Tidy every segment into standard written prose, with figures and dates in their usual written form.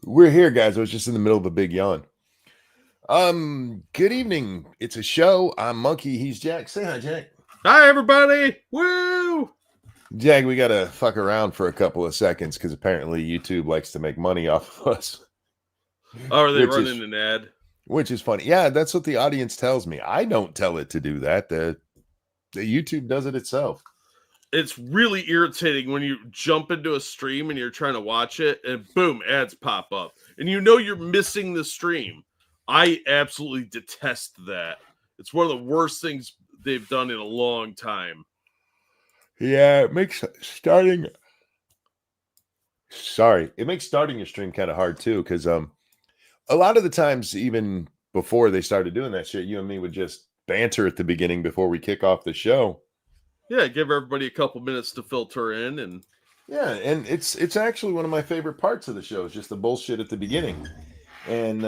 We're here, guys. I was just in the middle of a big yawn. Good evening. It's a show. I'm Monkey. He's Jack. Say hi, Jack. Hi, everybody. Woo! Jack, we gotta fuck around for a couple of seconds because apparently YouTube likes to make money off of us. Oh, are they Which running is- an ad? Which is funny. Yeah, that's what the audience tells me. I don't tell it to do that. The YouTube does it itself. It's really irritating when you jump into a stream and you're trying to watch it and boom, ads pop up. And you know you're missing the stream. I absolutely detest that. It's one of the worst things they've done in a long time. Yeah, it makes starting. Sorry, it makes starting your stream kind of hard too, because a lot of the times, even before they started doing that shit, you and me would just banter at the beginning before we kick off the show. Yeah, give everybody a couple minutes to filter in and Yeah, and it's actually one of my favorite parts of the show is just the bullshit at the beginning. And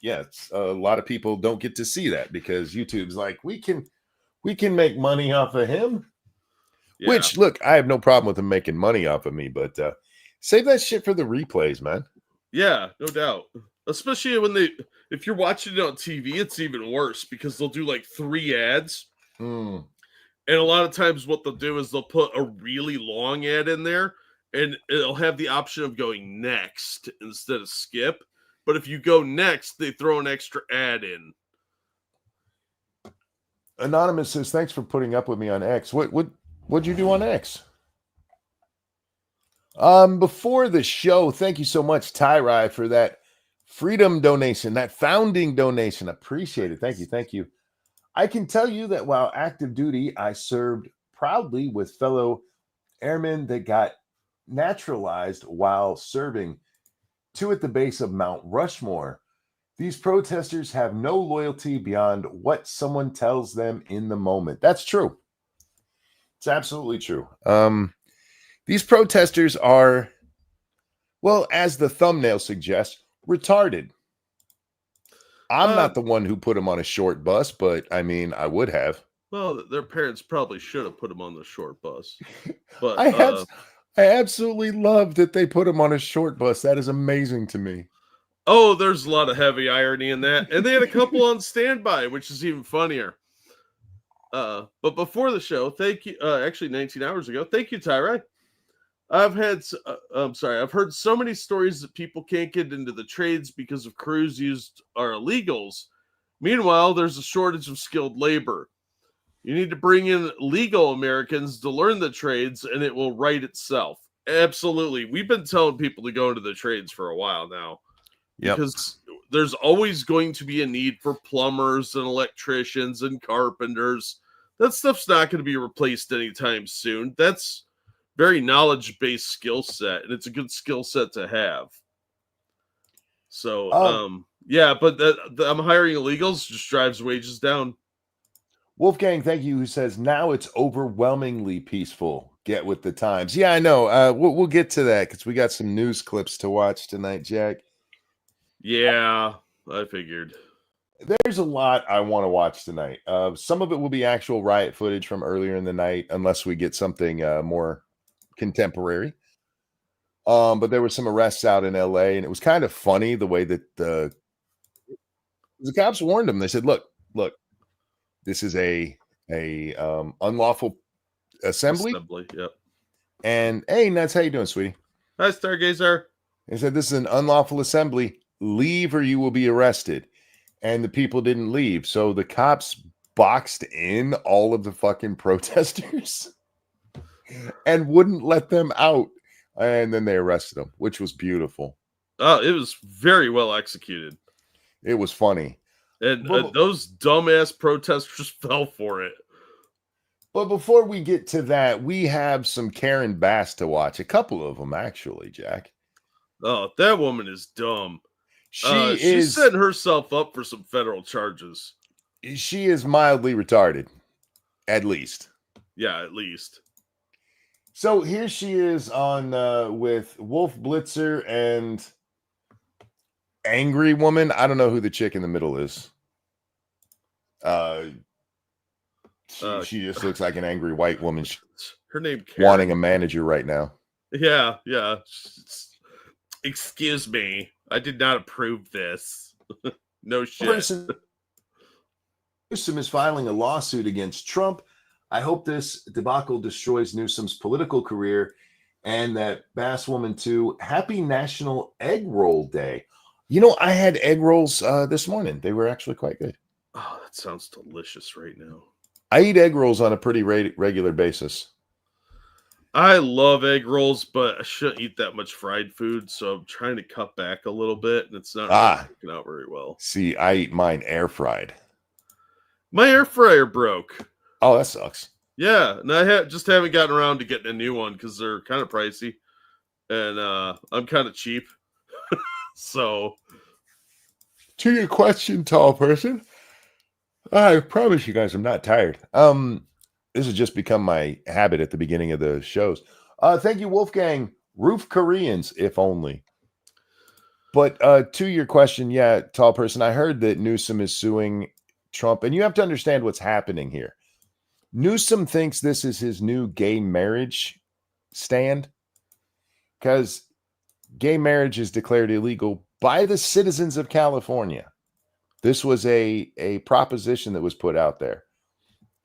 yeah, it's, a lot of people don't get to see that because YouTube's like, we can make money off of him. yeah. Which, look, I have no problem with them making money off of me, but save that shit for the replays, man. Yeah, no doubt. Especially if you're watching it on TV, it's even worse because they'll do like 3 ads. Mm. And a lot of times what they'll do is they'll put a really long ad in there and it'll have the option of going next instead of skip. But if you go next, they throw an extra ad in. Anonymous says, thanks for putting up with me on X. What'd you do on X? Before the show, thank you so much, Tyrai, for that freedom donation, that founding donation. Appreciate it. Thank you. I can tell you that while active duty, I served proudly with fellow airmen that got naturalized while serving, 2 at the base of Mount Rushmore. These protesters have no loyalty beyond what someone tells them in the moment. That's true. It's absolutely true. These protesters are, well, as the thumbnail suggests, retarded. I'm not the one who put them on a short bus, but I mean, I would have. Well, their parents probably should have put them on the short bus. But I absolutely love that they put them on a short bus. That is amazing to me. oh, there's a lot of heavy irony in that. And they had a couple on standby, which is even funnier. But before the show, thank you. Actually, 19 hours ago, thank you, Tyra. I've heard so many stories that people can't get into the trades because of crews used are illegals. Meanwhile, there's a shortage of skilled labor. You need to bring in legal Americans to learn the trades, and it will right itself. Absolutely. We've been telling people to go into the trades for a while now. Yep. Because there's always going to be a need for plumbers and electricians and carpenters. That stuff's not going to be replaced anytime soon. That's very knowledge-based skill set, and it's a good skill set to have. So, yeah, but I'm hiring illegals just drives wages down. Wolfgang, thank you, who says, now it's overwhelmingly peaceful. Get with the times. Yeah, I know. We'll get to that because we got some news clips to watch tonight, Jack. Yeah, I figured. There's a lot I want to watch tonight. Some of it will be actual riot footage from earlier in the night, unless we get something more contemporary. But there were some arrests out in LA, and it was kind of funny the way that the cops warned them. They said, look, this is a unlawful assembly. Yep. And hey, Nuts, how you doing, sweetie? Hi, Stargazer. They said this is an unlawful assembly. Leave or you will be arrested. And the people didn't leave. So the cops boxed in all of the fucking protesters and wouldn't let them out. And then they arrested them, which was beautiful. Oh, it was very well executed. It was funny. And those dumbass protesters fell for it. But before we get to that, we have some Karen Bass to watch. A couple of them, actually, Jack. Oh, that woman is dumb. She's setting herself up for some federal charges. She is mildly retarded, at least. Yeah, at least. So here she is on with Wolf Blitzer and Angry Woman. I don't know who the chick in the middle is. She just looks like an angry white woman. Her name Karen. Wanting a manager right now. Yeah. Excuse me. I did not approve this. No shit. Person Newsom is filing a lawsuit against Trump. I hope this debacle destroys Newsom's political career and that Bass Woman too. Happy National Egg Roll Day. You know, I had egg rolls this morning. They were actually quite good. Oh, that sounds delicious right now. I eat egg rolls on a pretty regular basis. I love egg rolls, but I shouldn't eat that much fried food, so I'm trying to cut back a little bit, and it's not really working out very well. See, I eat mine air fried. My air fryer broke. Oh, that sucks. Yeah, and I just haven't gotten around to getting a new one because they're kind of pricey, and I'm kind of cheap. So, to your question, tall person, I promise you guys I'm not tired. This has just become my habit at the beginning of the shows. Thank you, Wolfgang. Roof Koreans, if only. But to your question, yeah, tall person, I heard that Newsom is suing Trump, and you have to understand what's happening here. Newsom thinks this is his new gay marriage stand because gay marriage is declared illegal by the citizens of California. This was a proposition that was put out there.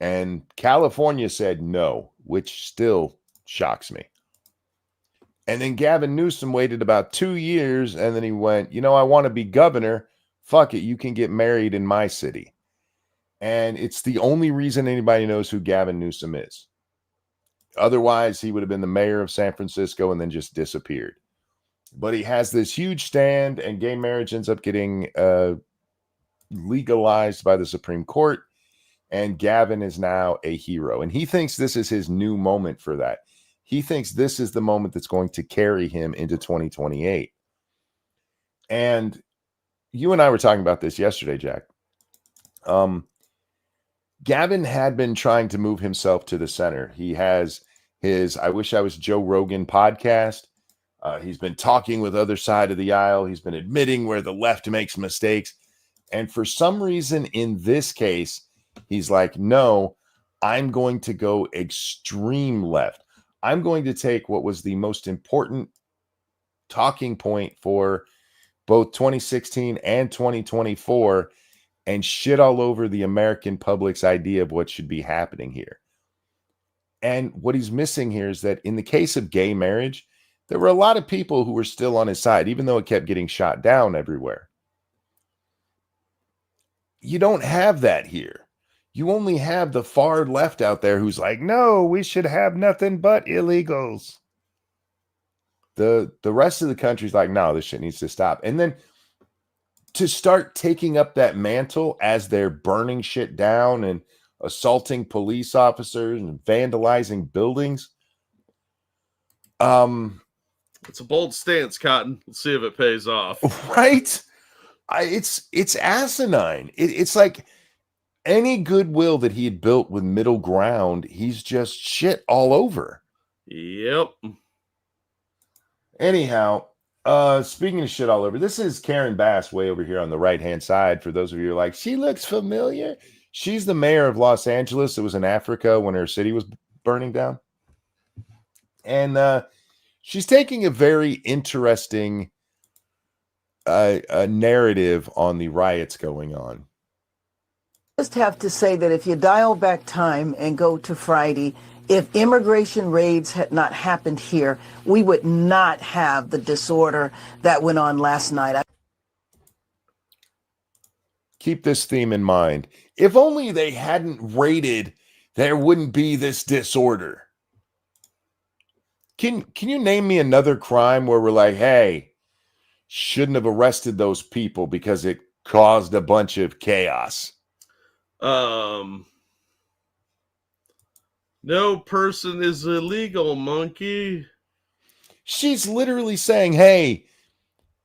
And California said no, which still shocks me. And then Gavin Newsom waited about 2 years, and then he went, I want to be governor. Fuck it, you can get married in my city. And it's the only reason anybody knows who Gavin Newsom is. Otherwise, he would have been the mayor of San Francisco and then just disappeared. But he has this huge stand, and gay marriage ends up getting legalized by the Supreme Court. And Gavin is now a hero. And he thinks this is his new moment for that. He thinks this is the moment that's going to carry him into 2028. And you and I were talking about this yesterday, Jack. Gavin had been trying to move himself to the center. He has his I Wish I Was Joe Rogan podcast. He's been talking with other side of the aisle. He's been admitting where the left makes mistakes. And for some reason, in this case, he's like, no, I'm going to go extreme left. I'm going to take what was the most important talking point for both 2016 and 2024 and shit all over the American public's idea of what should be happening here. And what he's missing here is that in the case of gay marriage, there were a lot of people who were still on his side, even though it kept getting shot down everywhere. You don't have that here. You only have the far left out there who's like, no, we should have nothing but illegals. The rest of the country's like, no, this shit needs to stop. And then to start taking up that mantle as they're burning shit down and assaulting police officers and vandalizing buildings. It's a bold stance, Cotton. Let's see if it pays off. Right? It's asinine. It's like any goodwill that he had built with middle ground, he's just shit all over. Yep. Anyhow, speaking of shit all over, this is Karen Bass way over here on the right-hand side. For those of you who are like, she looks familiar. She's the mayor of Los Angeles. It was in Africa when her city was burning down. And she's taking a very interesting narrative on the riots going on. Just have to say that if you dial back time and go to Friday, if immigration raids had not happened here, we would not have the disorder that went on last night. Keep this theme in mind. If only they hadn't raided, there wouldn't be this disorder. Can you name me another crime where we're like, hey, shouldn't have arrested those people because it caused a bunch of chaos? No person is illegal, monkey. She's literally saying, hey,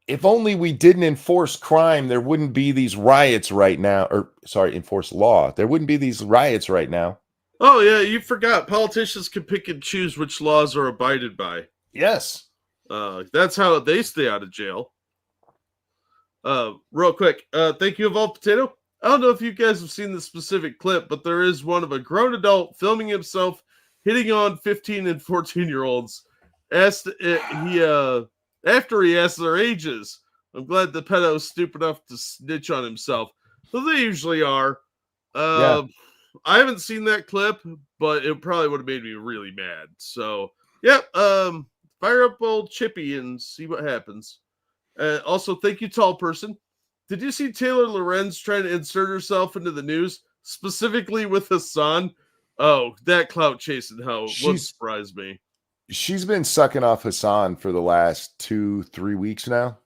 if only we didn't enforce crime, there wouldn't be these riots right now. Enforce law. There wouldn't be these riots right now. Oh, yeah, you forgot. Politicians can pick and choose which laws are abided by. Yes. That's how they stay out of jail. Real quick, thank you, Evolved Potato. I don't know if you guys have seen the specific clip, but there is one of a grown adult filming himself hitting on 15 and 14-year-olds after he asks their ages. I'm glad the pedo's stupid enough to snitch on himself. So they usually are. Yeah. I haven't seen that clip, but it probably would have made me really mad. So, yep. Fire up old Chippy and see what happens. Also, thank you, tall person. Did you see Taylor Lorenz trying to insert herself into the news, specifically with Hassan? Oh, that clout chasing hoe wouldn't surprise me. She's been sucking off Hassan for the last 2-3 weeks now.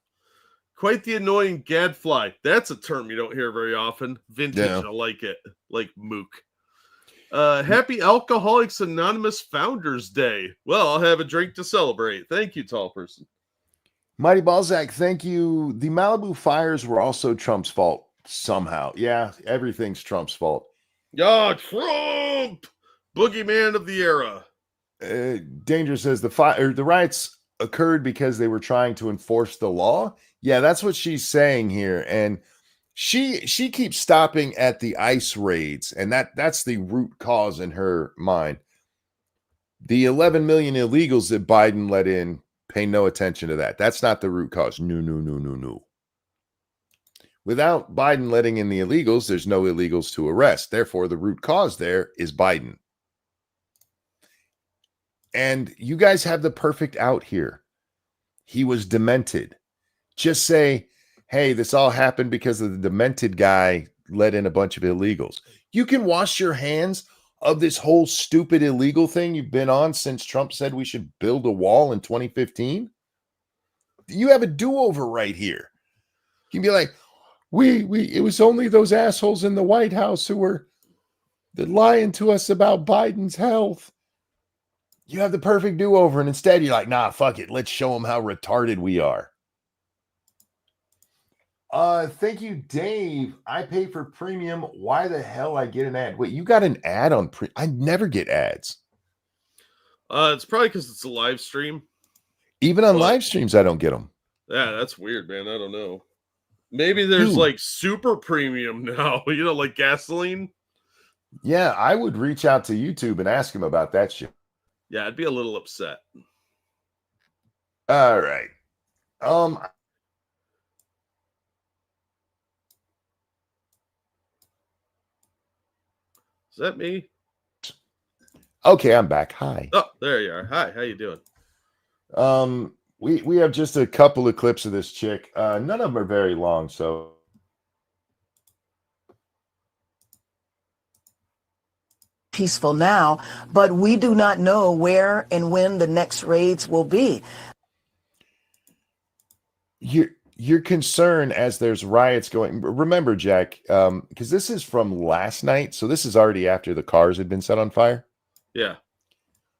Quite the annoying gadfly. That's a term you don't hear very often. Vintage, Yeah. I like it. Like mook. Happy Alcoholics Anonymous Founders Day. Well, I'll have a drink to celebrate. Thank you, tall person. Mighty Balzac, thank you. The Malibu fires were also Trump's fault somehow. Yeah, everything's Trump's fault. Yeah, Trump! Boogeyman of the era. Danger says the riots occurred because they were trying to enforce the law. Yeah, that's what she's saying here. And she keeps stopping at the ICE raids, and that's the root cause in her mind. The 11 million illegals that Biden let in, pay no attention to that. That's not the root cause. No. Without Biden letting in the illegals, there's no illegals to arrest. Therefore, the root cause there is Biden. And you guys have the perfect out here. He was demented. Just say, hey, this all happened because of the demented guy let in a bunch of illegals. You can wash your hands of this whole stupid illegal thing you've been on since Trump said we should build a wall in 2015. You have a do-over right here. You can be like, it was only those assholes in the White House who were lying to us about Biden's health. You have the perfect do-over, and instead you're like, nah, fuck it. Let's show them how retarded we are. Thank you, Dave. I pay for premium. Why the hell I get an ad? Wait, you got an ad on I never get ads. It's probably because it's a live stream. Even on live streams, I don't get them. Yeah, that's weird, man. I don't know. Maybe there's like super premium now, like gasoline. Yeah, I would reach out to YouTube and ask him about that shit. Yeah, I'd be a little upset. All right. Is that me? Okay, I'm back. Hi. Oh, there you are. Hi, how you doing? We have just a couple of clips of this chick. None of them are very long, so peaceful now, but we do not know where and when the next raids will be. Your concern as there's riots going. Remember, Jack, because this is from last night, so this is already after the cars had been set on fire. Yeah.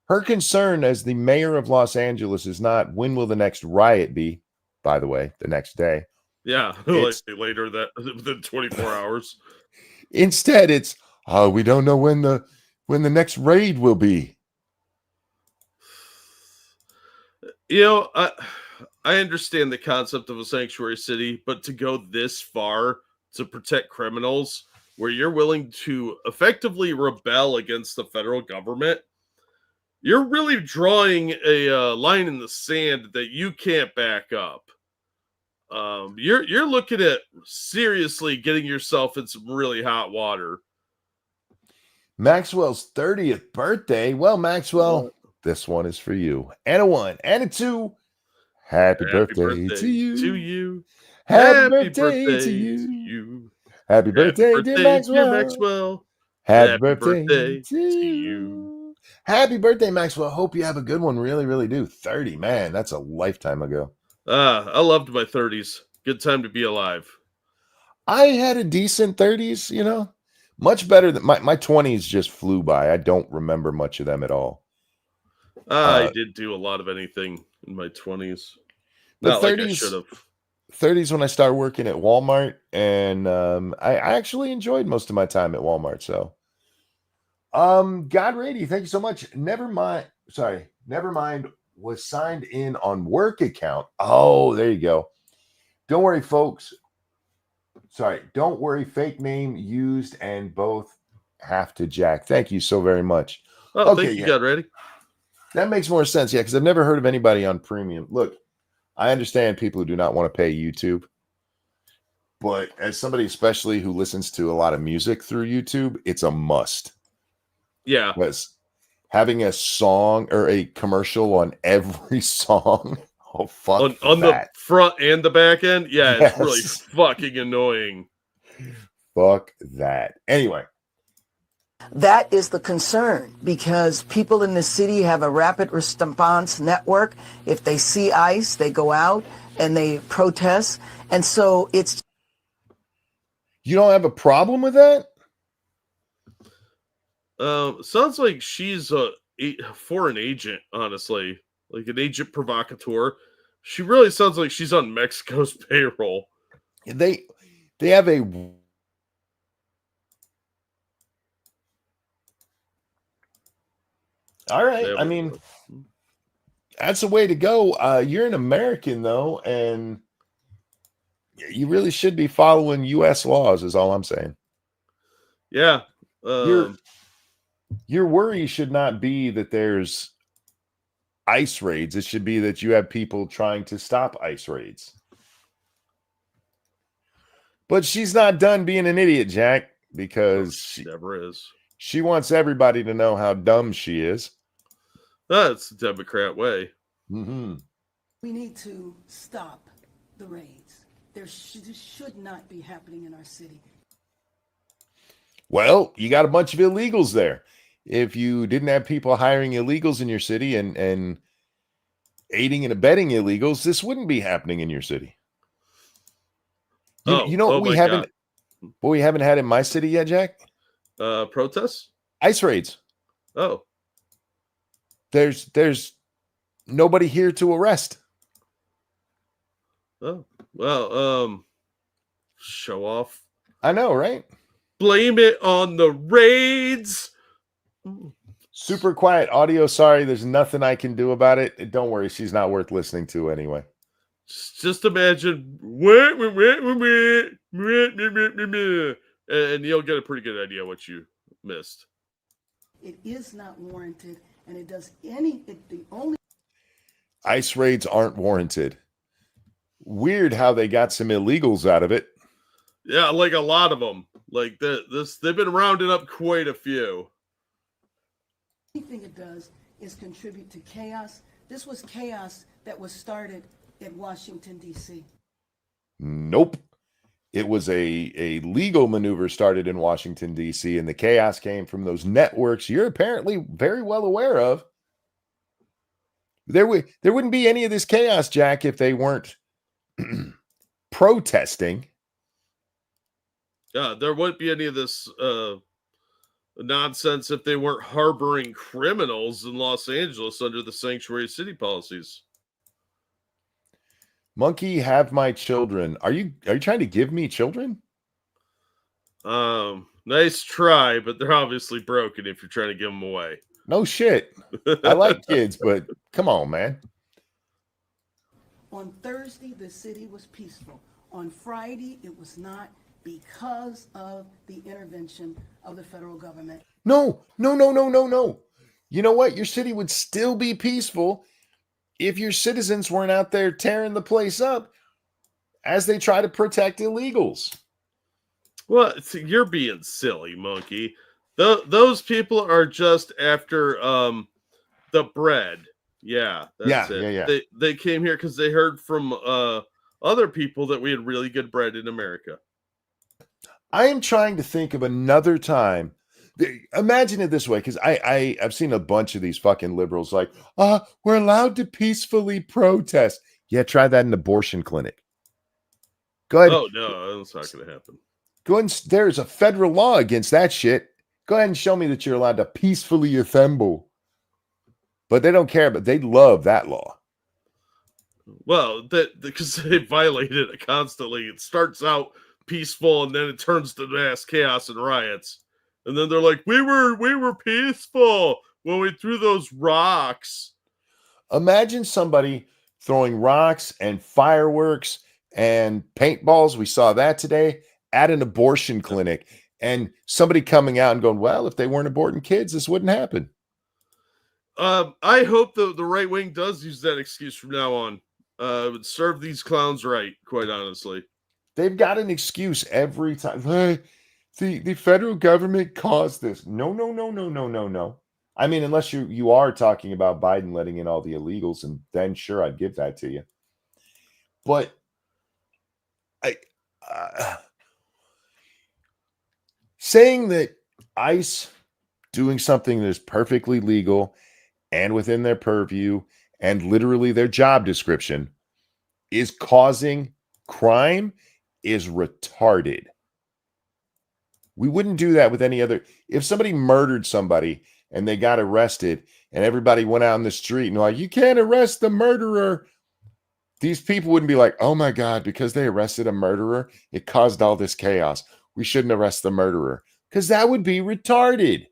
Her concern as the mayor of Los Angeles is not when will the next riot be, by the way, the next day. Yeah, later than 24 hours. Instead, it's we don't know when the next raid will be. I understand the concept of a sanctuary city, but to go this far to protect criminals, where you're willing to effectively rebel against the federal government, you're really drawing a line in the sand that you can't back up. You're looking at seriously getting yourself in some really hot water. Maxwell's 30th birthday. Well, Maxwell, this one is for you. And a 1 and a 2. Happy birthday to you. Happy birthday to you. Happy birthday, dear Maxwell. Happy birthday to you. Happy birthday, Maxwell. Hope you have a good one. Really, really do. 30, man. That's a lifetime ago. I loved my 30s. Good time to be alive. I had a decent 30s, much better than my 20s just flew by. I don't remember much of them at all. I did do a lot of anything in my 20s. Not 30s, like I should have. 30s when I started working at Walmart, and I actually enjoyed most of my time at Walmart. So, God Rady, thank you so much. Nevermind was signed in on work account. Oh, there you go. Don't worry, folks. Don't worry. Fake name used, and both have to jack. Thank you so very much. Oh, okay, thank you, God Ready. That makes more sense, yeah, because I've never heard of anybody on premium. Look, I understand people who do not want to pay YouTube, but as somebody especially who listens to a lot of music through YouTube, it's a must. Yeah. Was having a song or a commercial on every song. Oh, fuck On the that. front and the back end. Yeah, it's really Yes. fucking annoying. Fuck that. Anyway, That is the concern, because people in the city have a rapid response network. If they see ICE, they go out and they protest. And so it's you don't have a problem with that? Sounds like she's a foreign agent, honestly, like an agent provocateur. She really sounds like she's on Mexico's payroll. They have a all right. There I we mean, go. that's the way to go. You're an American though, and you really should be following U.S. laws. Is all I'm saying. Yeah. Your worry should not be that there's ICE raids. It should be that you have people trying to stop ICE raids. But she's not done being an idiot, Jack, because she never is. She wants everybody to know how dumb she is. That's the Democrat way. Mm-hmm. We need to stop the raids. This should not be happening in our city. Well, you got a bunch of illegals there. If you didn't have people hiring illegals in your city and aiding and abetting illegals, this wouldn't be happening in your city. You know what we haven't had in my city yet, Jack? Protests? ICE raids. Oh. There's nobody here to arrest. Oh. Well, show off. I know, right? Blame it on the raids. Super quiet audio. Sorry, there's nothing I can do about it. Don't worry, she's not worth listening to anyway. Just imagine, and you'll get a pretty good idea what you missed. It is not warranted, and it does the only ICE raids aren't warranted. Weird how they got some illegals out of it. Yeah, like a lot of them. Like they've been rounding up quite a few. thing it does is contribute to chaos. This was chaos that was started in Washington, D.C. Nope. It was a legal maneuver started in Washington, D.C., and the chaos came from those networks you're apparently very well aware of. There wouldn't be any of this chaos, Jack, if they weren't protesting. Yeah, there wouldn't be any of this nonsense if they weren't harboring criminals in Los Angeles under the sanctuary city policies. Monkey, have my children. Are you trying to give me children? Nice try, but they're obviously broken if you're trying to give them away. No shit. I like kids, but come on, man. On Thursday, the city was peaceful. On Friday, it was not because of the intervention of the federal government. No. You know what? Your city would still be peaceful if your citizens weren't out there tearing the place up as they try to protect illegals. Well, you're being silly, Monkey. Those people are just after the bread. Yeah, that's it. Yeah. They came here because they heard from other people that we had really good bread in America. I am trying to think of another time. Imagine it this way, because I've seen a bunch of these fucking liberals like, we're allowed to peacefully protest. Yeah, try that in an abortion clinic. Go ahead. Oh, no, that's not going to happen. Go ahead. There's a federal law against that shit. Go ahead and show me that you're allowed to peacefully assemble. But they don't care, but they love that law. Well, because they violated it constantly. It starts out peaceful and then it turns to mass chaos and riots. And then they're like, we were peaceful when we threw those rocks. Imagine somebody throwing rocks and fireworks and paintballs. We saw that today at an abortion clinic. And somebody coming out and going, well, if they weren't aborting kids, this wouldn't happen. I hope the right wing does use that excuse from now on. Would serve these clowns right, quite honestly. They've got an excuse every time. Hey, the federal government caused this. No, no, no, no, no, no, no. I mean, unless you are talking about Biden letting in all the illegals, and then sure, I'd give that to you. But saying that ICE doing something that is perfectly legal and within their purview and literally their job description is causing crime is retarded. We wouldn't do that with any other. If somebody murdered somebody and they got arrested and everybody went out in the street and like, you can't arrest the murderer. These people wouldn't be like, oh my God, because they arrested a murderer, it caused all this chaos. We shouldn't arrest the murderer, because that would be retarded.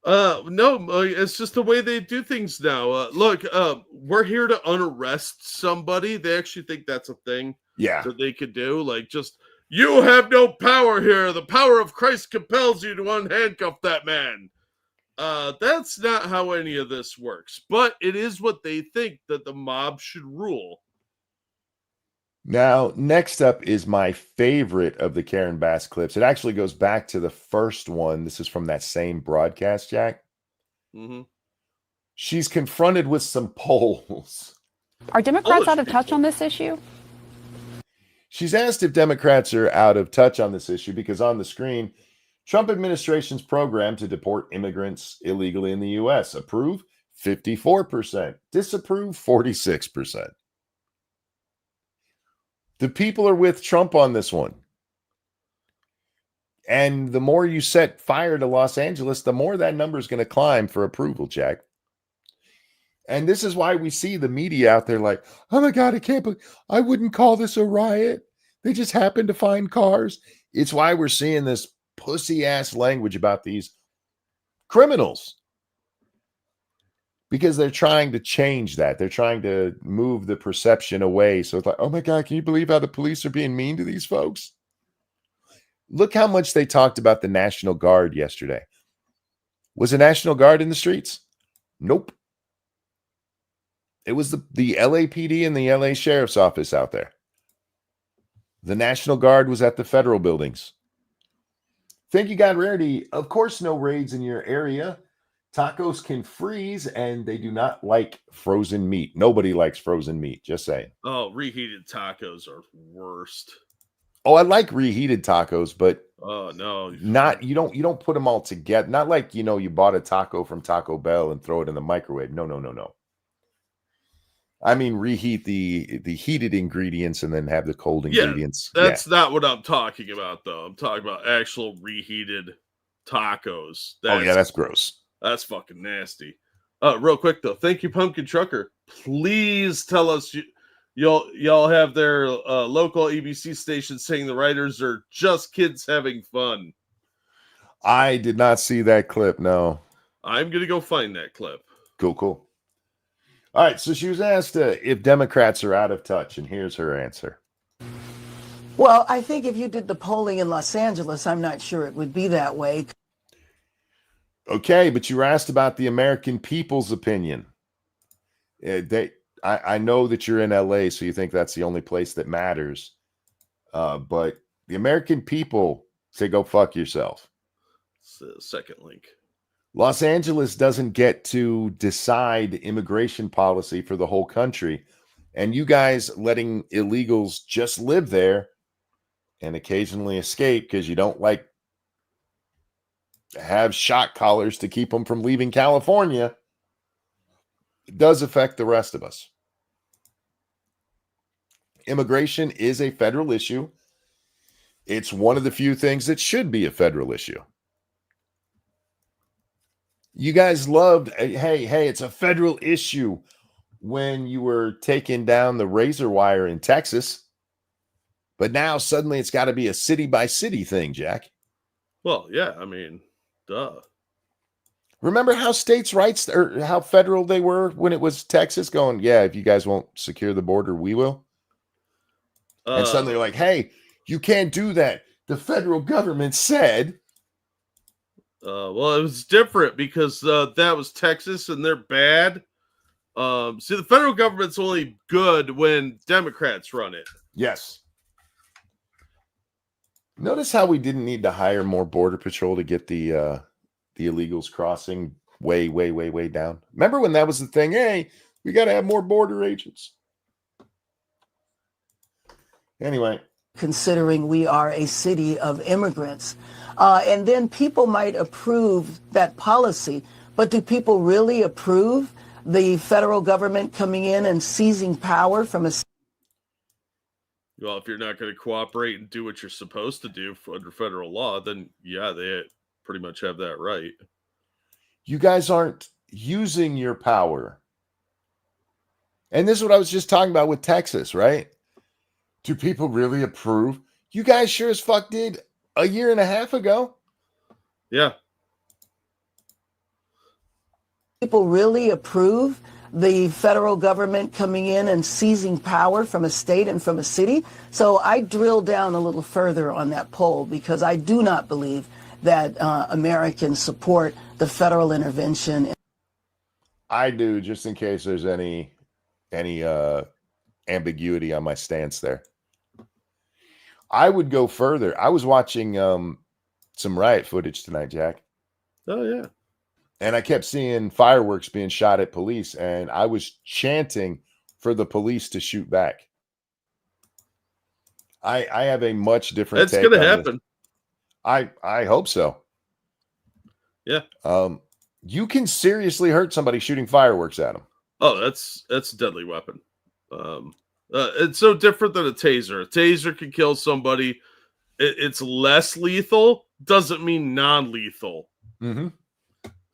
No, it's just the way they do things now. Look, we're here to unarrest somebody. They actually think that's a thing that they could do. Like, just, you have no power here. The power of Christ compels you to unhandcuff that man. That's not how any of this works, but it is what they think that the mob should rule. Now, next up is my favorite of the Karen Bass clips. It actually goes back to the first one. This is from that same broadcast, Jack. Mm-hmm. She's confronted with some polls. Are Democrats out of touch on this issue? She's asked if Democrats are out of touch on this issue because on the screen, Trump administration's program to deport immigrants illegally in the U.S. approve 54%, disapprove 46%. The people are with Trump on this one. And the more you set fire to Los Angeles, the more that number is going to climb for approval, Jack. And this is why we see the media out there like, oh my God, I can't believe, I wouldn't call this a riot. They just happened to find cars. It's why we're seeing this pussy ass language about these criminals. Because they're trying to change that. They're trying to move the perception away. So it's like, oh my God, can you believe how the police are being mean to these folks? Look how much they talked about the National Guard yesterday. Was the National Guard in the streets? Nope. It was the LAPD and the LA Sheriff's Office out there. The National Guard was at the federal buildings. Thank you, God Rarity. Of course, no raids in your area. Tacos can freeze, and they do not like frozen meat. Nobody likes frozen meat, just saying. Oh, reheated tacos are worst. Oh, I like reheated tacos, but oh no, you don't put them all together. Not like, you bought a taco from Taco Bell and throw it in the microwave. No. I mean, reheat the heated ingredients and then have the cold ingredients. That's not what I'm talking about, though. I'm talking about actual reheated tacos. That's gross. That's fucking nasty. Real quick though, thank you, Pumpkin Trucker. Please tell us y'all have their local ABC station saying the writers are just kids having fun. I did not see that clip. No, I'm gonna go find that clip. Cool. All right, so she was asked if Democrats are out of touch, and here's her answer. Well, I think if you did the polling in Los Angeles, I'm not sure it would be that way. Okay, but you were asked about the American people's opinion. I know that you're in LA, so you think that's the only place that matters. But the American people say go fuck yourself. It's the second link. Los Angeles doesn't get to decide immigration policy for the whole country. And you guys letting illegals just live there and occasionally escape because you don't like have shot collars to keep them from leaving California, it does affect the rest of us. Immigration is a federal issue. It's one of the few things that should be a federal issue. You guys loved, hey, it's a federal issue when you were taking down the razor wire in Texas. But now suddenly it's got to be a city by city thing, Jack. Well, yeah, I mean, duh. Remember how states' rights or how federal they were when it was Texas going, yeah, if you guys won't secure the border, we will. And suddenly they're like, hey, you can't do that. The federal government said. Well, it was different because that was Texas and they're bad. See, the federal government's only good when Democrats run it. Yes. Notice how we didn't need to hire more border patrol to get the illegals crossing way, way, way, way down. Remember when that was the thing? Hey, we got to have more border agents. Anyway, considering we are a city of immigrants. And then people might approve that policy, but do people really approve the federal government coming in and seizing power from a Well, if you're not going to cooperate and do what you're supposed to do under federal law, then yeah, they pretty much have that right. you guys aren't using your power. And this is what I was just talking about with Texas, right? Do people really approve? You guys sure as fuck did a year and a half ago. Yeah. people really approve the federal government coming in and seizing power from a state and from a city? So I drilled down a little further on that poll because I do not believe that Americans support the federal intervention. I do, just in case there's any ambiguity on my stance there. I would go further. I was watching some riot footage tonight, Jack. Oh, yeah. And I kept seeing fireworks being shot at police, and I was chanting for the police to shoot back. I have a much different That's take going to on happen. this. I hope so. Yeah. You can seriously hurt somebody shooting fireworks at them. Oh, that's a deadly weapon. It's so different than a taser. A taser can kill somebody. It's less lethal. Doesn't mean non-lethal. Mm-hmm.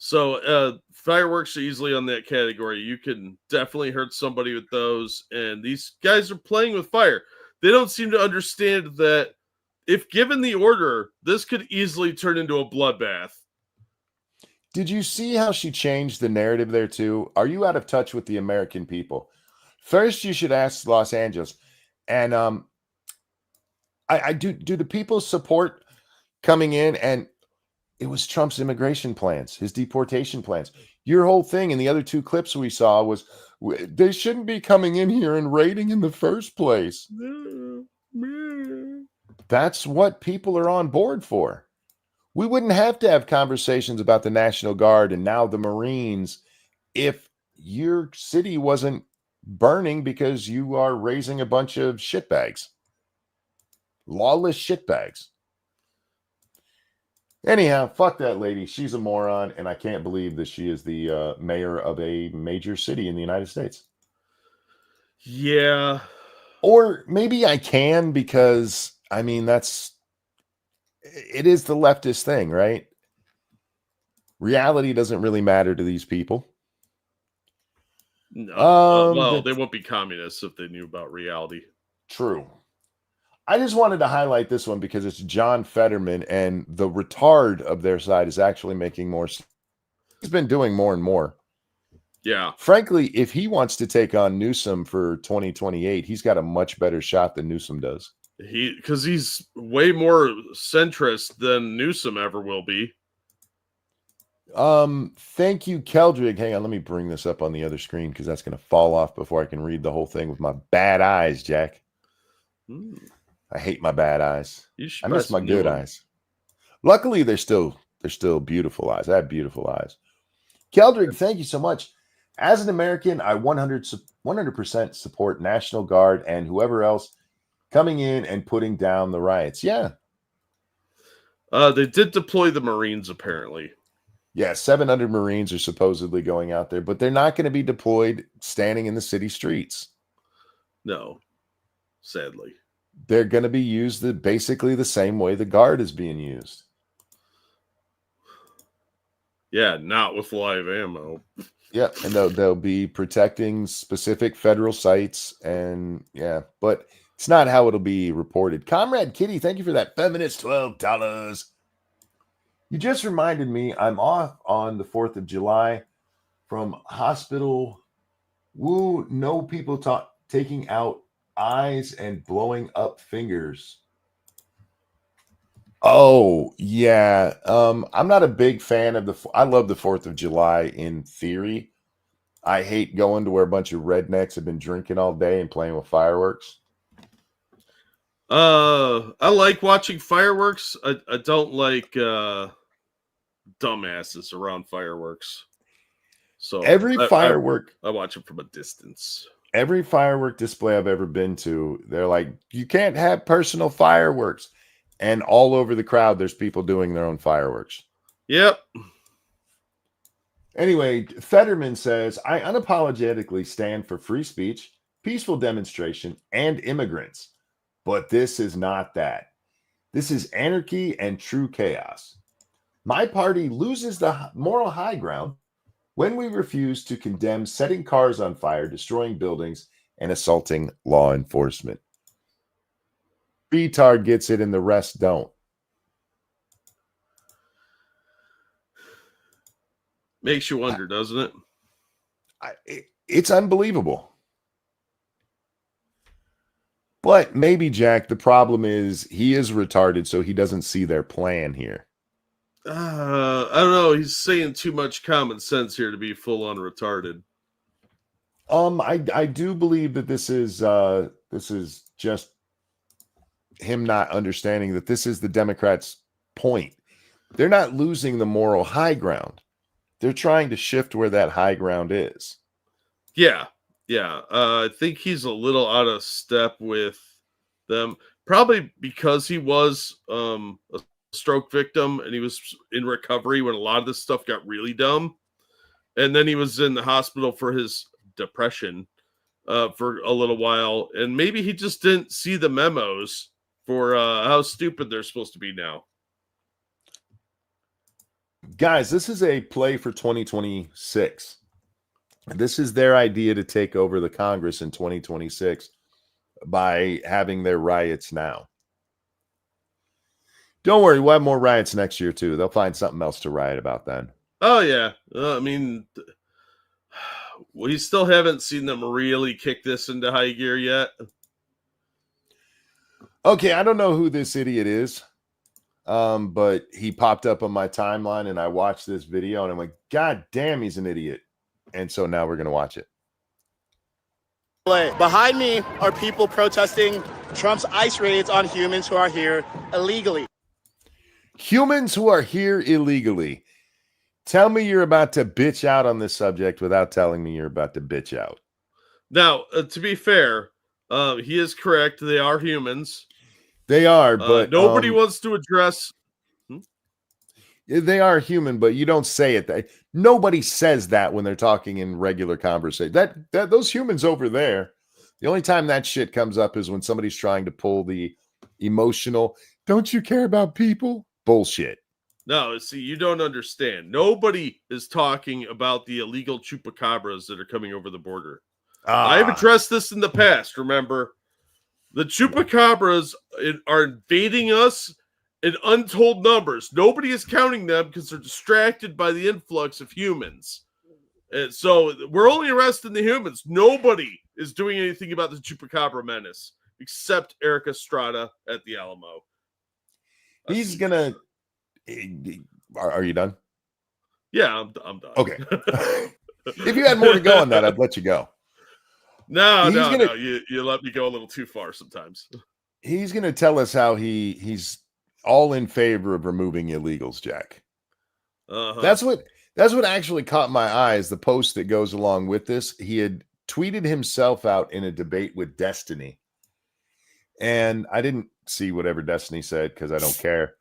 So fireworks are easily on that category. You can definitely hurt somebody with those. And these guys are playing with fire. They don't seem to understand that if given the order, this could easily turn into a bloodbath. Did you see how she changed the narrative there too? Are you out of touch with the American people? First, you should ask Los Angeles. And I do the people support coming in? And it was Trump's immigration plans, his deportation plans. Your whole thing in the other two clips we saw was they shouldn't be coming in here and raiding in the first place. That's what people are on board for. We wouldn't have to have conversations about the National Guard and now the Marines if your city wasn't burning because you are raising a bunch of shitbags. Lawless shitbags. Anyhow, fuck that lady. She's a moron, and I can't believe that she is the mayor of a major city in the United States. Yeah. Or maybe I can because, I mean, it is the leftist thing, right? Reality doesn't really matter to these people. No. Well, they won't be communists if they knew about reality. True. I just wanted to highlight this one because it's John Fetterman, and the retard of their side is actually making more sense. He's been doing more and more. Yeah. Frankly, if he wants to take on Newsom for 2028, he's got a much better shot than Newsom does. Because he's way more centrist than Newsom ever will be. Thank you, Keldrig. Hang on, let me bring this up on the other screen because that's going to fall off before I can read the whole thing with my bad eyes, Jack. I hate my bad eyes. I miss my good eyes. Luckily, they're still beautiful eyes. I have beautiful eyes. Keldrig, thank you so much. As an American, I 100% support National Guard and whoever else coming in and putting down the riots. Yeah. They did deploy the Marines, apparently. Yeah, 700 Marines are supposedly going out there, but they're not going to be deployed standing in the city streets. No, sadly. They're going to be used basically the same way the Guard is being used. Yeah, not with live ammo. Yeah, and they'll be protecting specific federal sites, and yeah, but it's not how it'll be reported. Comrade Kitty, thank you for that feminist $12. You just reminded me I'm off on the 4th of July from hospital. Woo, no people taking out eyes and blowing up fingers. Oh, yeah. I'm not a big fan of I love the 4th of July in theory. I hate going to where a bunch of rednecks have been drinking all day and playing with fireworks. I like watching fireworks. I don't like dumbasses around fireworks. So Every firework, I watch it from a distance. every firework display I've ever been to, they're like, you can't have personal fireworks. And all over the crowd, there's people doing their own fireworks. Yep. Anyway, Fetterman says, I unapologetically stand for free speech, peaceful demonstration, and immigrants. But this is not that. This is anarchy and true chaos. My party loses the moral high ground when we refuse to condemn setting cars on fire, destroying buildings, and assaulting law enforcement. Retard gets it and the rest don't. Makes you wonder, doesn't it? It's unbelievable. But maybe, Jack, the problem is he is retarded, so he doesn't see their plan here. I don't know. He's saying too much common sense here to be full on retarded. I do believe that this is just him not understanding that this is the Democrats' point. They're not losing the moral high ground. They're trying to shift where that high ground is. Yeah. I think he's a little out of step with them, probably because he was a stroke victim and he was in recovery when a lot of this stuff got really dumb. And then he was in the hospital for his depression for a little while. And maybe he just didn't see the memos for how stupid they're supposed to be now. Guys, this is a play for 2026. This is their idea to take over the Congress in 2026 by having their riots now. Don't worry, we'll have more riots next year, too. They'll find something else to riot about then. Oh, yeah. I mean, we still haven't seen them really kick this into high gear yet. Okay, I don't know who this idiot is, but he popped up on my timeline, and I watched this video, and I'm like, God damn, he's an idiot. And so now we're going to watch it. Behind me are people protesting Trump's ICE raids on humans who are here illegally. Humans who are here illegally. Tell me you're about to bitch out on this subject without telling me you're about to bitch out. Now, to be fair, he is correct. They are humans. They are, but nobody wants to address. They are human, but you don't say it. Nobody says that when they're talking in regular conversation. That those humans over there, the only time that shit comes up is when somebody's trying to pull the emotional, don't you care about people? Bullshit. No, see, you don't understand. Nobody is talking about the illegal chupacabras that are coming over the border. I've addressed this in the past, remember? The chupacabras are invading us in untold numbers. Nobody is counting them because they're distracted by the influx of humans. And so we're only arresting the humans. Nobody is doing anything about the chupacabra menace except Eric Estrada at the Alamo. He's gonna. Are you done? Yeah, I'm done. Okay. If you had more to go on that, I'd let you go. No. You let me go a little too far sometimes. He's gonna tell us how he's all in favor of removing illegals, Jack. Uh-huh. That's what actually caught my eyes. The post that goes along with this, he had tweeted himself out in a debate with Destiny, and I didn't see whatever Destiny said because I don't care.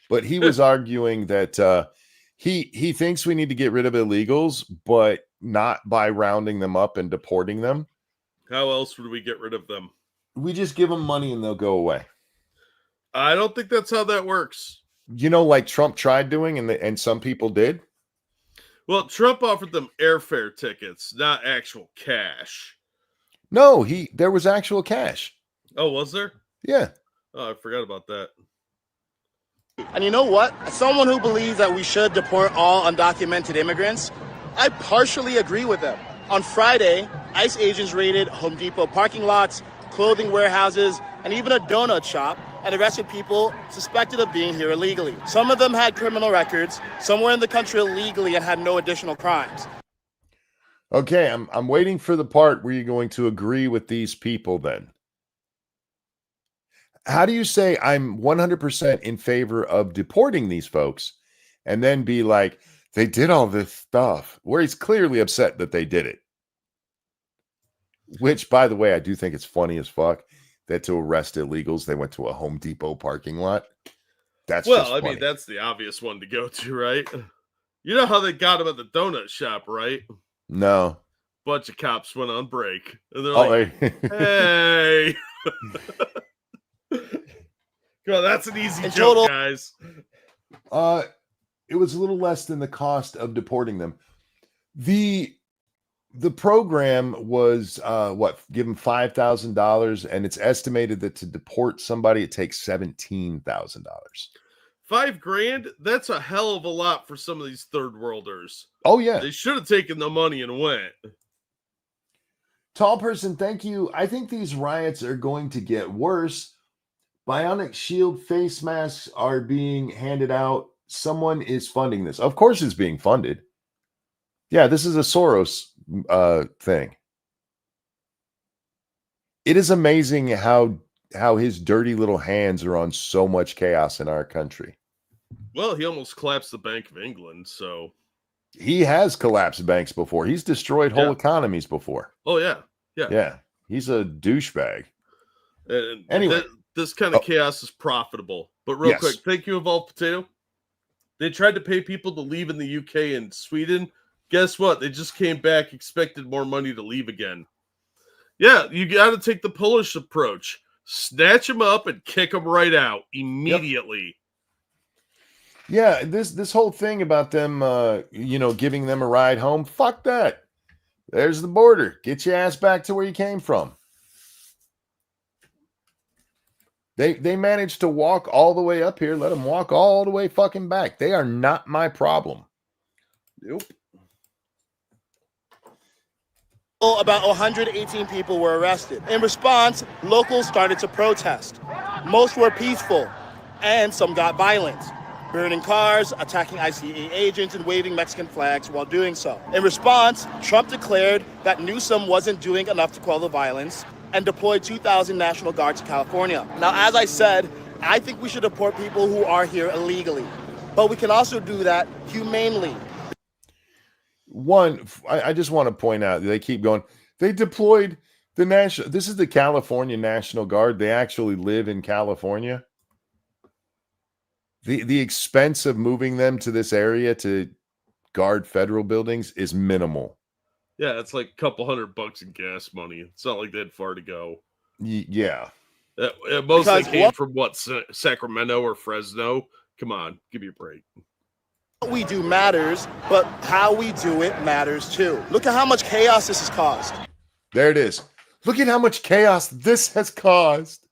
But he was arguing that he thinks we need to get rid of illegals, but not by rounding them up and deporting them. How else would we get rid of them? We just give them money and they'll go away. I don't think that's how that works. You know, like Trump tried doing, and some people did. Well, Trump offered them airfare tickets, not actual cash. No, there was actual cash. Oh, was there? Yeah. Oh, I forgot about that. And you know what? As someone who believes that we should deport all undocumented immigrants, I partially agree with them. On Friday, ICE agents raided Home Depot parking lots, clothing warehouses, and even a donut shop, and arrested people suspected of being here illegally. Some of them had criminal records, some were in the country illegally and had no additional crimes. Okay, I'm waiting for the part where you're going to agree with these people then. How do you say I'm 100% in favor of deporting these folks and then be like, they did all this stuff, where he's clearly upset that they did it? Which, by the way, I do think it's funny as fuck that to arrest illegals, they went to a Home Depot parking lot. That's Well, just I funny. mean, that's the obvious one to go to, right? You know how they got him at the donut shop, right? No. Bunch of cops went on break. And they're Oh, like, hey. hey. God, that's an easy In joke, total- guys. It was a little less than the cost of deporting them. The program was give them $5,000, and it's estimated that to deport somebody it takes $17,000. $5,000, that's a hell of a lot for some of these third worlders. Oh yeah. They should have taken the money and went. Tall person, thank you. I think these riots are going to get worse. Bionic shield face masks are being handed out. Someone is funding this. Of course it's being funded. Yeah, this is a Soros thing. It is amazing how his dirty little hands are on so much chaos in our country. Well, he almost collapsed the Bank of England, so. He has collapsed banks before. He's destroyed whole Yeah. economies before. Oh, yeah. Yeah. Yeah, he's a douchebag. And Anyway. this kind of chaos is profitable. But real Yes. quick, thank you, Evolved Potato. They tried to pay people to leave in the UK and Sweden. Guess what? They just came back, expected more money to leave again. Yeah, you got to take the Polish approach. Snatch them up and kick them right out immediately. Yeah, this whole thing about them, giving them a ride home. Fuck that. There's the border. Get your ass back to where you came from. They managed to walk all the way up here. Let them walk all the way fucking back. They are not my problem. Nope. About 118 people were arrested. In response, locals started to protest. Most were peaceful, and some got violent, burning cars, attacking ICE agents, and waving Mexican flags while doing so. In response, Trump declared that Newsom wasn't doing enough to quell the violence and deployed 2,000 National Guard to California. Now, as I said, I think we should deport people who are here illegally, but we can also do that humanely. One, I just want to point out, they keep going. They deployed this is the California National Guard. They actually live in California. The expense of moving them to this area to guard federal buildings is minimal. Yeah, it's like a couple $100 in gas money. It's not like they had far to go. Yeah. It mostly Because came from Sacramento or Fresno. Come on, give me a break. What we do matters, but how we do it matters too. Look at how much chaos this has caused. There it is. Look at how much chaos this has caused.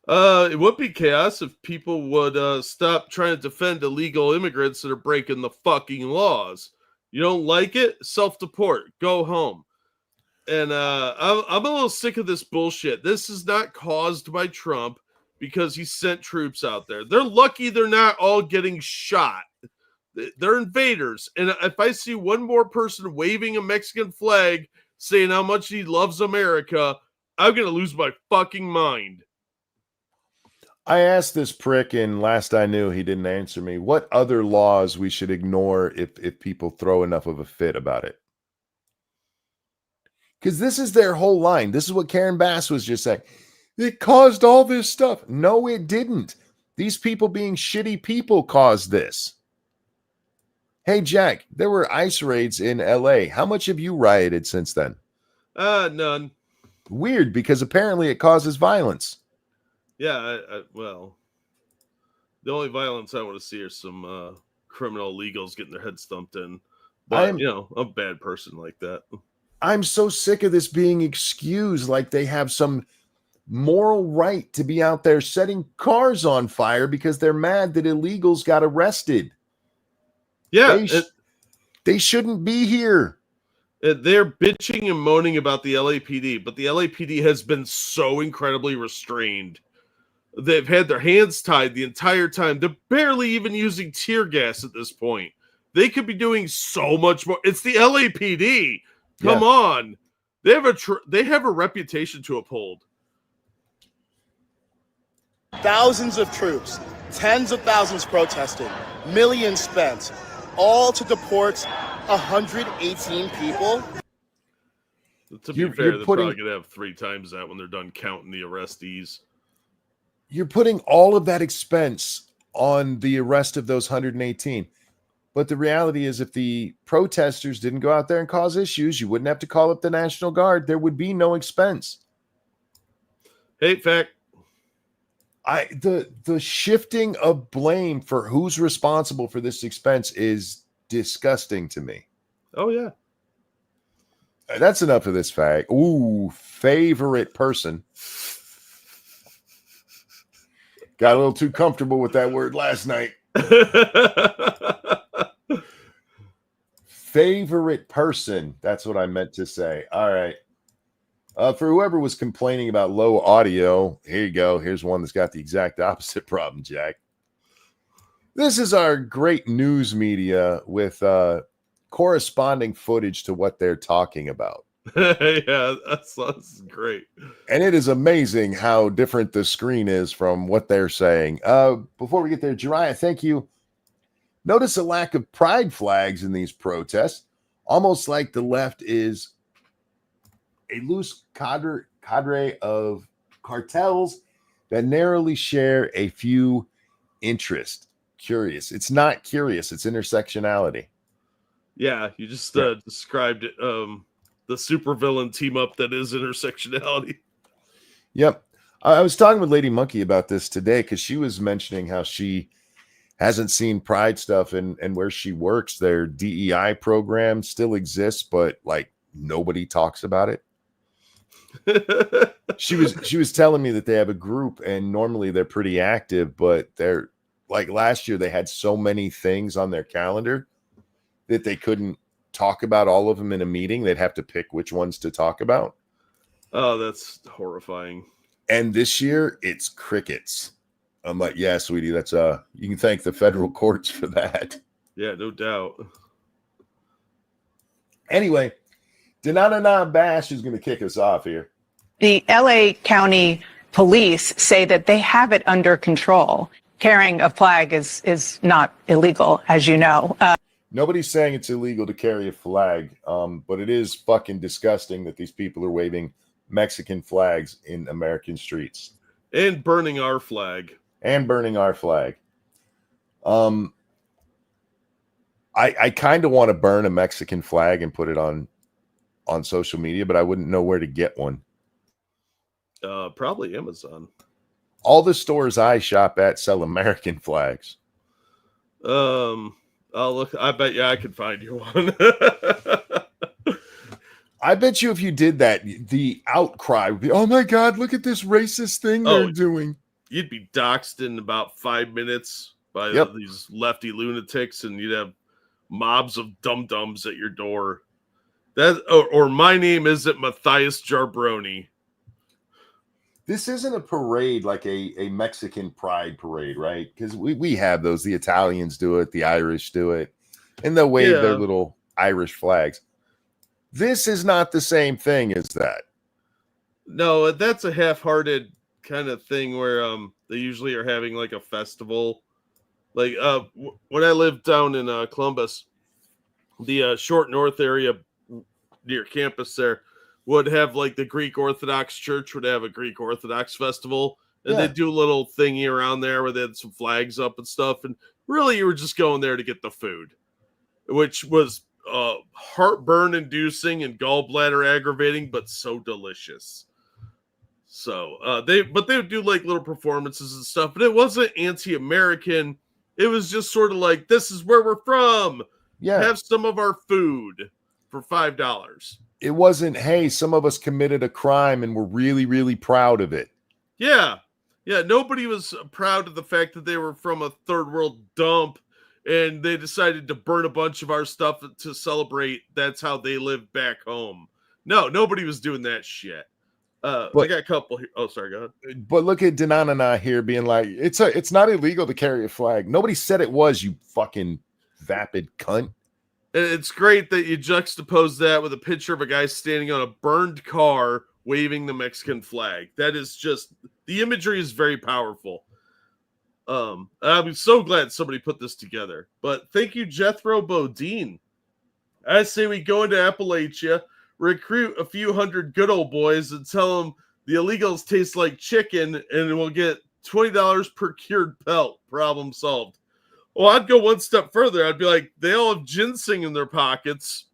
It would be chaos if people would stop trying to defend illegal immigrants that are breaking the fucking laws. You don't like it? Self-deport. Go home. And I'm a little sick of this bullshit. This is not caused by Trump because he sent troops out there. They're lucky they're not all getting shot. They're invaders. And if I see one more person waving a Mexican flag saying how much he loves America, I'm going to lose my fucking mind. I asked this prick, and last I knew, he didn't answer me. What other laws we should ignore if people throw enough of a fit about it? Because this is their whole line. This is what Karen Bass was just saying. It caused all this stuff. No, it didn't. These people being shitty people caused this. Hey, Jack, there were ICE raids in LA. How much have you rioted since then? None. Weird, because apparently it causes violence. Yeah, well, the only violence I want to see are some criminal illegals getting their head stumped in. But, I'm a bad person like that. I'm so sick of this being excused like they have some moral right to be out there setting cars on fire because they're mad that illegals got arrested. Yeah. They shouldn't be here. They're bitching and moaning about the LAPD, but the LAPD has been so incredibly restrained. They've had their hands tied the entire time. They're barely even using tear gas at this point. They could be doing so much more. It's the LAPD. Come Yeah. on. They have a reputation to uphold. Thousands of troops, tens of thousands protesting, millions spent, all to deport 118 people. To be You're fair, they're putting- probably going to have 3 times that when they're done counting the arrestees. You're putting all of that expense on the arrest of those 118. But the reality is, if the protesters didn't go out there and cause issues, you wouldn't have to call up the National Guard. There would be no expense. Hate fact. The shifting of blame for who's responsible for this expense is disgusting to me. Oh, yeah. That's enough of this fact. Ooh, favorite person. Got a little too comfortable with that word last night. Favorite person. That's what I meant to say. All right. For whoever was complaining about low audio, here you go. Here's one that's got the exact opposite problem, Jack. This is our great news media with corresponding footage to what they're talking about. Yeah, that's great. And it is amazing how different the screen is from what they're saying. Before we get there, Jiraiya, thank you. Notice a lack of pride flags in these protests, almost like the left is a loose cadre of cartels that narrowly share a few interests. Curious. It's not curious. It's intersectionality. Yeah, you just described it. The supervillain team up that is intersectionality. Yep. I was talking with Lady Monkey about this today because she was mentioning how she hasn't seen Pride stuff and where she works, their DEI program still exists, but like nobody talks about it. She was telling me that they have a group and normally they're pretty active, but they're like last year they had so many things on their calendar that they couldn't talk about all of them in a meeting. They'd have to pick which ones to talk about. Oh, that's horrifying. And this year it's crickets. I'm like, yeah, sweetie, that's you can thank the federal courts for that. Yeah, no doubt. Anyway, Dananana Bash is going to kick us off here. The LA County Police say that they have it under control. Carrying a flag is not illegal, as you know. Nobody's saying it's illegal to carry a flag, but it is fucking disgusting that these people are waving Mexican flags in American streets. And burning our flag. And burning our flag. I kind of want to burn a Mexican flag and put it on social media, but I wouldn't know where to get one. Probably Amazon. All the stores I shop at sell American flags. I'll look. I bet you I could find you one. I bet you if you did that, the outcry would be, oh my God, look at this racist thing they're doing. You'd be doxxed in about 5 minutes by these lefty lunatics, and you'd have mobs of dum-dums at your door. That or my name isn't Matthias Jarbroni. This isn't a parade like a Mexican pride parade, right? Because we have those. The Italians do it. The Irish do it. And they'll wave their little Irish flags. This is not the same thing as that. No, that's a half-hearted kind of thing where they usually are having like a festival. Like when I lived down in Columbus, the Short North area near campus there would have like the Greek Orthodox Church would have a Greek Orthodox festival, and they'd do a little thingy around there where they had some flags up and stuff. And really, you were just going there to get the food, which was heartburn inducing and gallbladder aggravating, but so delicious. So they would do like little performances and stuff, but it wasn't anti-American. It was just sort of like, this is where we're from. Yeah. Have some of our food for $5. It wasn't, hey, some of us committed a crime and we're really, really proud of it. Yeah. Yeah. Nobody was proud of the fact that they were from a third world dump and they decided to burn a bunch of our stuff to celebrate. That's how they live back home. No, nobody was doing that shit. I got a couple here. Oh, sorry, go ahead. But look at Dananana here being like, it's not illegal to carry a flag. Nobody said it was, you fucking vapid cunt. And it's great that you juxtapose that with a picture of a guy standing on a burned car waving the Mexican flag. That is just, the imagery is very powerful. I'm so glad somebody put this together. But thank you, Jethro Bodine. I say we go into Appalachia, recruit a few hundred good old boys, and tell them the illegals taste like chicken, and we'll get $20 per cured pelt. Problem solved. Well, I'd go one step further. I'd be like, they all have ginseng in their pockets,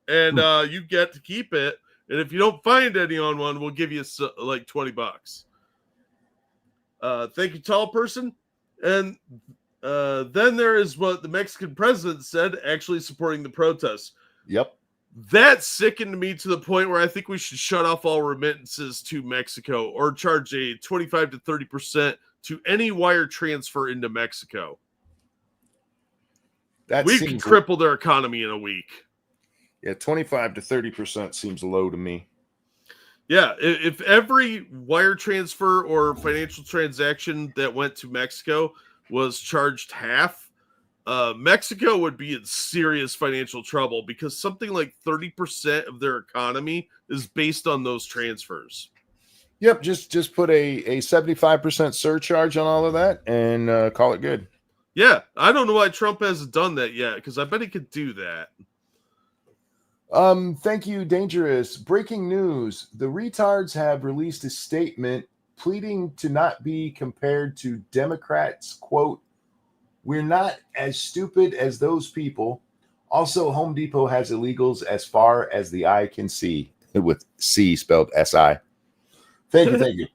and you get to keep it. And if you don't find any on one, we'll give you like $20. Thank you, tall person. And then there is what the Mexican president said, actually supporting the protests. Yep. That sickened me to the point where I think we should shut off all remittances to Mexico or charge a 25 to 30% to any wire transfer into Mexico. We could cripple their economy in a week. Yeah, 25 to 30% seems low to me. Yeah, if every wire transfer or financial transaction that went to Mexico was charged half, Mexico would be in serious financial trouble because something like 30% of their economy is based on those transfers. Yep, just put a 75% surcharge on all of that and call it good. Yeah, I don't know why Trump hasn't done that yet, because I bet he could do that. Thank you, Dangerous. Breaking news. The retards have released a statement pleading to not be compared to Democrats. Quote, "We're not as stupid as those people. Also, Home Depot has illegals as far as the eye can see," with C spelled S-I. Thank you, thank you.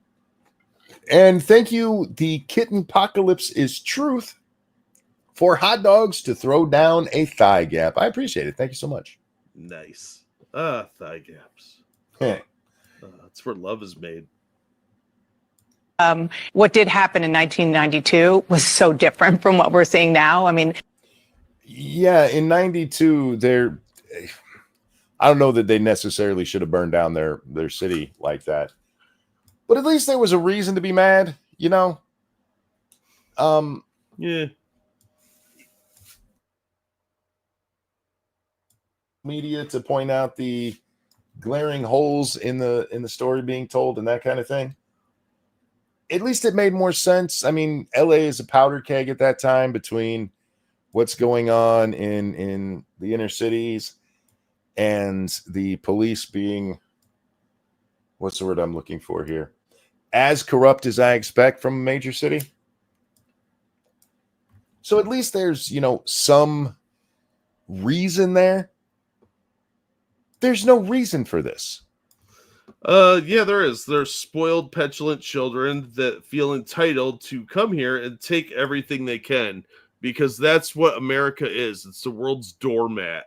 And thank you, the kitten apocalypse is truth, for hot dogs to throw down a thigh gap. I appreciate it. Thank you so much. Nice. Thigh gaps. That's where love is made. What did happen in 1992 was so different from what we're seeing now. I mean, yeah, in 92, I don't know that they necessarily should have burned down their city like that. But at least there was a reason to be mad, you know? Yeah. Media to point out the glaring holes in the story being told and that kind of thing. At least it made more sense. I mean, LA is a powder keg at that time between what's going on in the inner cities and the police being, what's the word I'm looking for here? As corrupt as I expect from a major city. So at least there's, some reason there. There's no reason for this. Yeah, there is. There's spoiled, petulant children that feel entitled to come here and take everything they can because that's what America is. It's the world's doormat.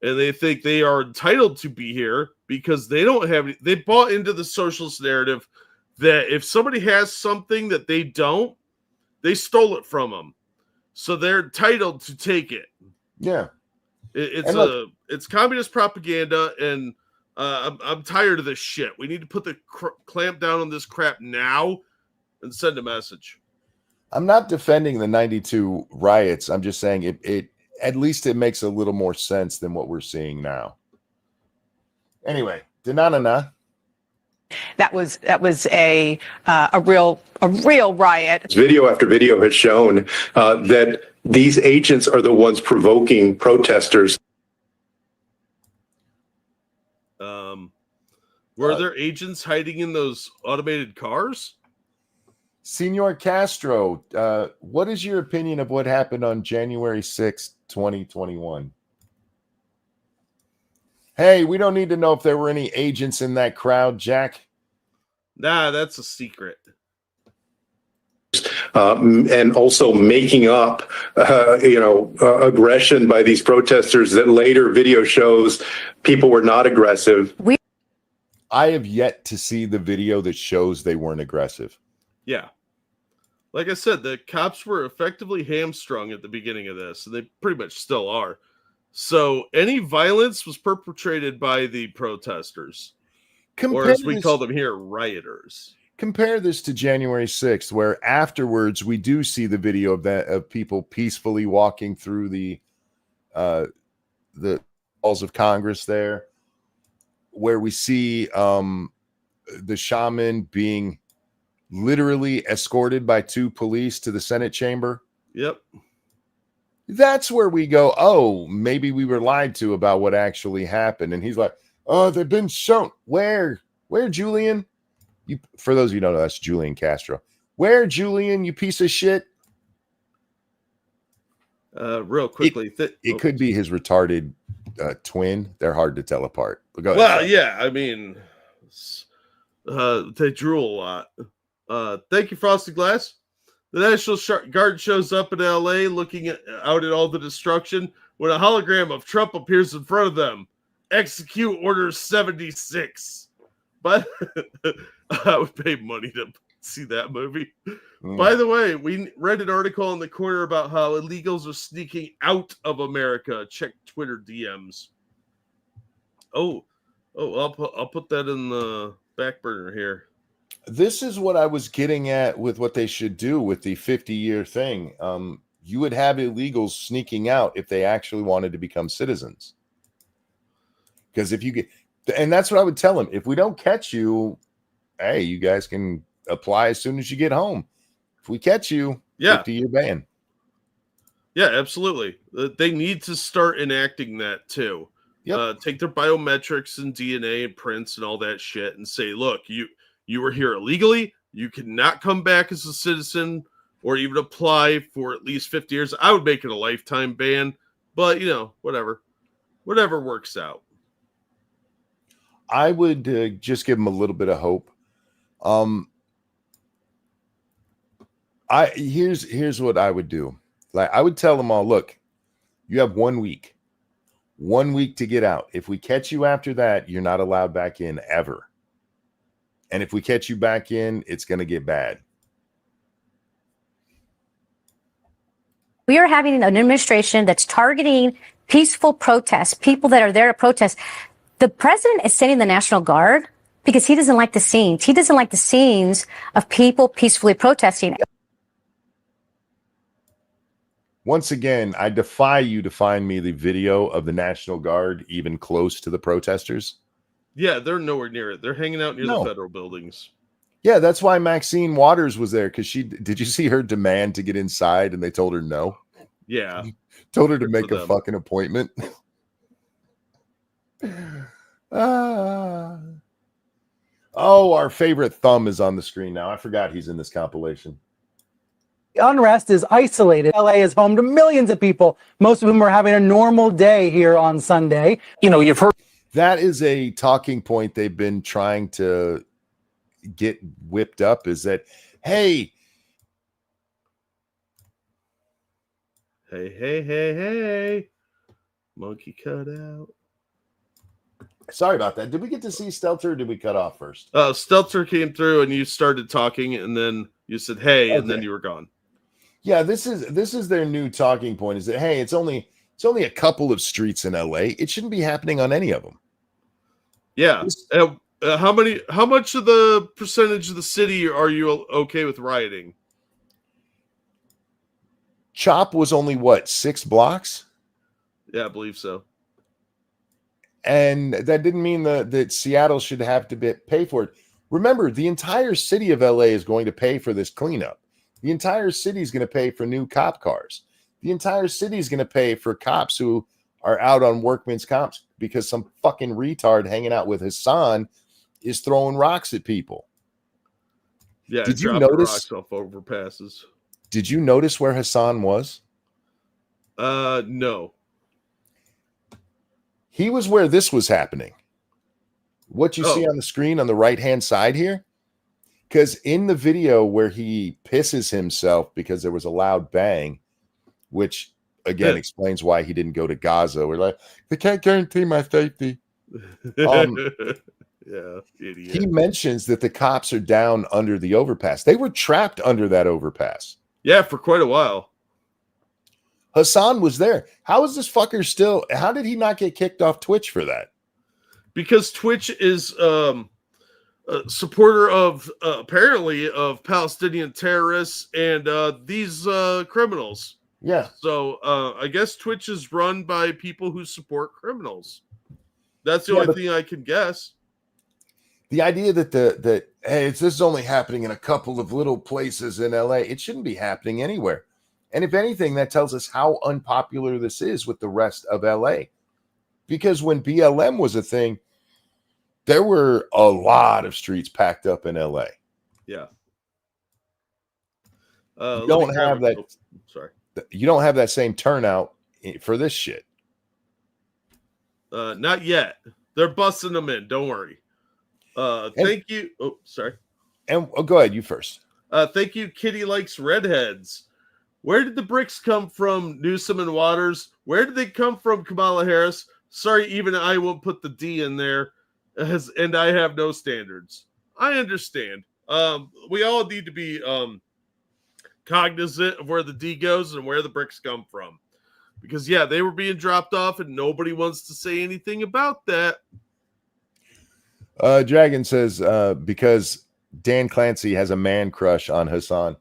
And they think they are entitled to be here because they don't have any. They bought into the socialist narrative that if somebody has something that they don't, they stole it from them. So they're entitled to take it. Yeah. It's communist propaganda, and I'm tired of this shit. We need to put the clamp down on this crap now and send a message. I'm not defending the 92 riots. I'm just saying it at least it makes a little more sense than what we're seeing now. Anyway, Denanana. that was a real riot. Video after video has shown that these agents are the ones provoking protesters. Were there agents hiding in those automated cars? Senor Castro, what is your opinion of what happened on January 6th, 2021? Hey, we don't need to know if there were any agents in that crowd, Jack. Nah, that's a secret. And also making up, aggression by these protesters that later video shows people were not aggressive. I have yet to see the video that shows they weren't aggressive. Yeah. Like I said, the cops were effectively hamstrung at the beginning of this, and they pretty much still are. So any violence was perpetrated by the protesters, or as we call them here, rioters. Compare this to January 6th, where afterwards we do see the video of people peacefully walking through the the halls of Congress there, where we see the shaman being literally escorted by 2 police to the Senate chamber. Yep. That's where we go, oh, maybe we were lied to about what actually happened. And he's like, oh, they've been shown. Where, Julian? You, for those of you who don't know, that's Julian Castro. Where, Julian, you piece of shit? Real quickly. It could be his retarded twin. They're hard to tell apart. But go ahead. Well, yeah, I mean, they drool a lot. Thank you, Frosted Glass. The National Guard shows up in LA looking out at all the destruction when a hologram of Trump appears in front of them. Execute Order 76. But I would pay money to see that movie. By the way, we read an article in the corner about how illegals are sneaking out of America. Check Twitter DMs. Oh, I'll put that in the back burner here. This is what I was getting at with what they should do with the 50-year thing. You would have illegals sneaking out if they actually wanted to become citizens. Because if you get, and that's what I would tell them. If we don't catch you, hey, you guys can apply as soon as you get home. If we catch you, 50-year ban. Yeah, absolutely. They need to start enacting that too. Yep. Take their biometrics and DNA and prints and all that shit and say, look, you were here illegally. You cannot come back as a citizen or even apply for at least 50 years. I would make it a lifetime ban, but whatever works out. I would just give them a little bit of hope. Here's what I would do. Like, I would tell them all, look, you have 1 week. 1 week to get out. If we catch you after that, you're not allowed back in ever. And if we catch you back in, it's going to get bad. We are having an administration that's targeting peaceful protests, people that are there to protest. The president is sending the National Guard because he doesn't like the scenes. He doesn't like the scenes of people peacefully protesting. Once again, I defy you to find me the video of the National Guard even close to the protesters. Yeah, they're nowhere near it. They're hanging out near the federal buildings. Yeah, that's why Maxine Waters was there, because did you see her demand to get inside and they told her no? Yeah. Told her to make a fucking appointment. Oh, our favorite thumb is on the screen now. I forgot he's in this compilation. Unrest is isolated. LA is home to millions of people, most of whom are having a normal day here on Sunday. You've heard. That is a talking point they've been trying to get whipped up, is that, hey, monkey cut out. Sorry about that. Did we get to see Stelter or did we cut off first? Stelter came through and you started talking and then you said, hey, and then you were gone. Yeah, this is their new talking point, is that, hey, it's only a couple of streets in LA. It shouldn't be happening on any of them. Yeah. How much of the percentage of the city are you okay with rioting? CHOP was only 6 blocks? Yeah, I believe so. And that didn't mean that Seattle should have to pay for it. Remember, the entire city of LA is going to pay for this cleanup. The entire city is going to pay for new cop cars. The entire city is going to pay for cops who are out on workman's comps because some fucking retard hanging out with Hassan is throwing rocks at people. Yeah, did you notice rocks off overpasses? Did you notice where Hassan was? No. He was where this was happening. What you see on the screen on the right-hand side here? Because in the video where he pisses himself because there was a loud bang, which again explains why he didn't go to Gaza. We're like, they can't guarantee my safety. Yeah, idiot. He mentions that the cops are down under the overpass. They were trapped under that overpass. Yeah, for quite a while. Hassan was there. How is this fucker still? How did he not get kicked off Twitch for that? Because Twitch is a supporter of apparently of Palestinian terrorists and these criminals. Yeah. So I guess Twitch is run by people who support criminals. That's the only thing I can guess. The idea that hey, this is only happening in a couple of little places in LA, it shouldn't be happening anywhere. And if anything, that tells us how unpopular this is with the rest of LA. Because when BLM was a thing, there were a lot of streets packed up in LA. Yeah. You don't have that. Sorry. You don't have that same turnout for this shit. Not yet. They're busting them in. Don't worry. Thank you. Oh, sorry. And go ahead. You first. Thank you. Kitty likes redheads. Where did the bricks come from, Newsom and Waters? Where did they come from, Kamala Harris? Sorry, even I won't put the D in there, and I have no standards. I understand. We all need to be cognizant of where the D goes and where the bricks come from. Because, yeah, they were being dropped off, and nobody wants to say anything about that. Dragon says, because Dan Clancy has a man crush on Hassan.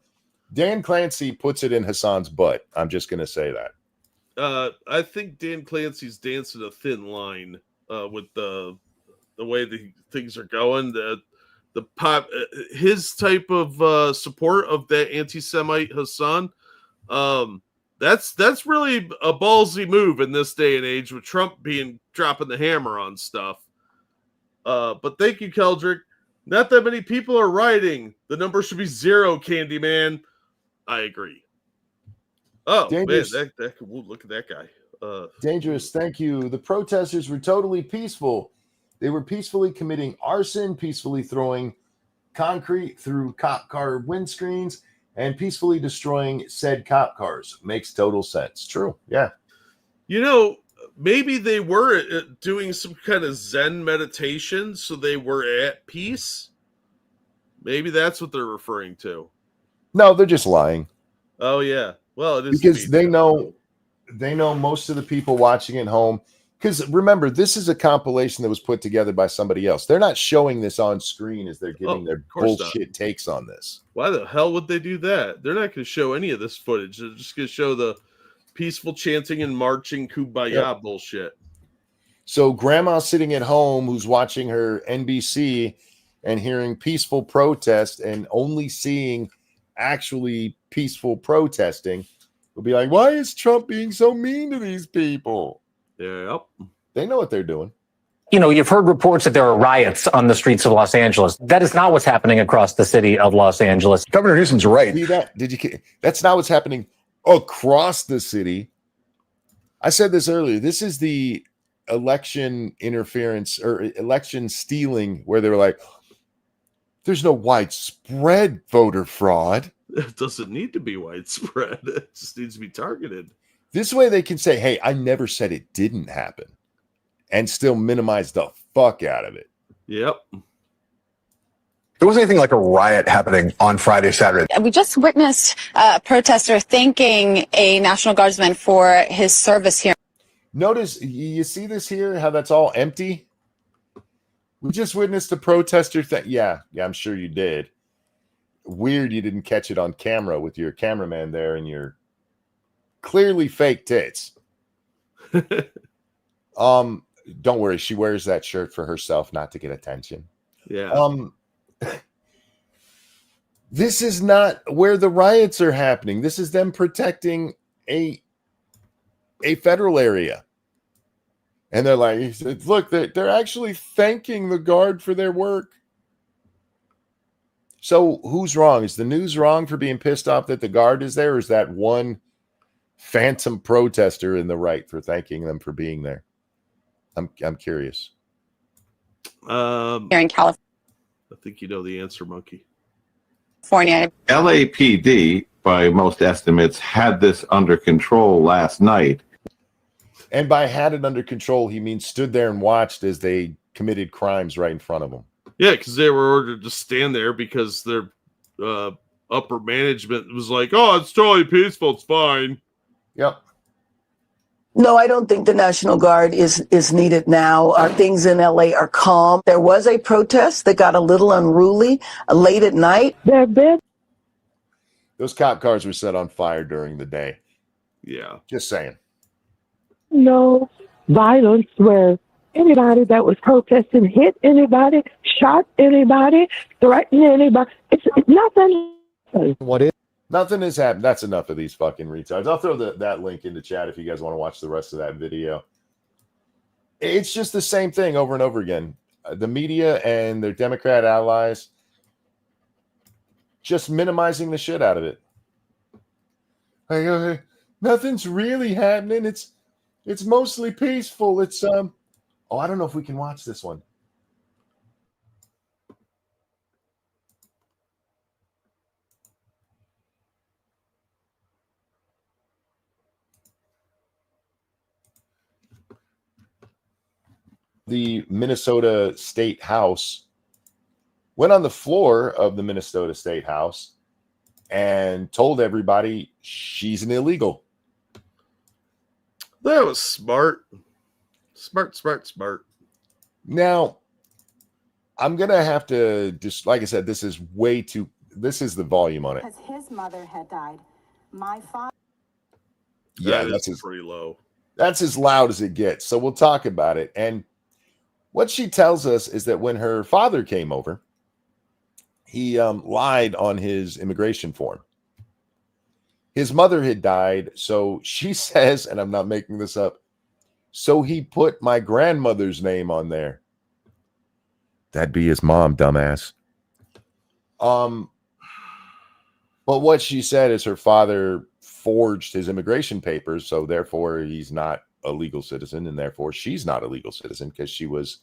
Dan Clancy puts it in Hassan's butt. I'm just going to say that. I think Dan Clancy's dancing a thin line with the way the things are going. The pop, his type of support of that anti-Semite Hassan. That's really a ballsy move in this day and age with Trump dropping the hammer on stuff. But thank you, Keldrick. Not that many people are rioting. The number should be 0, Candyman. I agree. Oh, Dangerous. Man, look at that guy. Dangerous, thank you. The protesters were totally peaceful. They were peacefully committing arson, peacefully throwing concrete through cop car windscreens, and peacefully destroying said cop cars. Makes total sense. True. Yeah. You know, maybe they were doing some kind of Zen meditation, so they were at peace. Maybe that's what they're referring to. No, they're just lying. Oh, yeah. Well, it is because they know most of the people watching at home. Because remember, this is a compilation that was put together by somebody else. They're not showing this on screen as they're giving their bullshit takes on this. Why the hell would they do that? They're not going to show any of this footage. They're just going to show the peaceful chanting and marching kumbaya bullshit. So grandma sitting at home who's watching her NBC and hearing peaceful protest and only seeing actually peaceful protesting will be like, why is Trump being so mean to these people? Yep. They know what they're doing. You know, you've heard reports that there are riots on the streets of Los Angeles. That is not what's happening across the city of Los Angeles. Governor Newsom's right. See that? That's not what's happening across the city. I said this earlier. This is the election interference or election stealing where they were like, there's no widespread voter fraud. It doesn't need to be widespread. It just needs to be targeted. This way they can say, hey, I never said it didn't happen and still minimize the fuck out of it. Yep. There wasn't anything like a riot happening on Friday, Saturday. We just witnessed a protester thanking a National Guardsman for his service here. Notice, you see this here, how that's all empty? We just witnessed a protester thing. Yeah, I'm sure you did. Weird you didn't catch it on camera with your cameraman there and your clearly fake tits. Don't worry, she wears that shirt for herself, not to get attention. Yeah. This is not where the riots are happening. This is them protecting a federal area. And they're like, look, they're actually thanking the Guard for their work. So who's wrong? Is the news wrong for being pissed off that the Guard is there? Or is that one phantom protester in the right for thanking them for being there? I'm curious. Here in California. I think you know the answer, Monkey. LAPD, by most estimates, had this under control last night. And by had it under control, he means stood there and watched as they committed crimes right in front of them. Yeah, because they were ordered to stand there because their upper management was like, oh, it's totally peaceful. It's fine. Yep. No, I don't think the National Guard is needed now. Things in LA are calm. There was a protest that got a little unruly late at night. Those cop cars were set on fire during the day. Yeah. Just saying. No violence where anybody that was protesting hit anybody, shot anybody, threatened anybody. It's nothing. What is? Nothing has happened. That's enough of these fucking retards. I'll throw that link in the chat if you guys want to watch the rest of that video. It's just the same thing over and over again. The media and their Democrat allies just minimizing the shit out of it. Like, nothing's really happening. It's mostly peaceful. It's I don't know if we can watch this one. The Minnesota State House went on the floor of the Minnesota State House and told everybody she's an illegal. That was smart. Smart. Now, I'm going to have to just, like I said, this is the volume on it. Because his mother had died. My father. Yeah, that's his, pretty low. That's as loud as it gets. So we'll talk about it. And what she tells us is that when her father came over, he lied on his immigration form. His mother had died, so she says, and I'm not making this up, so he put my grandmother's name on there. That'd be his mom, dumbass. But what she said is her father forged his immigration papers, so therefore he's not a legal citizen, and therefore she's not a legal citizen because she was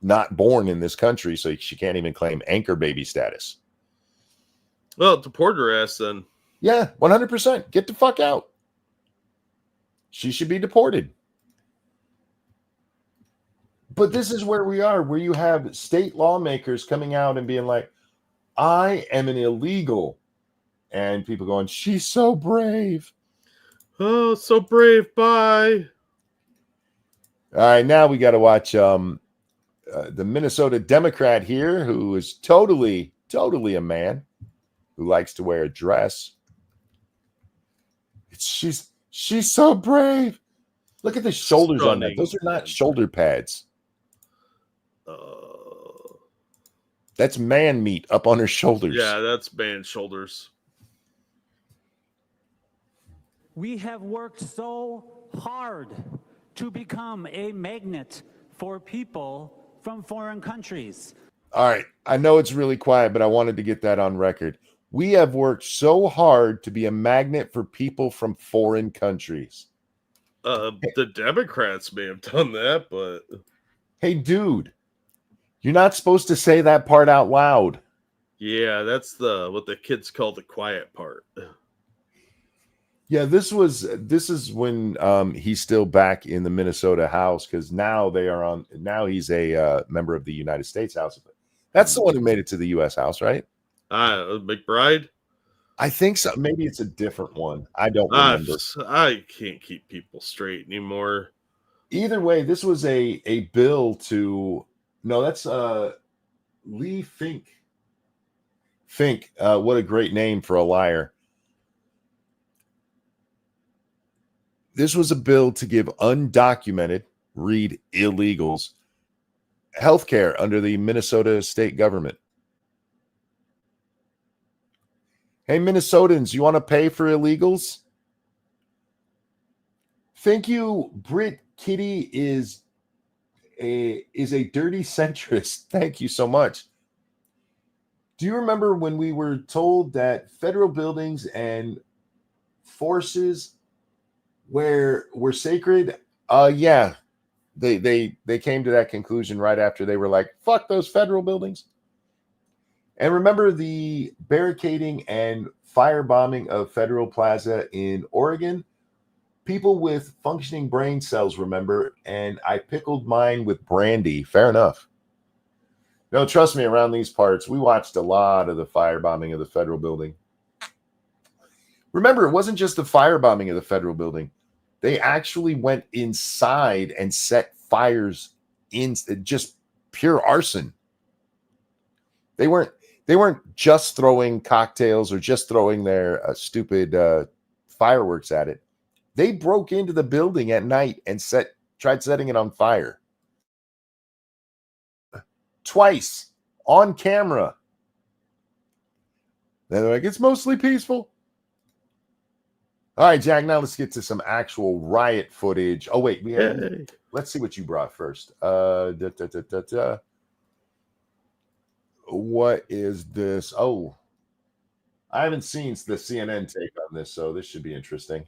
not born in this country, so she can't even claim anchor baby status. Well, deport her ass then. Yeah, 100%. Get the fuck out. She should be deported. But this is where we are, where you have state lawmakers coming out and being like, I am an illegal. And people going, she's so brave. Oh, so brave. Bye. All right, now we got to watch the Minnesota Democrat here, who is totally a man who likes to wear a dress. She's so brave. Look at the shoulders on that. Those are not shoulder pads. That's man meat up on her shoulders. Yeah, that's man shoulders. We have worked so hard to become a magnet for people from foreign countries. All right. I know it's really quiet, but I wanted to get that on record. We have worked so hard to be a magnet for people from foreign countries. The Democrats may have done that, but hey, dude, you're not supposed to say that part out loud. Yeah, that's what the kids call the quiet part. Yeah, this is when he's still back in the Minnesota House, because now he's a member of the United States House. That's the one who made it to the U.S. House, right? McBride? I think so. Maybe it's a different one. I don't remember. I can't keep people straight anymore. Either way, this was a bill to that's Lee Fink. Fink, what a great name for a liar. This was a bill to give undocumented, read illegals, healthcare under the Minnesota state government. Hey, Minnesotans, you want to pay for illegals? Thank you, Britt Kitty is a dirty centrist. Thank you so much. Do you remember when we were told that federal buildings and forces were sacred? Yeah. They came to that conclusion right after they were like, fuck those federal buildings. And remember the barricading and firebombing of Federal Plaza in Oregon? People with functioning brain cells remember, and I pickled mine with brandy. Fair enough. No, trust me, around these parts, we watched a lot of the firebombing of the federal building. Remember, it wasn't just the firebombing of the federal building. They actually went inside and set fires in, just pure arson. They weren't just throwing cocktails or just throwing their stupid fireworks at it. They broke into the building at night and tried setting it on fire. Twice on camera. Then they're like, it's mostly peaceful. All right, Jack, now let's get to some actual riot footage. Oh, wait, let's see what you brought first. What is this? Oh, I haven't seen the CNN take on this, so this should be interesting.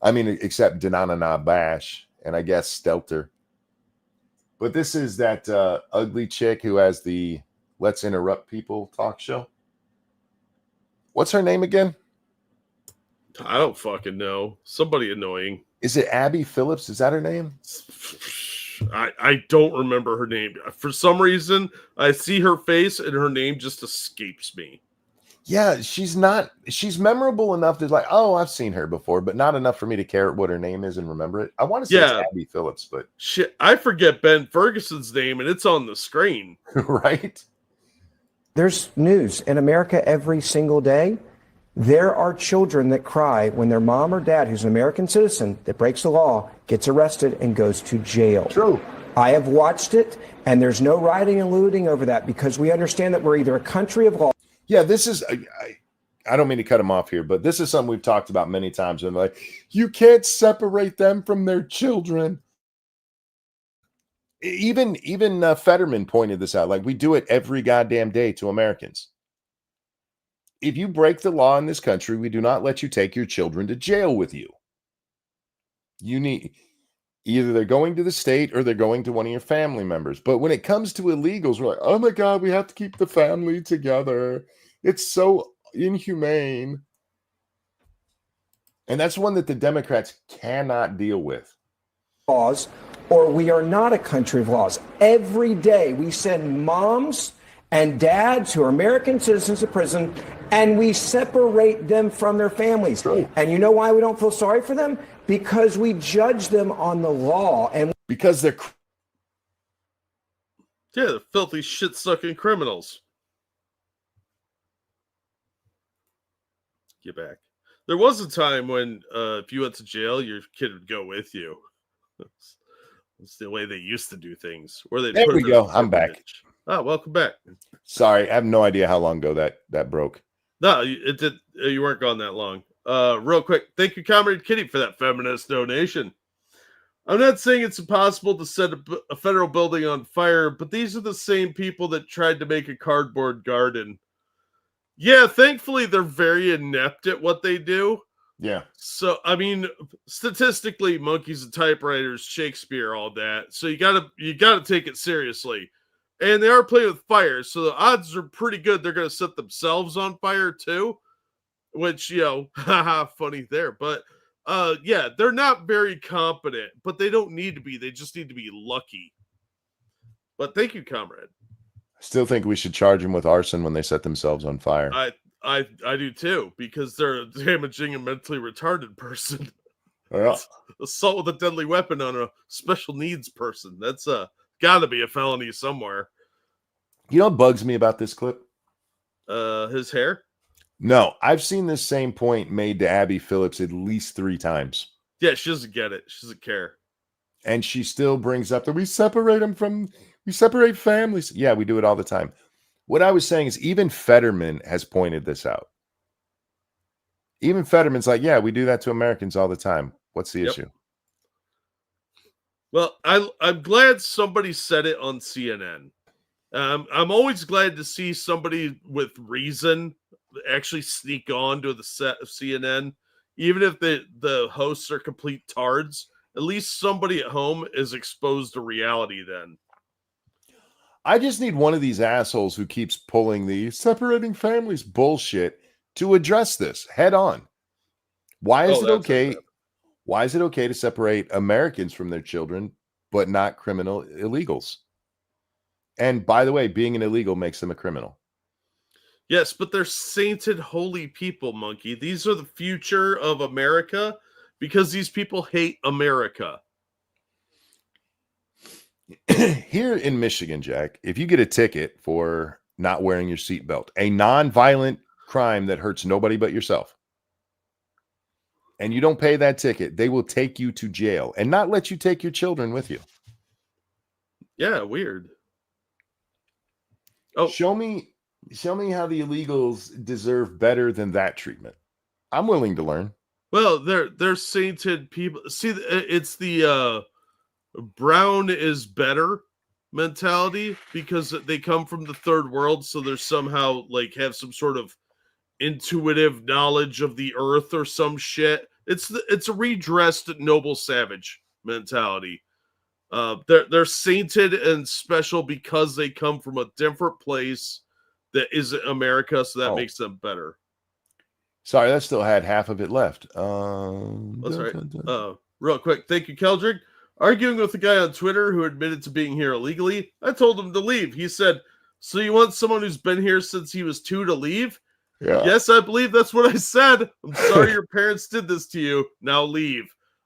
I mean, except Dananana Bash and I guess Stelter. But this is that ugly chick who has the Let's Interrupt People talk show. What's her name again? I don't fucking know. Somebody annoying. Is it Abby Phillips? Is that her name? I don't remember her name. For some reason, I see her face and her name just escapes me. Yeah, she's memorable enough to like, oh, I've seen her before, but not enough for me to care what her name is and remember it. I want to say it's Abby Phillips, but shit, I forget Ben Ferguson's name and it's on the screen. Right? There's news in America every single day. There are children that cry when their mom or dad, who's an American citizen that breaks the law, gets arrested and goes to jail. True. I have watched it, and there's no rioting and looting over that because we understand that we're either a country of law. Yeah, this is, I don't mean to cut him off here, but this is something we've talked about many times. And like, you can't separate them from their children. Even Fetterman pointed this out. Like, we do it every goddamn day to Americans. If you break the law in this country, we do not let you take your children to jail with you. Either they're going to the state or they're going to one of your family members. But when it comes to illegals, we're like, oh my God, we have to keep the family together. It's so inhumane. And that's one that the Democrats cannot deal with. Laws, or we are not a country of laws. Every day we send moms and dads who are American citizens to prison, and we separate them from their families. True. And you know why we don't feel sorry for them? Because we judge them on the law. And because they're filthy shit-sucking criminals. Get back. There was a time when if you went to jail, your kid would go with you. That's the way they used to do things. There we go. I'm back. Oh, welcome back. Sorry, I have no idea how long ago that broke. No, it did. You weren't gone that long. Real quick, thank you, Comrade Kitty, for that feminist donation. I'm not saying it's impossible to set a federal building on fire, but these are the same people that tried to make a cardboard garden. Yeah, thankfully they're very inept at what they do. Yeah. So, I mean, statistically, monkeys and typewriters, Shakespeare, all that. So you gotta take it seriously. And they are playing with fire, so the odds are pretty good they're going to set themselves on fire too, which, haha, funny there. But, yeah, they're not very competent, but they don't need to be. They just need to be lucky. But thank you, comrade. I still think we should charge them with arson when they set themselves on fire. I do too, because they're damaging a mentally retarded person. Yeah. Assault with a deadly weapon on a special needs person. That's gotta be a felony somewhere. You know what bugs me about this clip? His hair? No, I've seen this same point made to Abby Phillips at least 3 times. Yeah, she doesn't get it. She doesn't care. And she still brings up that we separate families. Yeah, we do it all the time. What I was saying is even Fetterman has pointed this out. Even Fetterman's like, yeah, we do that to Americans all the time. What's the issue? Well, I'm glad somebody said it on CNN. I'm always glad to see somebody with reason actually sneak on to the set of CNN, even if the hosts are complete tards. At least somebody at home is exposed to reality then. I just need one of these assholes who keeps pulling the separating families bullshit to address this head on. Why is it okay? Why is it okay to separate Americans from their children, but not criminal illegals? And by the way, being an illegal makes them a criminal. Yes, but they're sainted, holy people, Monkey. These are the future of America because these people hate America. Here in Michigan, Jack, if you get a ticket for not wearing your seatbelt, a non-violent crime that hurts nobody but yourself, and you don't pay that ticket, they will take you to jail and not let you take your children with you. Yeah, weird. Oh, show me how the illegals deserve better than that treatment. I'm willing to learn. Well, they're sainted people. See, it's the brown is better mentality because they come from the third world, so they're somehow like have some sort of intuitive knowledge of the earth or some shit. It's a redressed noble savage mentality. They're sainted and special because they come from a different place that isn't America, so that makes them better. Sorry, that still had half of it left. That's right. Real quick, thank you, Keldrick. Arguing with a guy on Twitter who admitted to being here illegally, I told him to leave. He said, "So you want someone who's been here since he was 2 to leave?" Yeah. Yes, I believe that's what I said. I'm sorry your parents did this to you. Now leave.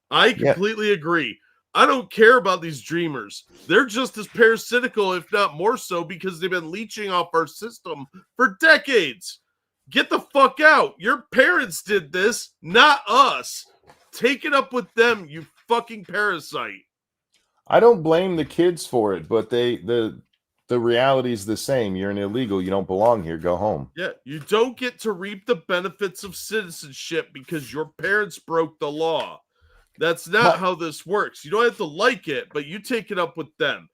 I completely agree. I don't care about these dreamers. They're just as parasitical, if not more so, because they've been leeching off our system for decades. Get the fuck out. Your parents did this, not us. Take it up with them, you fucking parasite. I don't blame the kids for it, but the reality is the same. You're an illegal. You don't belong here. Go home. Yeah, you don't get to reap the benefits of citizenship because your parents broke the law. That's not how this works. You don't have to like it, but you take it up with them.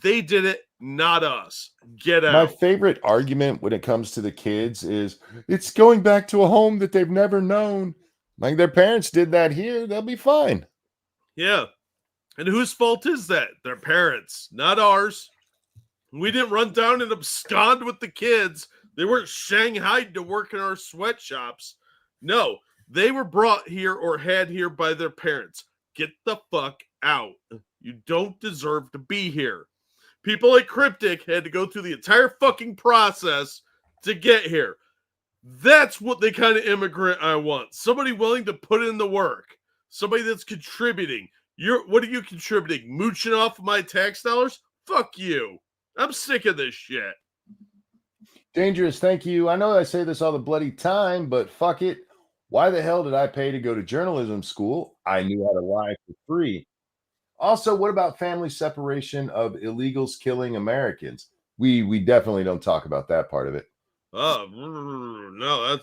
They did it, not us. Get out. My favorite argument when it comes to the kids is it's going back to a home that they've never known. Like their parents did that here, they'll be fine. Yeah. And whose fault is that? Their parents, not ours. We didn't run down and abscond with the kids. They weren't shanghaied to work in our sweatshops. No, they were brought here or had here by their parents. Get the fuck out. You don't deserve to be here. People like Cryptic had to go through the entire fucking process to get here. That's what the kind of immigrant I want. Somebody willing to put in the work. Somebody that's contributing. What are you contributing? Mooching off of my tax dollars? Fuck you. I'm sick of this shit. Dangerous, thank you. I know I say this all the bloody time, but fuck it. Why the hell did I pay to go to journalism school? I knew how to lie for free. Also, what about family separation of illegals killing Americans? We definitely don't talk about that part of it. No.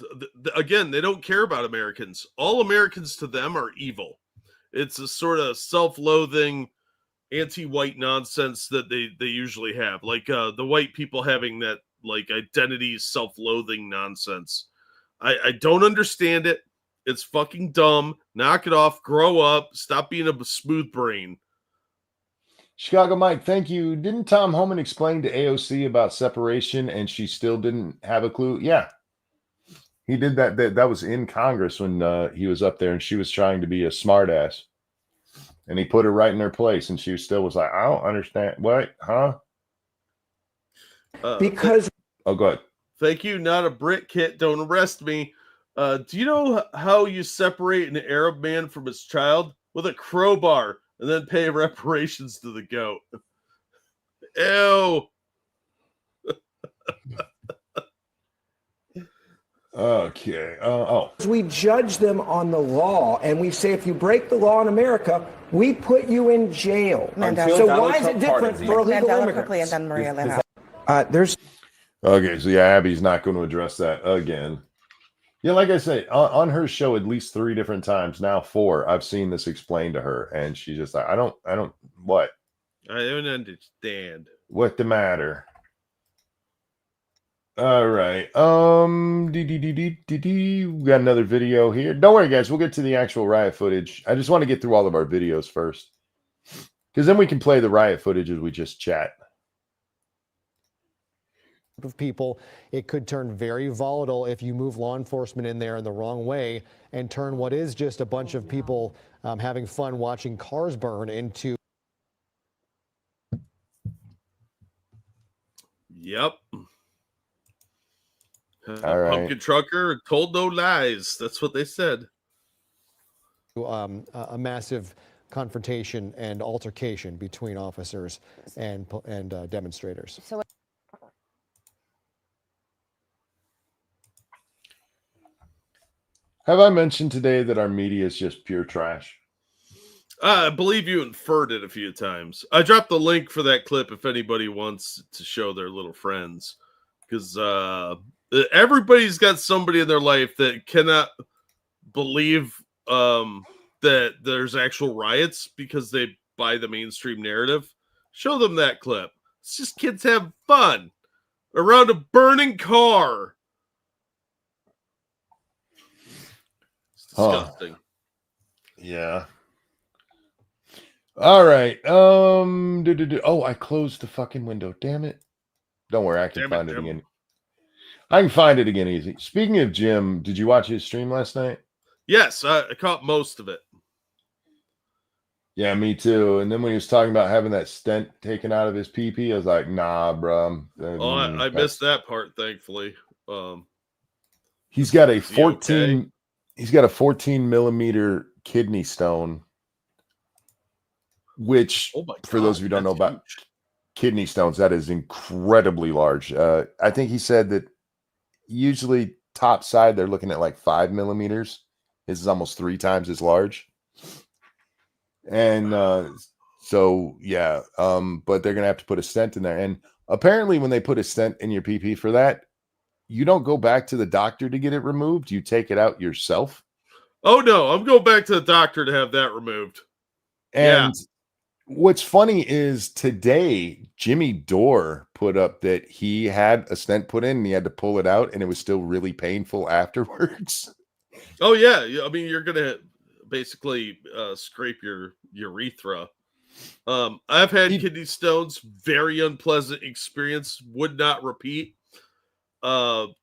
Again, they don't care about Americans. All Americans to them are evil. It's a sort of self-loathing, anti-white nonsense that they usually have. Like the white people having that like identity self-loathing nonsense. I don't understand it. It's fucking dumb. Knock it off. Grow up. Stop being a smooth brain. Chicago Mike, thank you. Didn't Tom Homan explain to AOC about separation and she still didn't have a clue? Yeah. He did that. That was in Congress when he was up there and she was trying to be a smartass. And he put her right in her place and she still was like, I don't understand. What? Huh? Because... Oh, go ahead. Thank you. Not a Brit kit. Don't arrest me. Do you know how you separate an Arab man from his child? With a crowbar and then pay reparations to the goat. Ew. Okay. We judge them on the law, and we say if you break the law in America, we put you in jail. So why is it different for illegal immigrants? And then Maria Lynn. There's... Okay, so yeah, Abby's not going to address that again. Yeah, like I say, on her show at least 3 different times, now 4, I've seen this explained to her, and she's just like, I don't, what? I don't understand. What the matter? All right. We got another video here. Don't worry, guys. We'll get to the actual riot footage. I just want to get through all of our videos first, because then we can play the riot footage as we just chat. Of people, it could turn very volatile if you move law enforcement in there in the wrong way and turn what is just a bunch of people having fun watching cars burn into. Yep. All right. Pumpkin trucker told no lies. That's what they said. A massive confrontation and altercation between officers and demonstrators. So Have I mentioned today that our media is just pure trash? I believe you inferred it a few times. I dropped the link for that clip if anybody wants to show their little friends, because everybody's got somebody in their life that cannot believe that there's actual riots because they buy the mainstream narrative. Show them that clip. It's just kids have fun around a burning car. It's disgusting. Yeah. All right. Oh, I closed the fucking window. Damn it. Don't worry, I can find it again. I can find it again easy. Speaking of Jim, did you watch his stream last night? Yes, I caught most of it. Yeah, me too. And then when he was talking about having that stent taken out of his pee-pee, I was like, nah, bro. I missed that part, thankfully. He's got a Is he 14 okay? he's got a 14 millimeter kidney stone, which Oh my for those of you who don't know that's about kidney stones, that is incredibly large. I think he said that usually top side they're looking at like 5 millimeters. His is almost 3 times as large. And so yeah, but they're gonna have to put a stent in there. And apparently when they put a stent in your PP for that, you don't go back to the doctor to get it removed, you take it out yourself. Oh no, I'm going back to the doctor to have that removed. And what's funny is today Jimmy Dore put up that he had a stent put in and he had to pull it out and it was still really painful afterwards. Oh yeah, I mean you're gonna basically scrape your urethra. I've had kidney stones, very unpleasant experience, would not repeat. It'll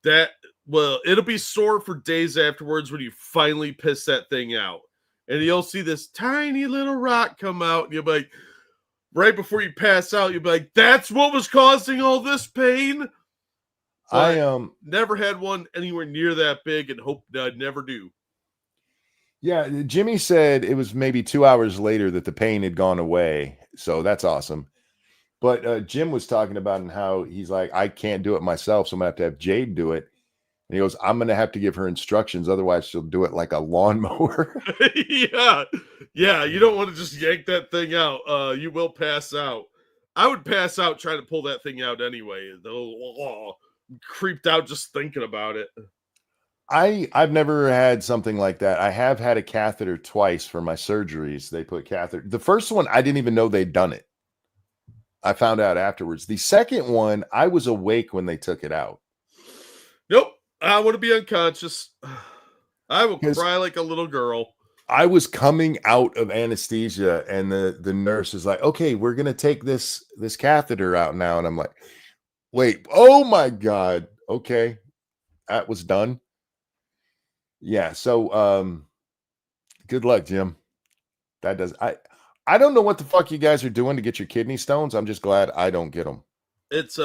be sore for days afterwards when you finally piss that thing out. And you'll see this tiny little rock come out, and you'll be like, right before you pass out, you'll be like, that's what was causing all this pain. I never had one anywhere near that big and hope I'd never do. Yeah, Jimmy said it was maybe 2 hours later that the pain had gone away. So that's awesome. But Jim was talking about and how he's like, I can't do it myself, so I'm gonna have Jade do it. And he goes, I'm gonna have to give her instructions, otherwise she'll do it like a lawnmower. yeah, you don't want to just yank that thing out. You will pass out. I would pass out trying to pull that thing out anyway. Though, creeped out just thinking about it. I've never had something like that. I have had a catheter twice for my surgeries. They put catheter. The first one, I didn't even know they'd done it. I found out afterwards. The second one, I was awake when they took it out. Nope. I want to be unconscious. I will cry like a little girl. I was coming out of anesthesia and the nurse is like, okay, we're going to take this catheter out now. And I'm like, wait, oh my God. Okay. That was done. Yeah. So, good luck, Jim. That does. I don't know what the fuck you guys are doing to get your kidney stones. I'm just glad I don't get them. It's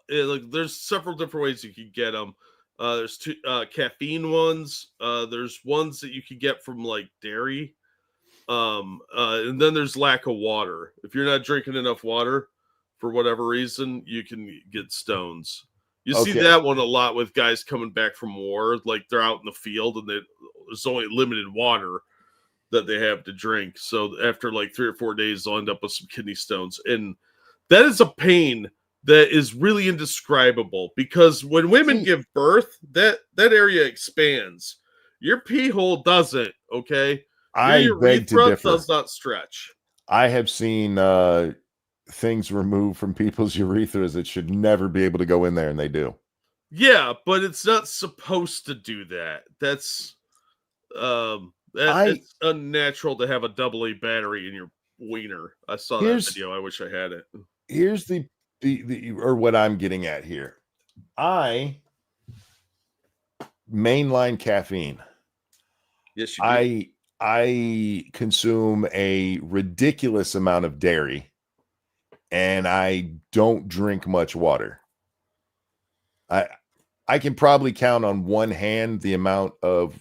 there's several different ways you can get them. There's two caffeine ones. There's ones that you can get from like dairy. And then there's lack of water. If you're not drinking enough water for whatever reason, you can get stones. You see that one a lot with guys coming back from war, like they're out in the field and there's only limited water that they have to drink. So after like 3 or 4 days, they'll end up with some kidney stones. And that is a pain that is really indescribable because when women give birth, that area expands. Your pee hole doesn't, okay? Your beg to urethra differ. does not stretch. I have seen things removed from people's urethras that should never be able to go in there, and they do. Yeah, but it's not supposed to do that. That's it's unnatural to have a AA battery in your wiener. I saw that video. I wish I had it. Here's the or what I'm getting at here. I mainline caffeine. Yes, you do. I consume a ridiculous amount of dairy, and I don't drink much water. I can probably count on one hand the amount of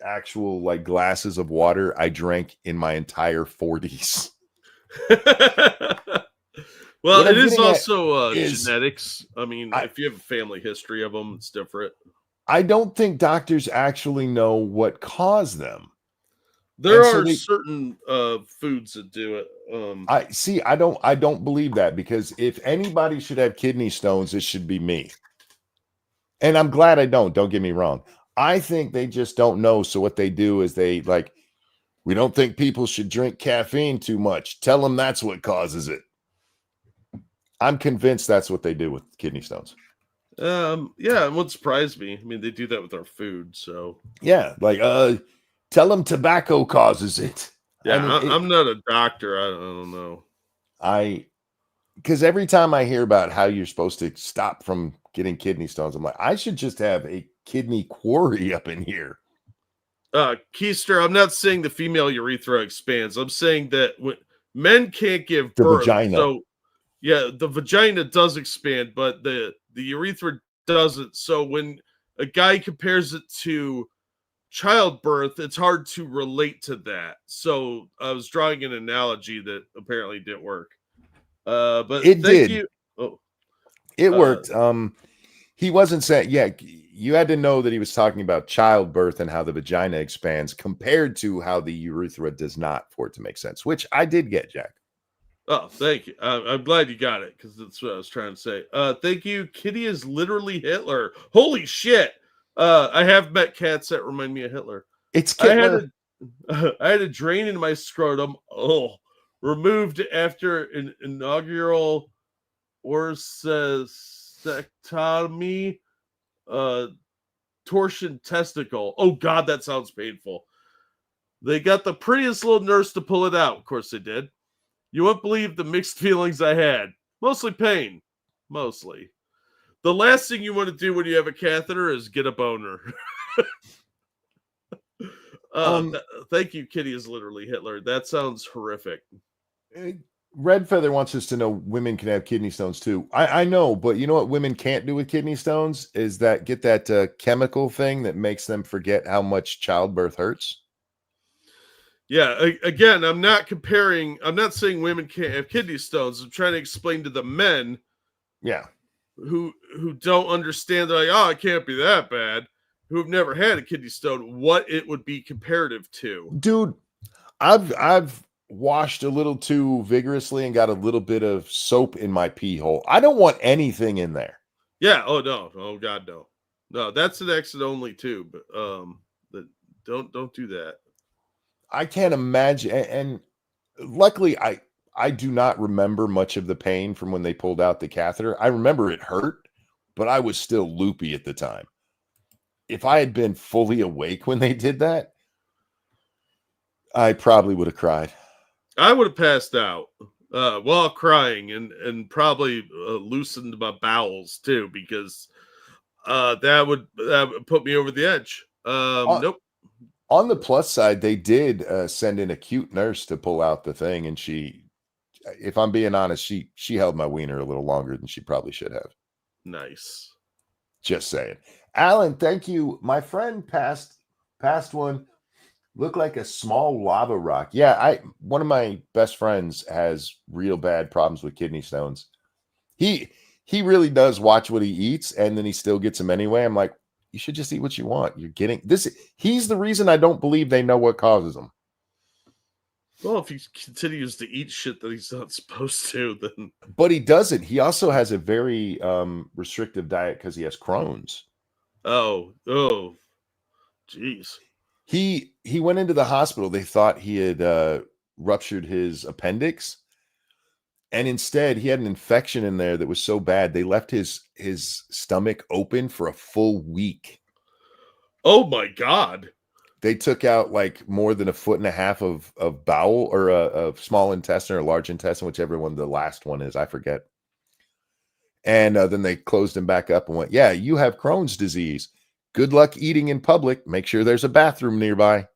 actual like glasses of water I drank in my entire 40s. Well, What it I'm is getting at also is- genetics. I mean, if you have a family history of them, it's different. I don't think doctors actually know what caused them. There And so are they- certain foods that do it. I don't believe that, because if anybody should have kidney stones, it should be me. And I'm glad I don't get me wrong. I think they just don't know. So what they do is they like, we don't think people should drink caffeine too much. Tell them that's what causes it. I'm convinced that's what they do with kidney stones. Yeah, it wouldn't surprise me. I mean, they do that with our food, so Yeah, like tell them tobacco causes it. yeah. I mean, I'm not a doctor. I don't know. Because every time I hear about how you're supposed to stop from getting kidney stones, I'm like, I should just have a kidney quarry up in here. Keister, I'm not saying the female urethra expands. I'm saying that when men can't give The birth, vagina. so yeah, the vagina does expand, but the urethra doesn't. So when a guy compares it to childbirth, it's hard to relate to that. So I was drawing an analogy that apparently didn't work. But It thank did. you. Oh, It worked. He wasn't saying, yeah, you had to know that he was talking about childbirth and how the vagina expands compared to how the urethra does not, for it to make sense, which I did get, Jack. oh, thank you. I'm glad you got it, because that's what I was trying to say. Thank you. Kitty is literally Hitler. Holy shit. I have met cats that remind me of Hitler. It's I Hitler. had a drain in my scrotum. Oh, removed after an inaugural orsectomy, torsion testicle. Oh God, that sounds painful. They got the prettiest little nurse to pull it out. Of course they did. You won't believe the mixed feelings I had. Mostly pain. Mostly. The last thing you want to do when you have a catheter is get a boner. Thank you, Kitty is literally Hitler. That sounds horrific. Red Feather wants us to know women can have kidney stones too. I know, but you know what women can't do with kidney stones is that get that chemical thing that makes them forget how much childbirth hurts. Yeah, again, I'm not saying women can't have kidney stones. I'm trying to explain to the men Yeah. who don't understand. They're like, oh, it can't be that bad. Who've never had a kidney stone, what it would be comparative to. Dude, I've washed a little too vigorously and got a little bit of soap in my pee hole. I don't want anything in there. Yeah. Oh no. Oh God, no. No, that's an exit only too. But don't do that. I can't imagine. And luckily, I do not remember much of the pain from when they pulled out the catheter. I remember it hurt, but I was still loopy at the time. If I had been fully awake when they did that, I probably would have cried. I would have passed out while crying and probably loosened my bowels too, because that would put me over the edge. Nope. On the plus side, they did send in a cute nurse to pull out the thing, and she, if I'm being honest, she held my wiener a little longer than she probably should have. Nice. Just saying. Alan, thank you. My friend passed one. Looked like a small lava rock. Yeah, one of my best friends has real bad problems with kidney stones. He really does watch what he eats, and then he still gets them anyway. I'm like, you should just eat what you want. You're getting this. He's the reason I don't believe they know what causes them. Well, if he continues to eat shit that he's not supposed to, then. But he doesn't. He also has a very restrictive diet because he has Crohn's. Oh, jeez. He went into the hospital. They thought he had ruptured his appendix, and instead he had an infection in there that was so bad they left his stomach open for a full week. Oh my God! They took out like more than 1.5 feet of bowel or of small intestine or large intestine, whichever one the last one is. I forget. And then they closed him back up and went, "Yeah, you have Crohn's disease. Good luck eating in public. Make sure there's a bathroom nearby."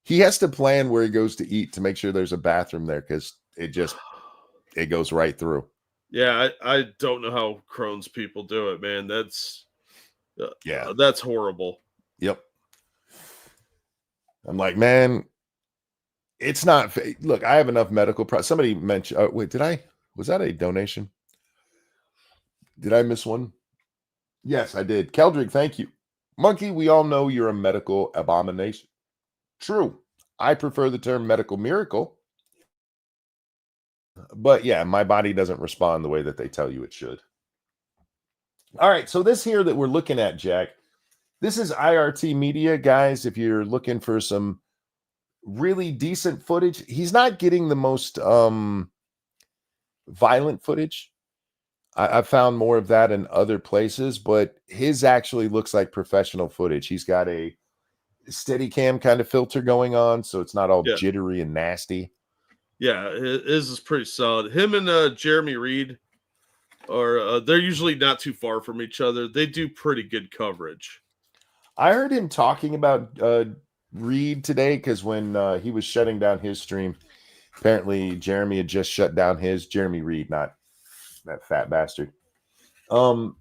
He has to plan where he goes to eat to make sure there's a bathroom there, because it goes right through. Yeah, I don't know how Crohn's people do it, man. That's that's horrible. Yep. I'm like, man, it's not. Look, I have enough medical. Somebody mentioned. Wait, was that a donation? Did I miss one? Yes, I did. Keldrick, thank you. Monkey, we all know you're a medical abomination. True. I prefer the term medical miracle. But yeah, my body doesn't respond the way that they tell you it should. All right, so this here that we're looking at, Jack, this is IRT Media, guys. If you're looking for some really decent footage, he's not getting the most violent footage. I've found more of that in other places, but his actually looks like professional footage. He's got a Steadicam kind of filter going on, so it's not all jittery and nasty. Yeah, his is pretty solid. Him and Jeremy Reed are they're usually not too far from each other. They do pretty good coverage. I heard him talking about Reed today because when he was shutting down his stream, apparently Jeremy had just shut down his. Jeremy Reed, not that fat bastard. I'd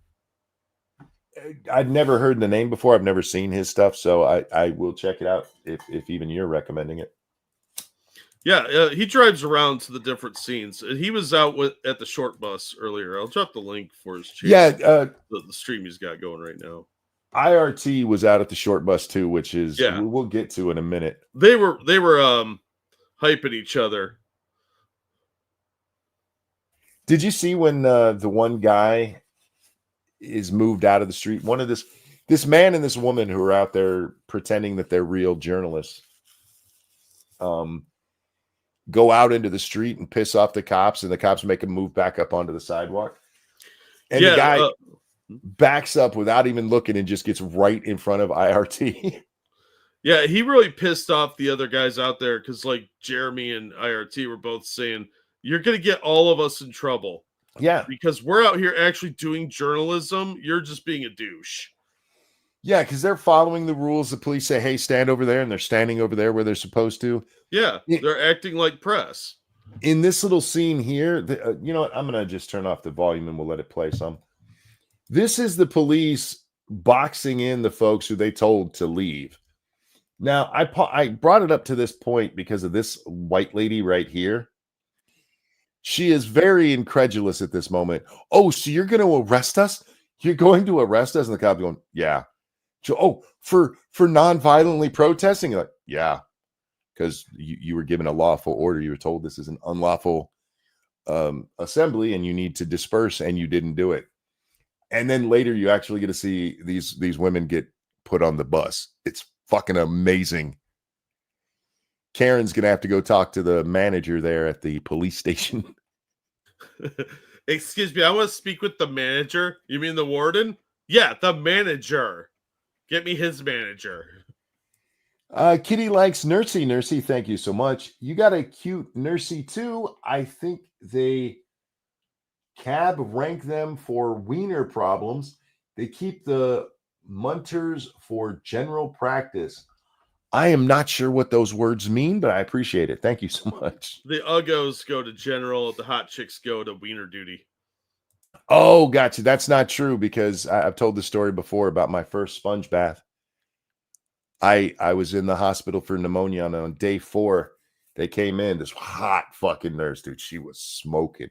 never heard the name before. I've never seen his stuff, so I will check it out if even you're recommending it. Yeah, he drives around to the different scenes. He was out at the short bus earlier. I'll drop the link for his channel. Yeah, the stream he's got going right now. IRT was out at the short bus too, which is we'll get to in a minute. They were hyping each other. Did you see when the one guy is moved out of the street? One of this man and this woman who are out there pretending that they're real journalists. Go out into the street and piss off the cops, and the cops make them move back up onto the sidewalk. And the guy backs up without even looking and just gets right in front of IRT. Yeah, he really pissed off the other guys out there because, like, Jeremy and IRT were both saying, you're going to get all of us in trouble. Yeah. Because we're out here actually doing journalism. You're just being a douche. Yeah, because they're following the rules. The police say, hey, stand over there, and they're standing over there where they're supposed to. Yeah, they're acting like press. In this little scene here, you know what? I'm going to just turn off the volume and we'll let it play some. This is the police boxing in the folks who they told to leave. Now, I brought it up to this point because of this white lady right here. She is very incredulous at this moment. Oh, so you're going to arrest us? You're going to arrest us? And the cop's going, yeah. Oh, for non-violently protesting? You're like, yeah. Because you were given a lawful order. You were told this is an unlawful assembly and you need to disperse, and you didn't do it. And then later you actually get to see these women get put on the bus. It's fucking amazing. Karen's going to have to go talk to the manager there at the police station. Excuse me, I want to speak with the manager. You mean the warden? Yeah, the manager. Get me his manager. Kitty likes Nursey. Thank you so much. You got a cute Nursey too. I think they cab rank them for wiener problems. They keep the munters for general practice. I am not sure what those words mean, but I appreciate it. Thank you so much. The Uggos go to general. The hot chicks go to wiener duty. Oh, gotcha. That's not true because I've told the story before about my first sponge bath. I was in the hospital for pneumonia on day 4. They came in, this hot fucking nurse, dude. She was smoking.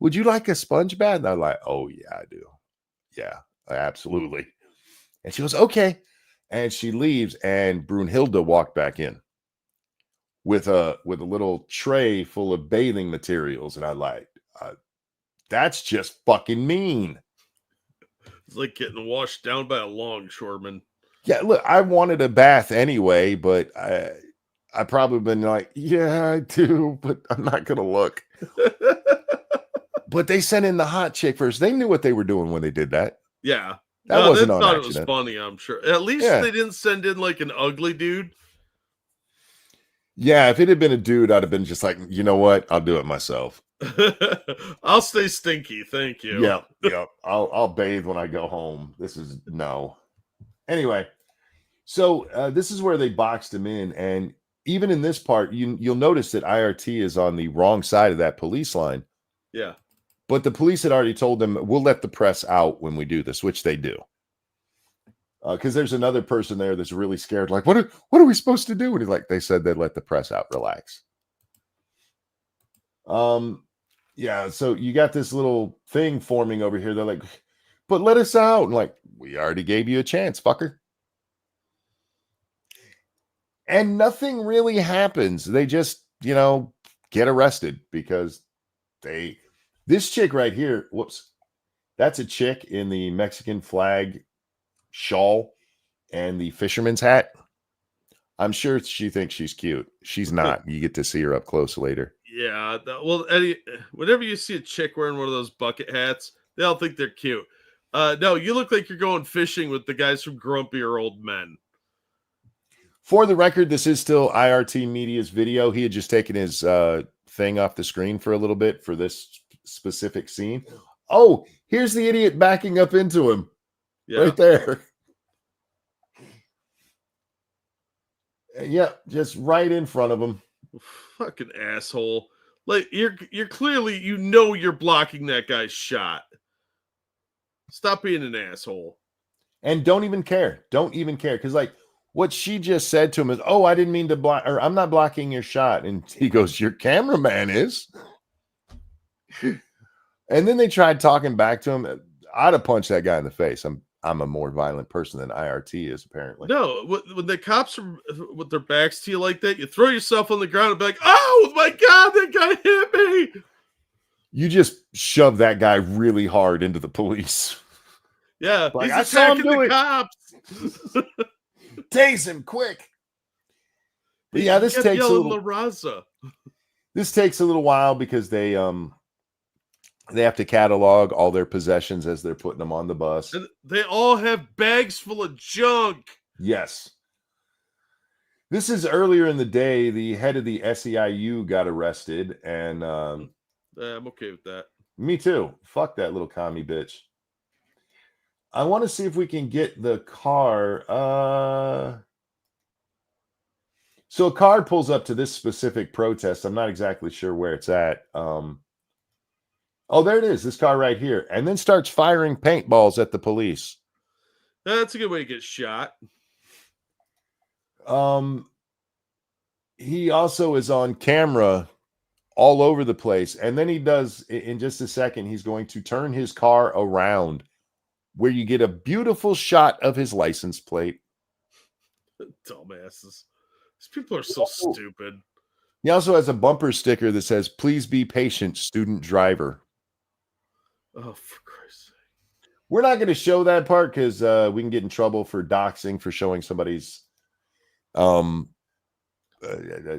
Would you like a sponge bath? And I'm like, oh, yeah, I do. Yeah, absolutely. And she goes, okay. And she leaves, and Brunhilde walked back in with a little tray full of bathing materials. And I like, that's just fucking mean. It's like getting washed down by a longshoreman. Yeah, look, I wanted a bath anyway, but I probably been like, yeah, I do, but I'm not going to look. But they sent in the hot chick first. They knew what they were doing when they did that. Yeah. That wasn't on thought accident. It was funny, I'm sure. At least they didn't send in like an ugly dude. Yeah, if it had been a dude, I'd have been just like, you know what? I'll do it myself. I'll stay stinky. Thank you. Yeah. I'll bathe when I go home. This is no. Anyway, so this is where they boxed him in. And even in this part, you'll notice that IRT is on the wrong side of that police line. Yeah. But the police had already told them, we'll let the press out when we do this, which they do. Because there's another person there that's really scared. Like, what are we supposed to do? And he's like, they said they'd let the press out. Relax. Yeah, so you got this little thing forming over here. They're like, but let us out. And like, we already gave you a chance, fucker. And nothing really happens. They just, get arrested because this chick right here, whoops, that's a chick in the Mexican flag shawl and the fisherman's hat. I'm sure she thinks she's cute. She's not. You get to see her up close later. Yeah. Well, Eddie, whenever you see a chick wearing one of those bucket hats, they all think they're cute. No, you look like you're going fishing with the guys from Grumpier Old Men. For the record, this is still IRT Media's video. He had just taken his thing off the screen for a little bit for this specific scene. Oh, here's the idiot backing up into him. Yeah. Right there. Yeah, just right in front of him. Fucking asshole. Like you're clearly you're blocking that guy's shot. Stop being an asshole. And don't even care. Don't even care. Because like what she just said to him is, oh, I didn't mean to block, or I'm not blocking your shot. And he goes, your cameraman is. And then they tried talking back to him. I'd have punched that guy in the face. I'm a more violent person than IRT is, apparently. No, when the cops are with their backs to you like that, you throw yourself on the ground and be like, oh my God, that guy hit me. You just shove that guy really hard into the police. Yeah, like, he's I saw him attacking do the it. cops. Tase him quick. But yeah, this takes a little. La Raza. This takes a little while because they have to catalog all their possessions as they're putting them on the bus. And they all have bags full of junk. Yes. This is earlier in the day. The head of the SEIU got arrested, and I'm okay with that. Me too. Fuck that little commie bitch. I want to see if we can get the car. So a car pulls up to this specific protest. I'm not exactly sure where it's at. Oh, there it is. This car right here. And then starts firing paintballs at the police. That's a good way to get shot. He also is on camera all over the place. And then he does, in just a second, he's going to turn his car around where you get a beautiful shot of his license plate. Dumbasses. These people are so stupid. He also has a bumper sticker that says, please be patient, student driver. Oh, for Christ's sake. We're not going to show that part because we can get in trouble for doxing for showing somebody's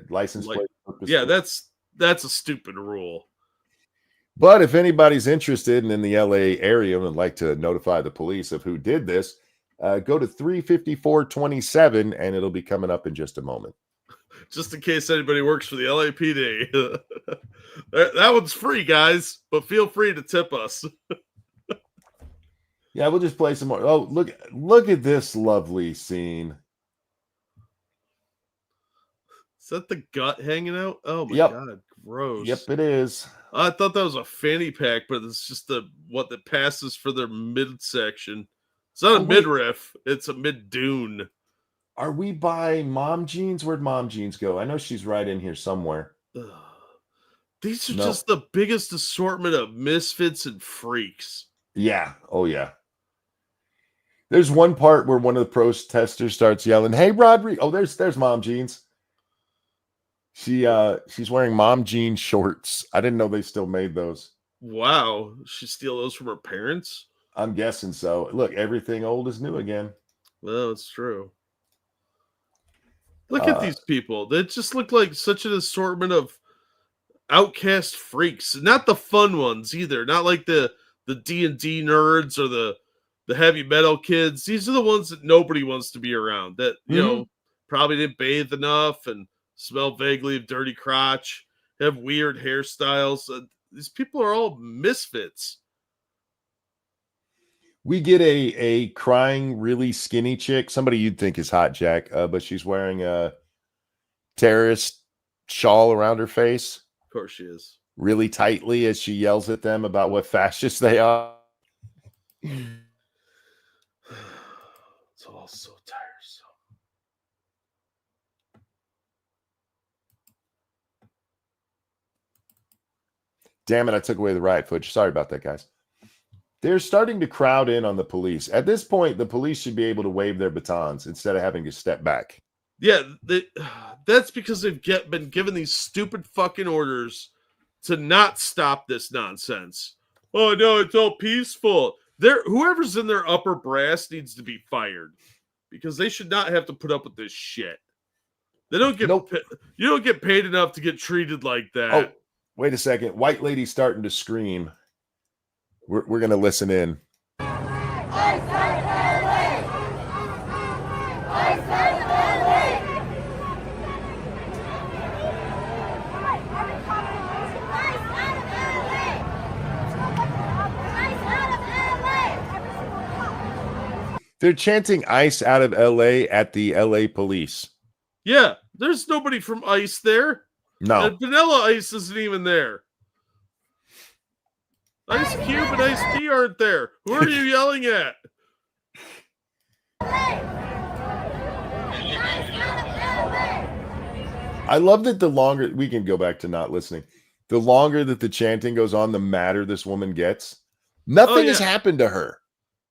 license plate. Yeah, that's a stupid rule. But if anybody's interested and in the LA area and would like to notify the police of who did this, go to 35427 and it'll be coming up in just a moment. Just in case anybody works for the LAPD. That one's free, guys, but feel free to tip us. Yeah, we'll just play some more. Oh, look at this lovely scene. Is that the gut hanging out? Oh my God, gross. Yep, it is. I thought that was a fanny pack, but it's just what that passes for their midsection. It's not a midriff, it's a mid-dune. Are we by Mom Jeans? Where'd Mom Jeans go? I know she's right in here somewhere. Ugh. These are just the biggest assortment of misfits and freaks. Yeah. Oh, yeah. There's one part where one of the protesters starts yelling, "Hey, Rodriguez!" Oh, there's Mom Jeans. She's wearing Mom Jeans shorts. I didn't know they still made those. Wow. She steal those from her parents? I'm guessing so. Look, everything old is new again. Well, it's true. Look at these people. They just look like such an assortment of outcast freaks. Not the fun ones either. Not like the D&D nerds or the heavy metal kids. These are the ones that nobody wants to be around. That, you know, probably didn't bathe enough and smell vaguely of dirty crotch, have weird hairstyles. These people are all misfits. We get a crying, really skinny chick. Somebody you'd think is hot, Jack, but she's wearing a terrorist shawl around her face. Of course she is. Really tightly as she yells at them about what fascists they are. It's all so tiresome. Damn it, I took away the riot footage. Sorry about that, guys. They're starting to crowd in on the police. At this point, the police should be able to wave their batons instead of having to step back. Yeah, that's because they've been given these stupid fucking orders to not stop this nonsense. Oh no, it's all peaceful. Whoever's in their upper brass needs to be fired because they should not have to put up with this shit. They don't get you don't get paid enough to get treated like that. Oh, wait a second. White lady starting to scream. We're going to listen in. They're chanting ICE out of LA at the LA police. Yeah, there's nobody from ICE there. No. Vanilla Ice isn't even there. Ice Cube and Ice T aren't there. Who are you yelling at? I love that the longer we can go back to not listening, the longer that the chanting goes on, the madder this woman gets. Nothing has happened to her.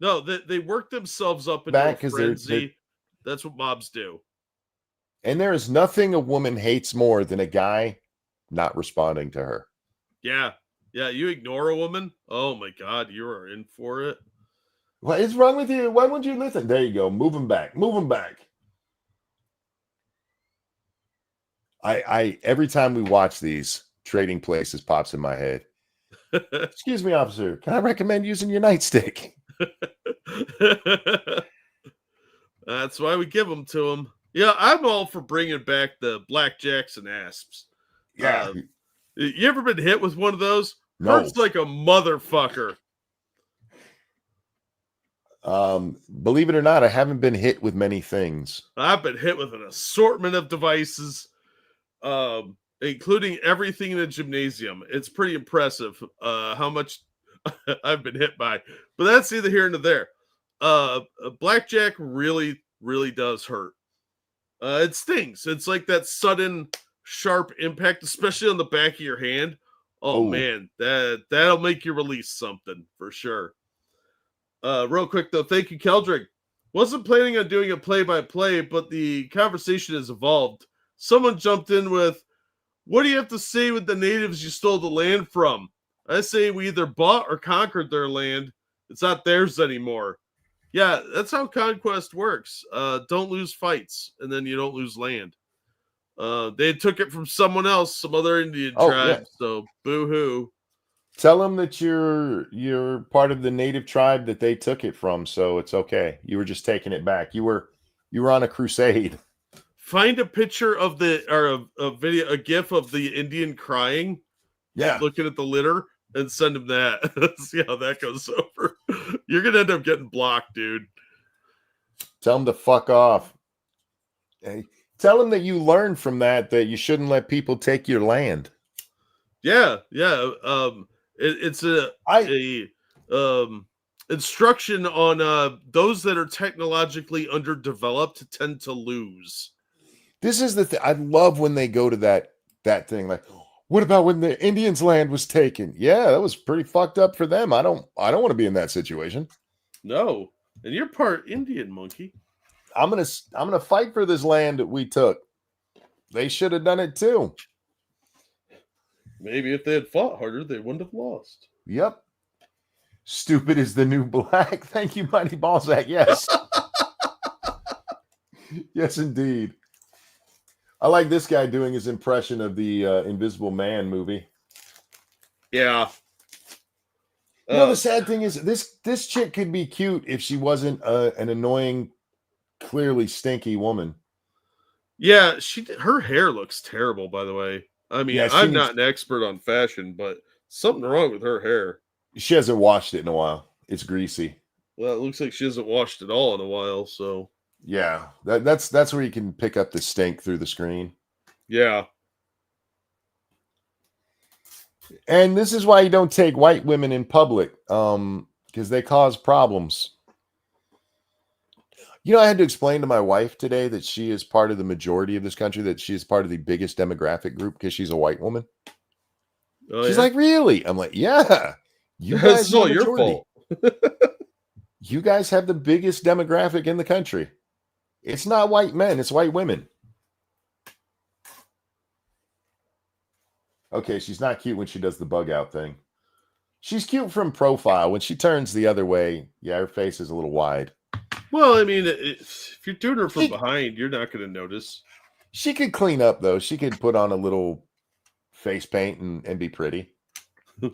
No, they work themselves up into a frenzy. That's what mobs do. And there is nothing a woman hates more than a guy not responding to her. Yeah. Yeah, you ignore a woman? Oh my God, you are in for it. What is wrong with you? Why won't you listen? There you go. Move him back. Move him back. I every time we watch these, Trading Places pops in my head. Excuse me, officer. Can I recommend using your nightstick? That's why we give them to them. Yeah, I'm all for bringing back the blackjacks and asps. Yeah. You ever been hit with one of those? No. Hurts like a motherfucker. Believe it or not, I haven't been hit with many things. I've been hit with an assortment of devices, including everything in the gymnasium. It's pretty impressive how much I've been hit by. But that's neither here nor there. Blackjack really, really does hurt. It stings. It's like that sudden, sharp impact, especially on the back of your hand. Oh. Man, that'll make you release something for sure. Real quick though, thank you, Keldrick. Wasn't planning on doing a play-by-play, but the conversation has evolved. Someone jumped in with, "What do you have to say with the natives you stole the land from?" I say we either bought or conquered their land. It's not theirs anymore. Yeah, that's how conquest works. Don't lose fights, and then you don't lose land. They took it from someone else, some other Indian tribe. Yeah. So boo-hoo. Tell them that you're part of the native tribe that they took it from, so it's okay. You were just taking it back. You were on a crusade. Find a picture of a video, a GIF of the Indian crying. Yeah, looking at the litter, and send them that. See how that goes over. You're gonna end up getting blocked, dude. Tell them to fuck off. Hey, tell them that you learned from that you shouldn't let people take your land. Yeah. It's a instruction on those that are technologically underdeveloped tend to lose. This is the thing. I love when they go to that thing. Like, what about when the Indians' land was taken? Yeah, that was pretty fucked up for them. I don't want to be in that situation. No, and you're part Indian, monkey. I'm gonna fight for this land that we took. They should have done it too. Maybe if they had fought harder, they wouldn't have lost. Yep. Stupid is the new black. Thank you, Mighty Ballsack. Yes. Yes, indeed. I like this guy doing his impression of the Invisible Man movie. Yeah. You know, the sad thing is this chick could be cute if she wasn't an annoying, clearly stinky woman. Yeah, her hair looks terrible, by the way. I mean, yeah, I'm not an expert on fashion, but something wrong with her hair. She hasn't washed it in a while. It's greasy. Well, it looks like she hasn't washed it all in a while, so. Yeah, that's where you can pick up the stink through the screen. Yeah. And this is why you don't take white women in public, because they cause problems. You know, I had to explain to my wife today that she is part of the majority of this country, that she is part of the biggest demographic group because she's a white woman. Oh, she's like, really? I'm like, yeah. You guys it's all your fault. You guys have the biggest demographic in the country. It's not white men, it's white women. Okay, she's not cute when she does the bug out thing. She's cute from profile. When she turns the other way, yeah, her face is a little wide. Well, I mean, if you're doing her from behind, you're not going to notice. She could clean up, though. She could put on a little face paint and be pretty.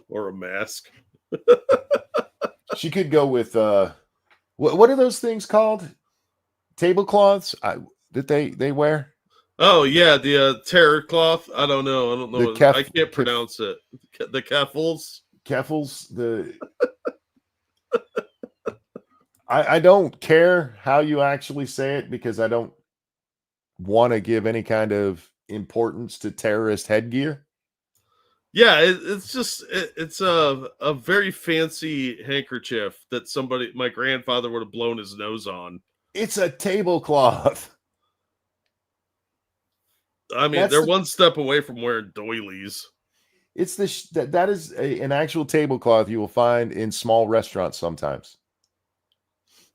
Or a mask. She could go with, what are those things called? Tablecloths that they wear? Oh, yeah, the terror cloth. I don't know. I can't pronounce it. The keffels. Keffels. I don't care how you actually say it because I don't want to give any kind of importance to terrorist headgear. Yeah, it's a very fancy handkerchief that my grandfather would have blown his nose on. It's a tablecloth. I mean, they're one step away from wearing doilies. It's that is an actual tablecloth you will find in small restaurants sometimes.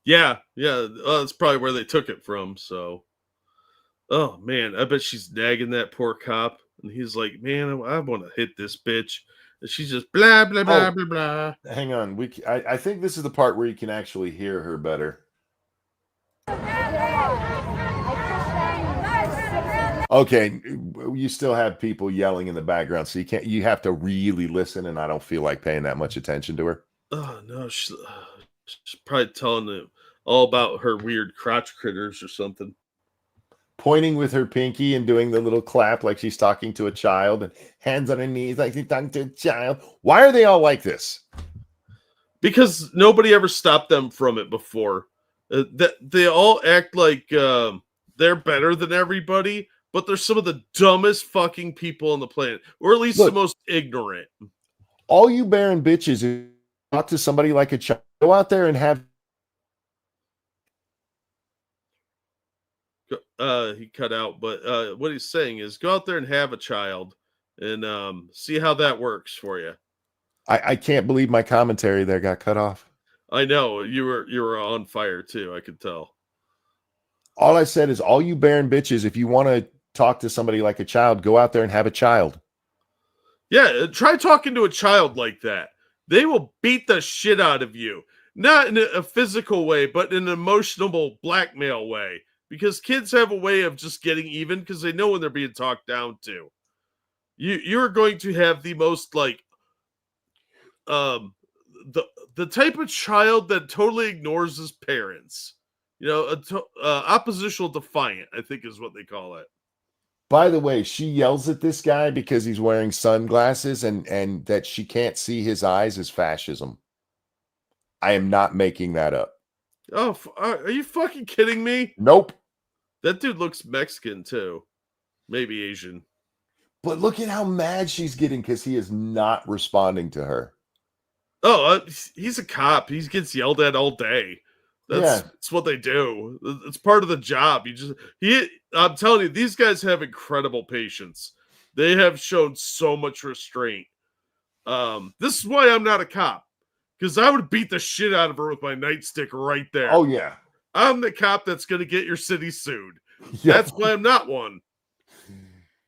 Yeah. That's probably where they took it from. So, oh man, I bet she's nagging that poor cop, and he's like, "Man, I want to hit this bitch," and she's just blah blah blah blah blah. Hang on, I think this is the part where you can actually hear her better. Okay, you still have people yelling in the background, so you have to really listen, and I don't feel like paying that much attention to her. Oh no, she's probably telling them all about her weird crotch critters or something. Pointing with her pinky and doing the little clap like she's talking to a child, and hands on her knees like she's talking to a child. Why are they all like this? Because nobody ever stopped them from it before. They all act like they're better than everybody, but they're some of the dumbest fucking people on the planet, or at least the most ignorant. All you barren bitches talk to somebody like a child. Go out there and have. He cut out, but what he's saying is go out there and have a child and see how that works for you. I can't believe my commentary there got cut off. I know you were on fire too. I could tell. All I said is all you barren bitches, if you want to talk to somebody like a child, go out there and have a child. Yeah, try talking to a child like that. They will beat the shit out of you. Not in a physical way, but in an emotional blackmail way. Because kids have a way of just getting even because they know when they're being talked down to. You're going to have the most like the type of child that totally ignores his parents. You know, oppositional defiant, I think is what they call it. By the way, she yells at this guy because he's wearing sunglasses and that she can't see his eyes is fascism. I am not making that up. Oh, are you fucking kidding me? Nope. That dude looks Mexican too. Maybe Asian. But look at how mad she's getting because he is not responding to her. Oh, he's a cop. He gets yelled at all day. That's what they do. It's part of the job. I'm telling you, these guys have incredible patience. They have shown so much restraint. This is why I'm not a cop. Because I would beat the shit out of her with my nightstick right there. Oh, yeah. I'm the cop that's going to get your city sued. Yeah. That's why I'm not one.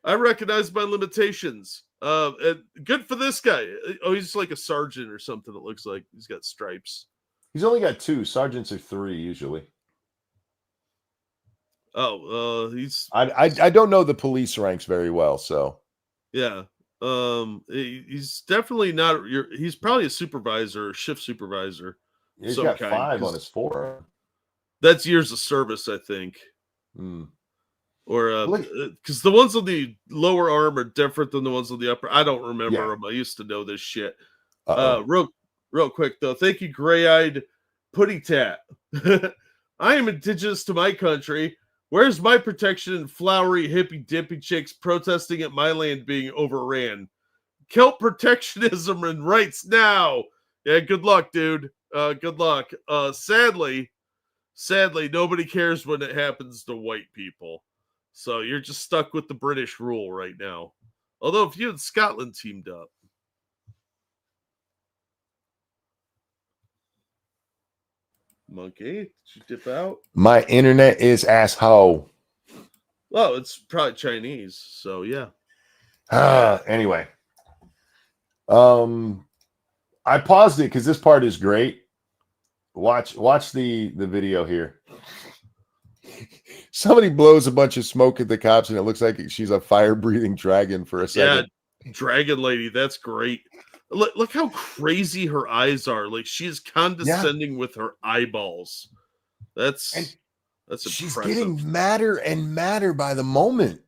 I recognize my limitations. And good for this guy. Oh, he's like a sergeant or something, it looks like. He's got stripes. He's only got 2. Sergeants are 3 usually. Oh, I don't know the police ranks very well, so. Yeah. He's definitely not he's probably a supervisor, shift supervisor. He's got 5 on his forearm. That's years of service, I think. Or because the ones on the lower arm are different than the ones on the upper. I don't remember them. I used to know this shit. Real quick though, thank you, gray-eyed putty tat. I am indigenous to my country. Where's my protection and flowery hippy dippy chicks protesting at my land being overran? Kelp protectionism and rights now. Yeah, good luck, dude. Good luck. Sadly, nobody cares when it happens to white people. So you're just stuck with the British rule right now. Although if you and Scotland teamed up. Monkey, did you dip out? My internet is asshole. Well, it's probably Chinese, so yeah. Anyway. I paused it because this part is great. Watch the video here. Somebody blows a bunch of smoke at the cops, and it looks like she's a fire-breathing dragon for a second. Yeah, Dragon Lady, that's great. Look how crazy her eyes are. Like she's condescending with her eyeballs. That's she's impressive. getting madder and madder by the moment.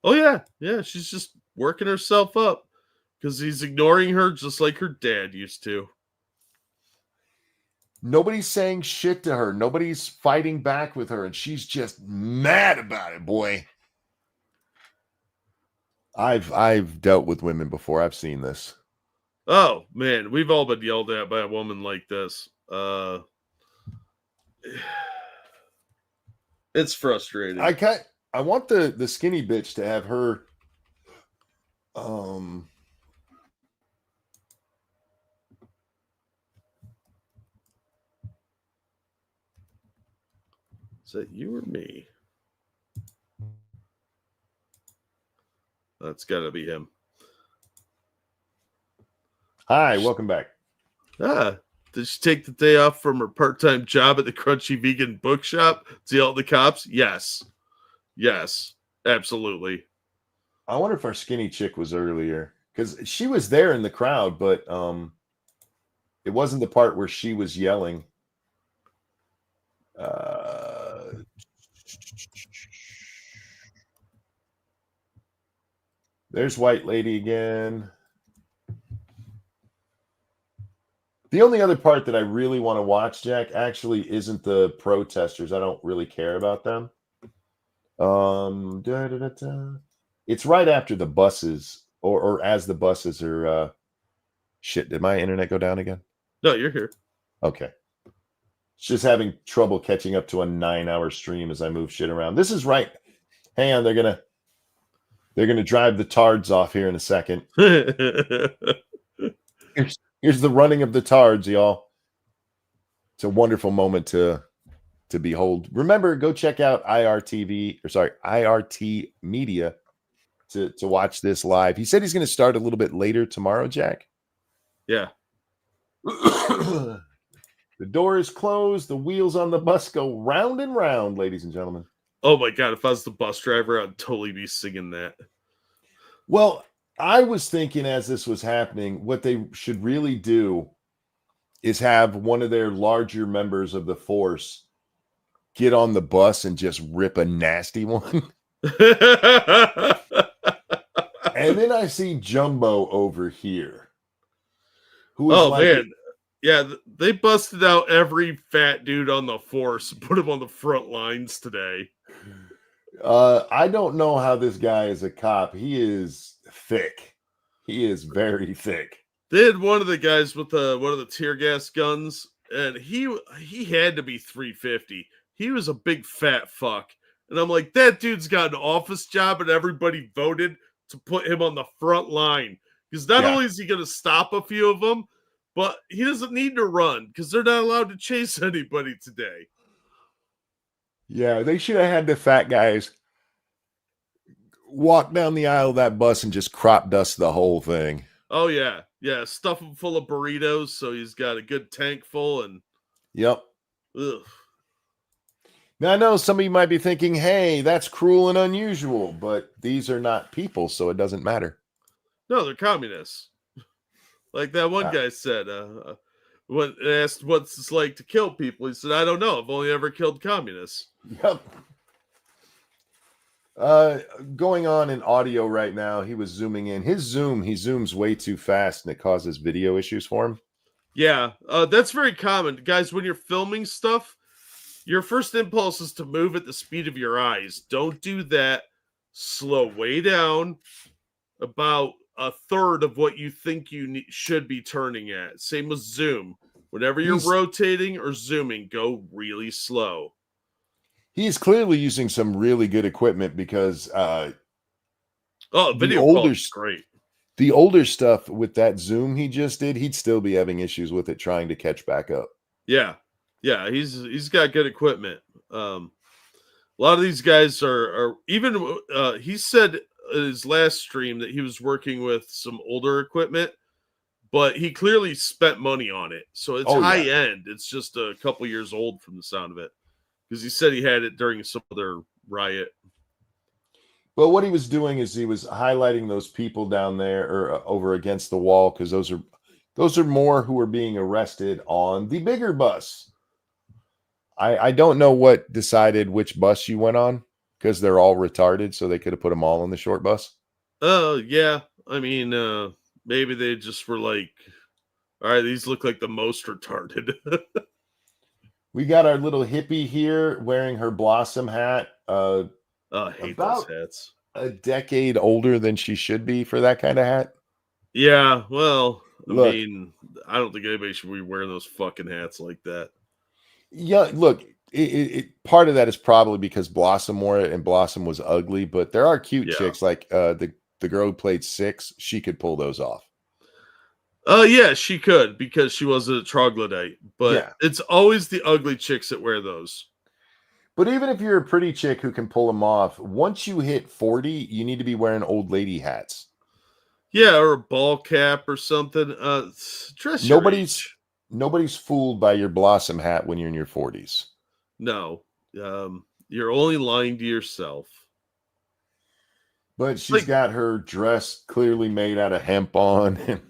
Oh yeah. She's just working herself up because he's ignoring her just like her dad used to. Nobody's saying shit to her. Nobody's fighting back with her, and she's just mad about it, boy. I've dealt with women before. I've seen this. Oh man, we've all been yelled at by a woman like this. It's frustrating. I want the skinny bitch to have her Is that you or me? That's got to be him. Hi, welcome back. Did she take the day off from her part-time job at the Crunchy Vegan Bookshop to yell at the cops? Yes, absolutely. I wonder if our skinny chick was earlier because she was there in the crowd, but it wasn't the part where she was yelling. There's White Lady again. The only other part that I really want to watch, Jack, actually isn't the protesters. I don't really care about them. It's right after the buses, or as the buses are. Shit, did my internet go down again? No, you're here. Okay. It's just having trouble catching up to a 9-hour stream as I move shit around. This is right. Hang on, they're gonna drive the tards off here in a second. Here's the running of the tards, y'all. It's a wonderful moment to behold. Remember, go check out IRT Media to watch this live. He said he's going to start a little bit later tomorrow, Jack. Yeah. The door is closed. The wheels on the bus go round and round, ladies and gentlemen. Oh my God, if I was the bus driver, I'd totally be singing that. Well, I was thinking as this was happening, what they should really do is have one of their larger members of the force get on the bus and just rip a nasty one. And then I see Jumbo over here. Man. Yeah, they busted out every fat dude on the force and put him on the front lines today. I don't know how this guy is a cop. He is thick. He is very thick. They had one of the guys with one of the tear gas guns, and he had to be 350. He was a big fat fuck. And I'm like, that dude's got an office job, and everybody voted to put him on the front line. Because not only is he going to stop a few of them, but he doesn't need to run because they're not allowed to chase anybody today. Yeah, they should have had the fat guys walk down the aisle of that bus and just crop dust the whole thing. Oh, yeah. Yeah, stuff him full of burritos so he's got a good tank full. And yep. Ugh. Now, I know some of you might be thinking, hey, that's cruel and unusual, but these are not people, so it doesn't matter. No, they're communists. Like that one guy said, when asked what's it's like to kill people, he said, I don't know. I've only ever killed communists. Yep. Going on in audio right now, he was zooming in. He zooms way too fast, and it causes video issues for him. Yeah, that's very common. Guys, when you're filming stuff, your first impulse is to move at the speed of your eyes. Don't do that. Slow way down about a third of what you think you should be turning at. Same with zoom. Whenever you're rotating or zooming, go really slow. He's clearly using some really good equipment because video quality is great. The older stuff with that zoom he just did, he'd still be having issues with it trying to catch back up. Yeah. Yeah, he's got good equipment. A lot of these guys are even. He said in his last stream that he was working with some older equipment, but he clearly spent money on it. So it's high end. It's just a couple years old from the sound of it, because he said he had it during some other riot. But what he was doing is he was highlighting those people down there or over against the wall, because those are more who are being arrested on the bigger bus. I don't know what decided which bus you went on, because they're all retarded, so they could have put them all on the short bus. Yeah. I mean, maybe they just were like, all right, these look like the most retarded. We got our little hippie here wearing her Blossom hat. I hate those hats. A decade older than she should be for that kind of hat. Yeah, well, I Look. mean, I don't think anybody should be wearing those fucking hats like that. Yeah, look, part of that is probably because Blossom wore it and Blossom was ugly, but there are cute chicks like the girl who played Six. She could pull those off. Yeah, she could, because she was a troglodyte, but it's always the ugly chicks that wear those. But even if you're a pretty chick who can pull them off, once you hit 40, you need to be wearing old lady hats. Yeah, or a ball cap or something. Dress your age. Nobody's fooled by your Blossom hat when you're in your 40s. No, you're only lying to yourself. But she's got her dress clearly made out of hemp on.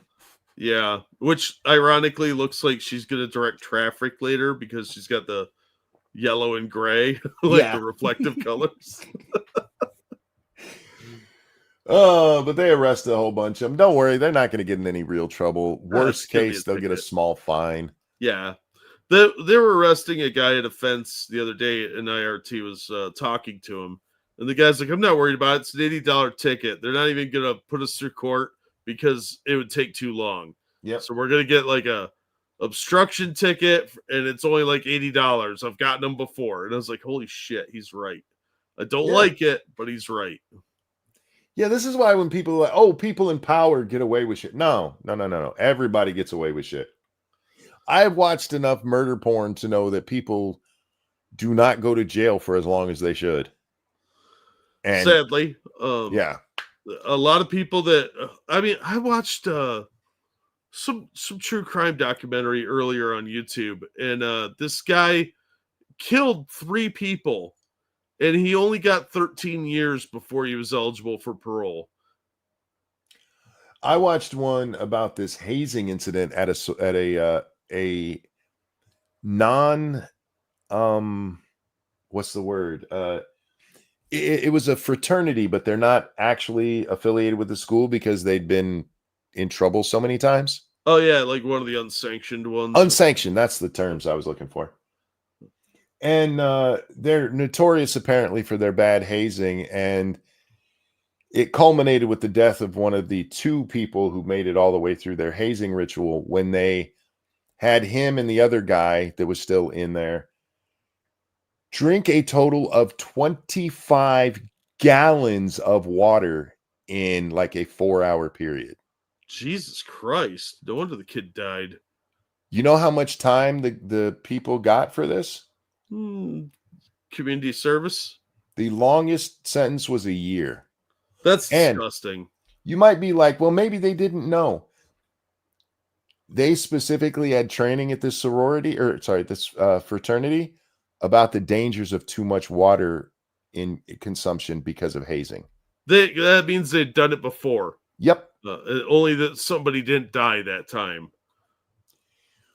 Yeah, which ironically looks like she's going to direct Traffic later, because she's got the yellow and gray, the reflective colors. Oh, but they arrested a whole bunch of them. Don't worry, they're not going to get in any real trouble. Worst case, they'll get a small fine. Yeah. They were arresting a guy at a fence the other day, and IRT was talking to him. And the guy's like, I'm not worried about it. It's an $80 ticket. They're not even going to put us through court because it would take too long. Yeah. So we're going to get like a obstruction ticket, and it's only like $80. I've gotten them before. And I was like, holy shit, he's right. I don't like it, but he's right. Yeah, this is why when people are like, oh, people in power get away with shit. No. Everybody gets away with shit. I've watched enough murder porn to know that people do not go to jail for as long as they should. And sadly, yeah, a lot of people that I watched some true crime documentary earlier on YouTube, and this guy killed 3 people, and he only got 13 years before he was eligible for parole. I watched one about this hazing incident at a non what's the word? It was a fraternity, but they're not actually affiliated with the school because they'd been in trouble so many times. Oh yeah, like one of the unsanctioned ones. Unsanctioned, that's the terms I was looking for. And they're notorious apparently for their bad hazing, and it culminated with the death of one of the 2 people who made it all the way through their hazing ritual, when they had him and the other guy that was still in there drink a total of 25 gallons of water in like a 4-hour period. Jesus Christ. No wonder the kid died. You know how much time the people got for this? Community service? The longest sentence was a year. That's disgusting. You might be like, well, maybe they didn't know. They specifically had training at this fraternity about the dangers of too much water in consumption because of hazing. That means they'd done it before. Yep. Only that somebody didn't die that time.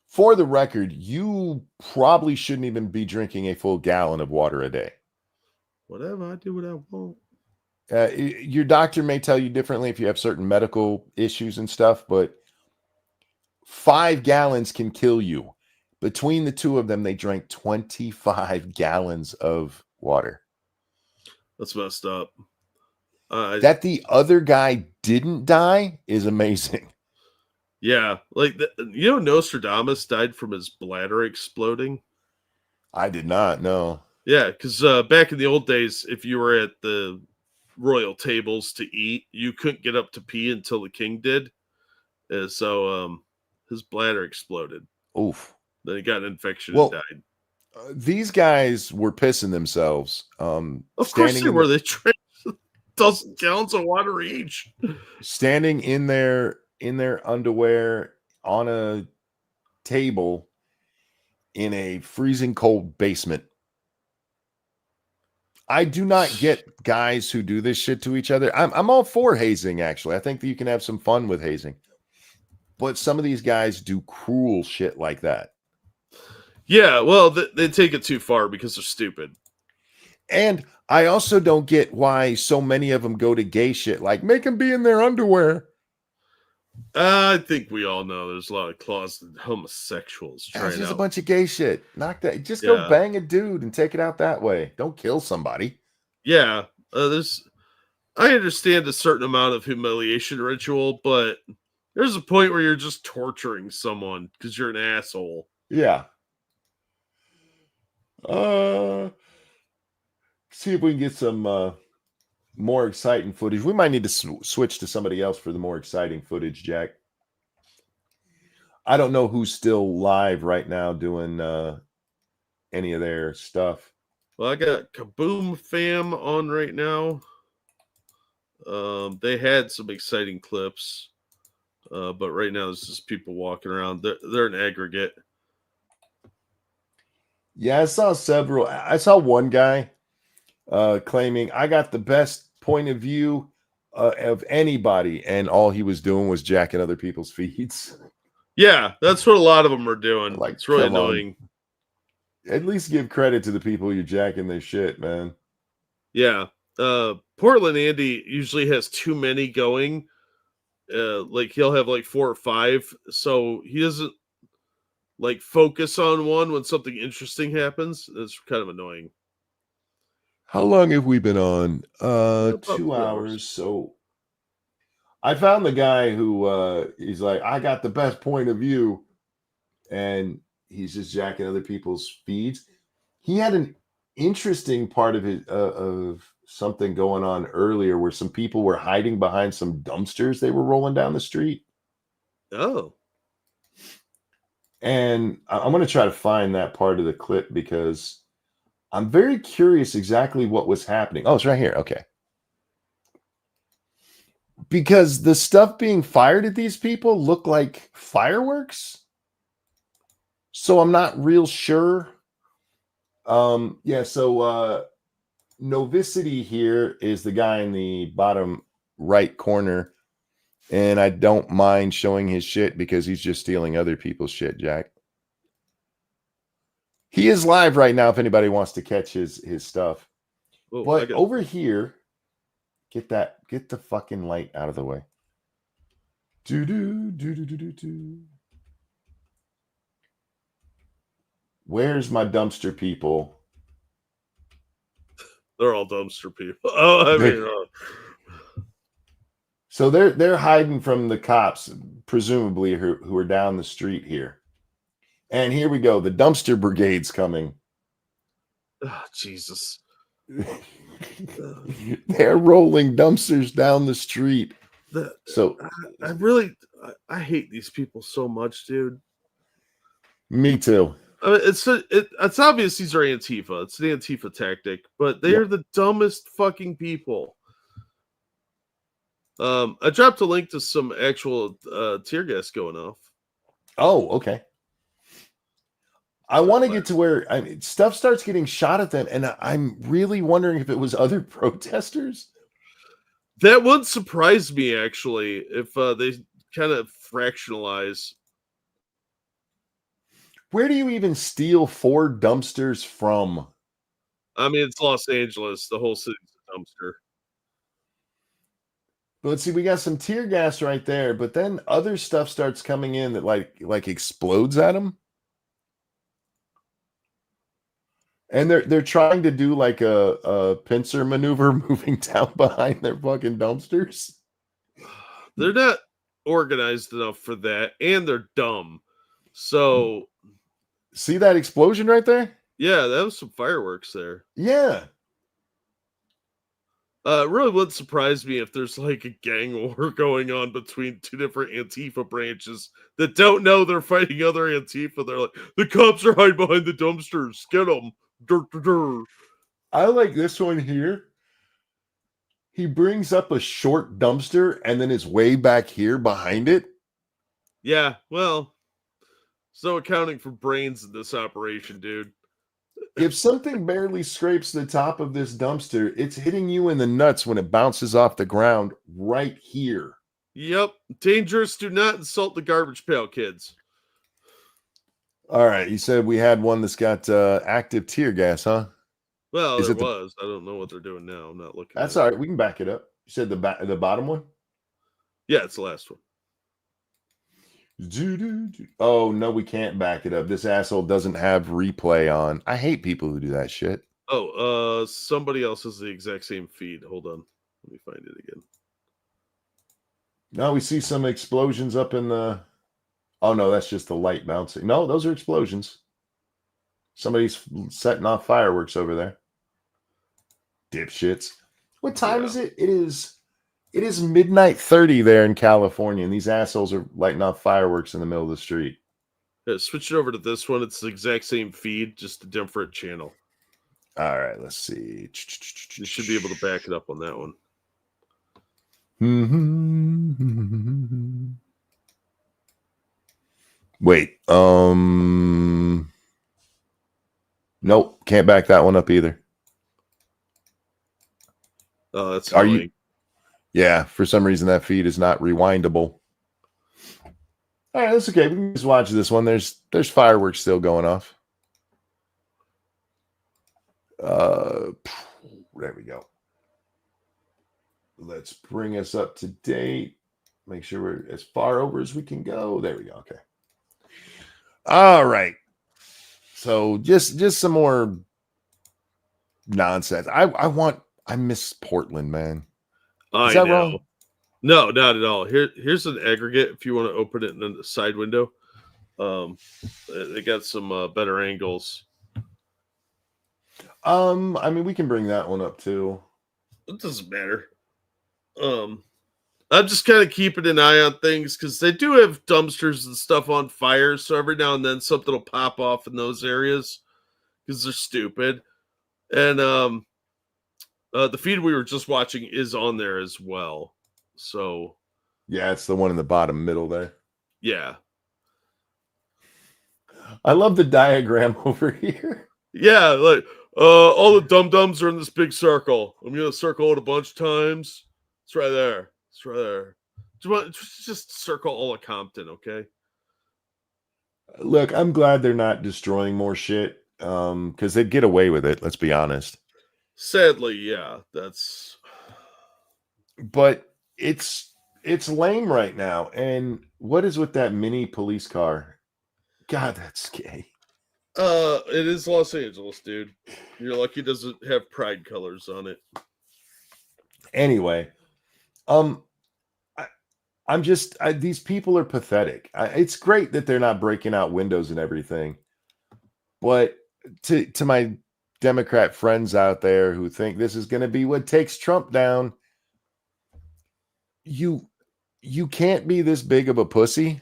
For the record, you probably shouldn't even be drinking a full gallon of water a day. Whatever, I do what I want. Your doctor may tell you differently if you have certain medical issues and stuff, but 5 gallons can kill you. Between the 2 of them, they drank 25 gallons of water. That's messed up. That the other guy didn't die is amazing. Yeah, like Nostradamus died from his bladder exploding. I did not know. Yeah, because back in the old days, if you were at the royal tables to eat, you couldn't get up to pee until the king did. So his bladder exploded. Oof. Then he got an infection Well, and died. These guys were pissing themselves. Of course they were. They drank dozen gallons of water each. Standing in their underwear on a table in a freezing cold basement. I do not get guys who do this shit to each other. I'm all for hazing, actually. I think that you can have some fun with hazing. But some of these guys do cruel shit like that. Yeah, well, they take it too far because they're stupid. And I also don't get why so many of them go to gay shit, like make them be in their underwear. I think we all know there's a lot of closeted homosexuals That's trying just out. a bunch of gay shit. Knock that. Just Yeah. go bang a dude and take it out that way. Don't kill somebody. Yeah, I understand a certain amount of humiliation ritual, but there's a point where you're just torturing someone because you're an asshole. Yeah. See if we can get some more exciting footage. We might need to switch to somebody else for the more exciting footage, Jack. I don't know who's still live right now doing any of their stuff. Well, I got Kaboom Fam on right now. They had some exciting clips, but right now there's just people walking around. They're an aggregate. Yeah, I saw several. I saw one guy claiming I got the best point of view of anybody, and all he was doing was jacking other people's feeds. Yeah, that's what a lot of them are doing. Like, It's really come on. annoying. At least give credit to the people you're jacking their shit, man. Yeah. Portland Andy usually has too many going. Like he'll have like 4 or 5. So he doesn't like focus on one when something interesting happens. It's kind of annoying. How long have we been on? About 2 4 hours. So I found the guy who he's like, I got the best point of view, and he's just jacking other people's feeds. He had an interesting part of his of something going on earlier where some people were hiding behind some dumpsters they were rolling down the street. Oh. And I'm going to try to find that part of the clip because I'm very curious exactly what was happening. Oh, it's right here. Okay. Because the stuff being fired at these people looked like fireworks. So I'm not real sure. Yeah, so Novicity here is the guy in the bottom right corner. And I don't mind showing his shit because he's just stealing other people's shit, Jack. He is live right now if anybody wants to catch his stuff. Oh, But over here, get the fucking light out of the way. Do do do do do do do. Where's my dumpster people? They're all dumpster people. Oh, I mean, So they're hiding from the cops, presumably who are down the street here. And here we go. The dumpster brigade's coming. oh, Jesus. They're rolling dumpsters down the street. So I hate these people so much, dude. me too. I mean, it's obvious these are Antifa. It's an Antifa tactic, but they are the dumbest fucking people. I dropped a link to some actual tear gas going off. Oh, okay. I want to get to where stuff starts getting shot at them, and I'm really wondering if it was other protesters. That would surprise me, actually, if they kind of fractionalize. Where do you even steal 4 dumpsters from? I mean, it's Los Angeles. The whole city's a dumpster. But let's see, we got some tear gas right there, but then other stuff starts coming in that like explodes at them. And they're trying to do like a pincer maneuver moving down behind their fucking dumpsters. They're not organized enough for that, and they're dumb. So, see that explosion right there? Yeah, that was some fireworks there. Yeah. It really wouldn't surprise me if there's like a gang war going on between two different Antifa branches that don't know they're fighting other Antifa. They're like, the cops are hiding behind the dumpsters. Get them. I like this one here. He brings up a short dumpster and then is way back here behind it. Yeah, well, there's no accounting for brains in this operation, dude. If something barely scrapes the top of this dumpster, it's hitting you in the nuts when it bounces off the ground right here. Yep. Dangerous. Do not insult the garbage pail, kids. All right. You said we had one that's got active tear gas, huh? Well, Is there it the- was. I don't know what they're doing now. I'm not looking. That's at all it. right. We can back it up. You said the bottom one? Yeah, it's the last one. Oh, no, we can't back it up. This asshole doesn't have replay on. I hate people who do that shit. Oh, somebody else has the exact same feed. Hold on. Let me find it again. Now we see some explosions up in the... Oh, no, that's just the light bouncing. No, those are explosions. Somebody's setting off fireworks over there. Dipshits. What time is it? It is midnight 30 there in California, and these assholes are lighting off fireworks in the middle of the street. Yeah, switch it over to this one. It's the exact same feed, just a different channel. All right, let's see. You should be able to back it up on that one. Wait. Nope, can't back that one up either. Oh, that's Are annoying. you? Yeah, for some reason that feed is not rewindable. All right, that's okay. We can just watch this one. There's fireworks still going off. There we go. Let's bring us up to date. Make sure we're as far over as we can go. There we go. Okay. All right. So just some more nonsense. I miss Portland, man. I Is that know. wrong? No, not at all. Here's an aggregate if you want to open it in the side window. They got some better angles. I mean, we can bring that one up too. It doesn't matter. I'm just kind of keeping an eye on things because they do have dumpsters and stuff on fire. So every now and then something will pop off in those areas because they're stupid. And the feed we were just watching is on there as well. So Yeah, it's the one in the bottom middle there. yeah. I love the diagram over here. Yeah, like all the dum-dums are in this big circle. I'm gonna circle it a bunch of times. It's right there. It's right there. Just circle all of Compton, okay? Look, I'm glad they're not destroying more shit. Because they'd get away with it, let's be honest. Sadly, yeah, that's But it's lame right now. And what is with that mini police car? God, that's gay. it is Los Angeles, dude. You're lucky it doesn't have pride colors on it. Anyway, these people are pathetic. It's great that they're not breaking out windows and everything, but to my Democrat friends out there who think this is going to be what takes Trump down, you can't be this big of a pussy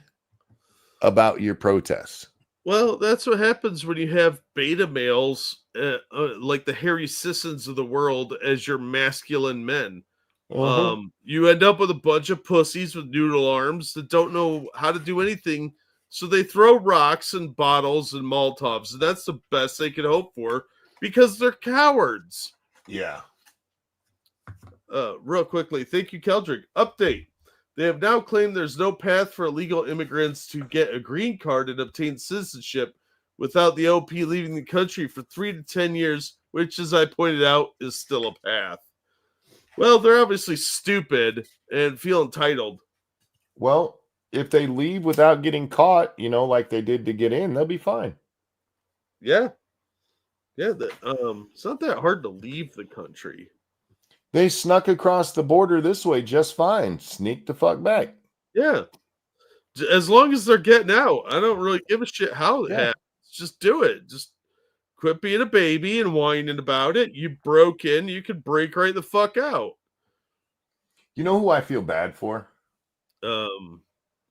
about your protests. Well, that's what happens when you have beta males like the Harry Sissons of the world as your masculine men. Uh-huh. You end up with a bunch of pussies with noodle arms that don't know how to do anything, so they throw rocks and bottles and Molotovs. And that's the best they could hope for because they're cowards. Yeah. Real quickly, thank you, Keldrick. Update. They have now claimed there's no path for illegal immigrants to get a green card and obtain citizenship without the OP leaving the country for 3 to 10 years, which, as I pointed out, is still a path. Well, they're obviously stupid and feel entitled. Well, if they leave without getting caught, like they did to get in, they'll be fine. Yeah. Yeah, it's not that hard to leave the country. They snuck across the border this way just fine. Sneak the fuck back. Yeah. As long as they're getting out, I don't really give a shit how it Yeah. happens. Just do it. Just quit being a baby and whining about it. You broke in, you could break right the fuck out. You know who I feel bad for?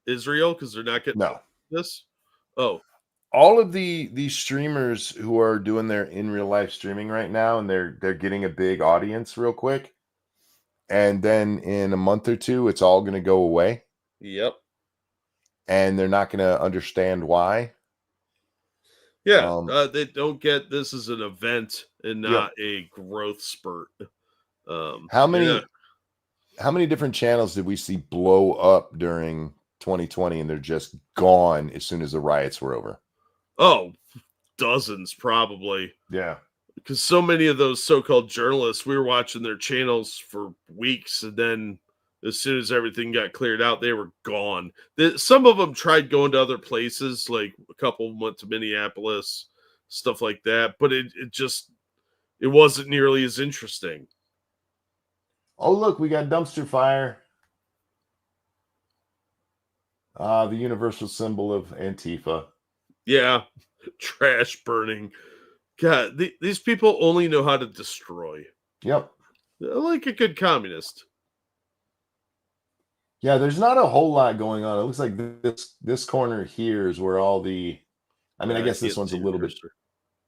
Israel, because they're not getting this. Oh, all of these streamers who are doing their in real life streaming right now, and they're getting a big audience real quick, and then in a month or two, it's all going to go away. Yep. And they're not going to understand why. Yeah, they don't get this as an event and not a growth spurt. How many different channels did we see blow up during 2020 and they're just gone as soon as the riots were over? Oh, dozens probably. Yeah. Because so many of those so-called journalists, we were watching their channels for weeks, and then as soon as everything got cleared out, they were gone. Some of them tried going to other places, like a couple went to Minneapolis, stuff like that, but it wasn't nearly as interesting. Oh, look, we got dumpster fire. The universal symbol of Antifa. Yeah, trash burning. God, these people only know how to destroy. Yep. They're like a good communist. Yeah, there's not a whole lot going on. It looks like this corner here is where all the... I mean, I guess this one's a little bit...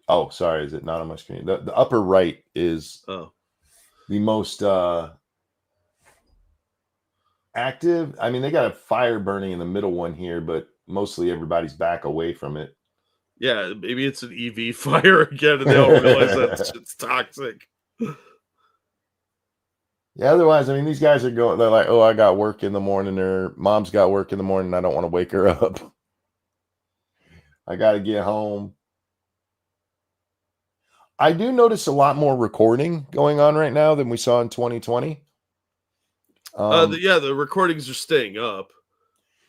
Oh, sorry. Is it not on my screen? The upper right is the most active. I mean, they got a fire burning in the middle one here, but mostly everybody's back away from it. Yeah, maybe it's an EV fire again, and they all realize that it's toxic. Yeah, otherwise, I mean, these guys are going, they're like, oh, I got work in the morning, or mom's got work in the morning, I don't want to wake her up. I got to get home. I do notice a lot more recording going on right now than we saw in 2020. The recordings are staying up.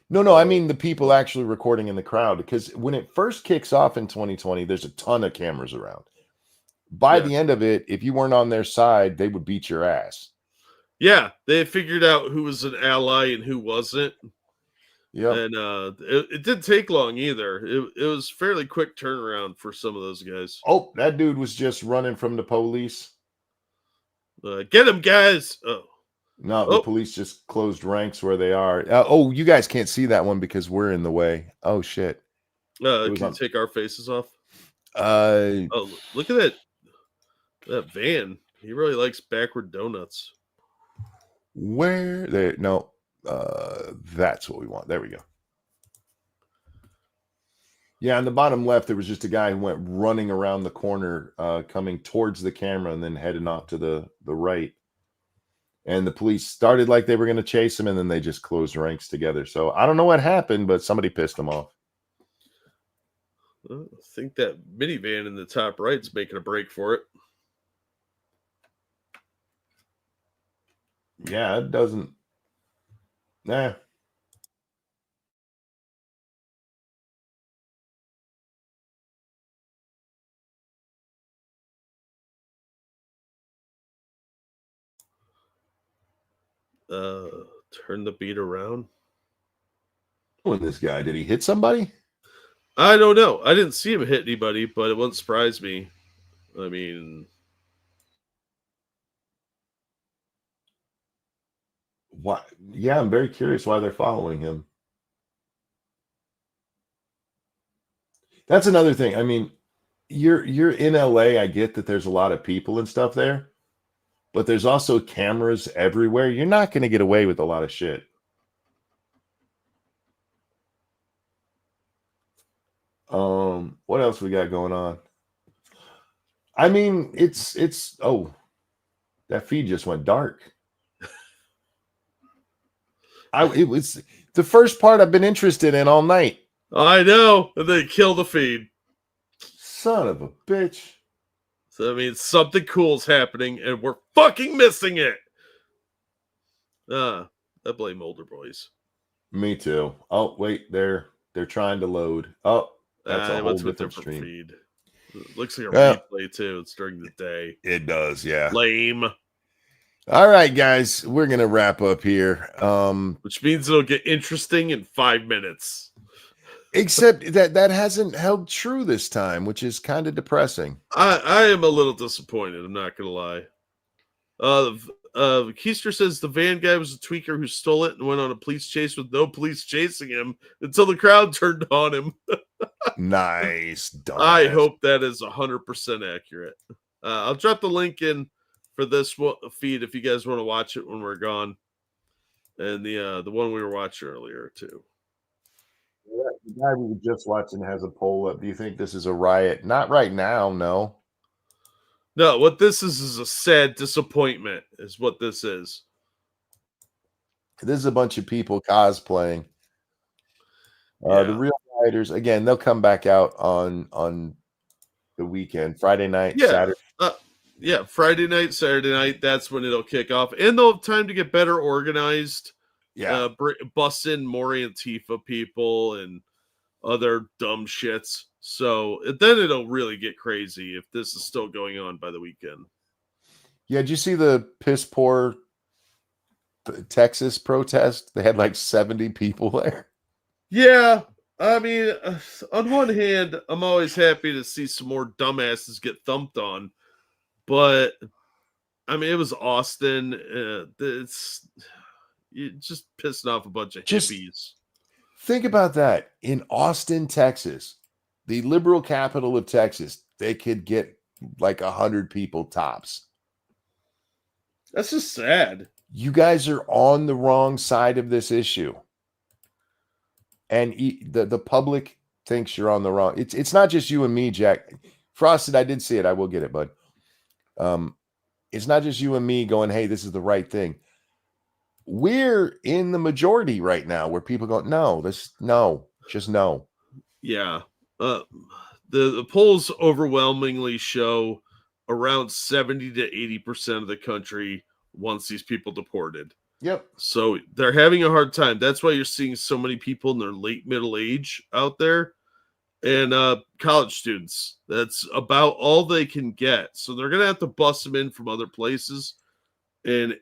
No, I mean the people actually recording in the crowd, because when it first kicks off in 2020, there's a ton of cameras around. By the end of it, if you weren't on their side, they would beat your ass. Yeah, they figured out who was an ally and who wasn't. Yeah, and it didn't take long either. It was fairly quick turnaround for some of those guys. Oh, that dude was just running from the police. Get him, guys! Oh. No, the police just closed ranks where they are. Oh, you guys can't see that one because we're in the way. Oh, shit. Can you take our faces off? Oh, look at that van. He really likes backward donuts. Where? There? No, that's what we want. There we go. Yeah, on the bottom left, there was just a guy who went running around the corner, coming towards the camera and then heading off to the right. And the police started like they were going to chase him, and then they just closed ranks together. So I don't know what happened, but somebody pissed him off. I think that minivan in the top right is making a break for it. Yeah, it doesn't. Nah. Turn the beat around. When this guy, did he hit somebody? I don't know. I didn't see him hit anybody, but it wouldn't surprise me. I mean, why? Yeah, I'm very curious why they're following him. That's another thing. I mean, you're in LA. I get that there's a lot of people and stuff there, but there's also cameras everywhere. You're not going to get away with a lot of shit. What else we got going on? I mean, it's oh, that feed just went dark. It was the first part I've been interested in all night. I know. And they kill the feed. Son of a bitch. So that means something cool's happening and we're fucking missing it. I blame older boys. Me too. Oh, wait, they're trying to load. Oh, that's a whole different stream. Feed. It looks like a replay too. It's during the day. It does, yeah. Lame. All right, guys, we're gonna wrap up here. Which means it'll get interesting in 5 minutes. Except that hasn't held true this time, which is kind of depressing. I am a little disappointed. I'm not gonna lie. Keister says the van guy was a tweaker who stole it and went on a police chase with no police chasing him until the crowd turned on him. Nice. I hope that is 100% accurate. I'll drop the link in for this feed if you guys want to watch it when we're gone, and the one we were watching earlier too. Yeah, the guy we were just watching has a poll up. Do you think this is a riot? Not right now, no. No, what this is a sad disappointment, is what this is. This is a bunch of people cosplaying. The real rioters, again, they'll come back out on the weekend, Friday night, Saturday. Friday night, Saturday night. That's when it'll kick off, and they'll have time to get better organized. Yeah, bust in more Antifa people and other dumb shits. So then it'll really get crazy if this is still going on by the weekend. Yeah, did you see the piss poor Texas protest? They had like 70 people there. Yeah, I mean, on one hand, I'm always happy to see some more dumbasses get thumped on, but I mean, it was Austin. It's just pissing off a bunch of hippies. Think about that. In Austin, Texas, the liberal capital of Texas, they could get like 100 people tops. That's just sad. You guys are on the wrong side of this issue. And the public thinks you're on the wrong. It's not just you and me, Jack. Frosted, I did see it. I will get it, bud. It's not just you and me going, hey, this is the right thing. We're in the majority right now where people go, no. Yeah. The polls overwhelmingly show around 70 to 80% of the country wants these people deported. Yep. So they're having a hard time. That's why you're seeing so many people in their late middle age out there, and college students. That's about all they can get. So they're going to have to bust them in from other places. And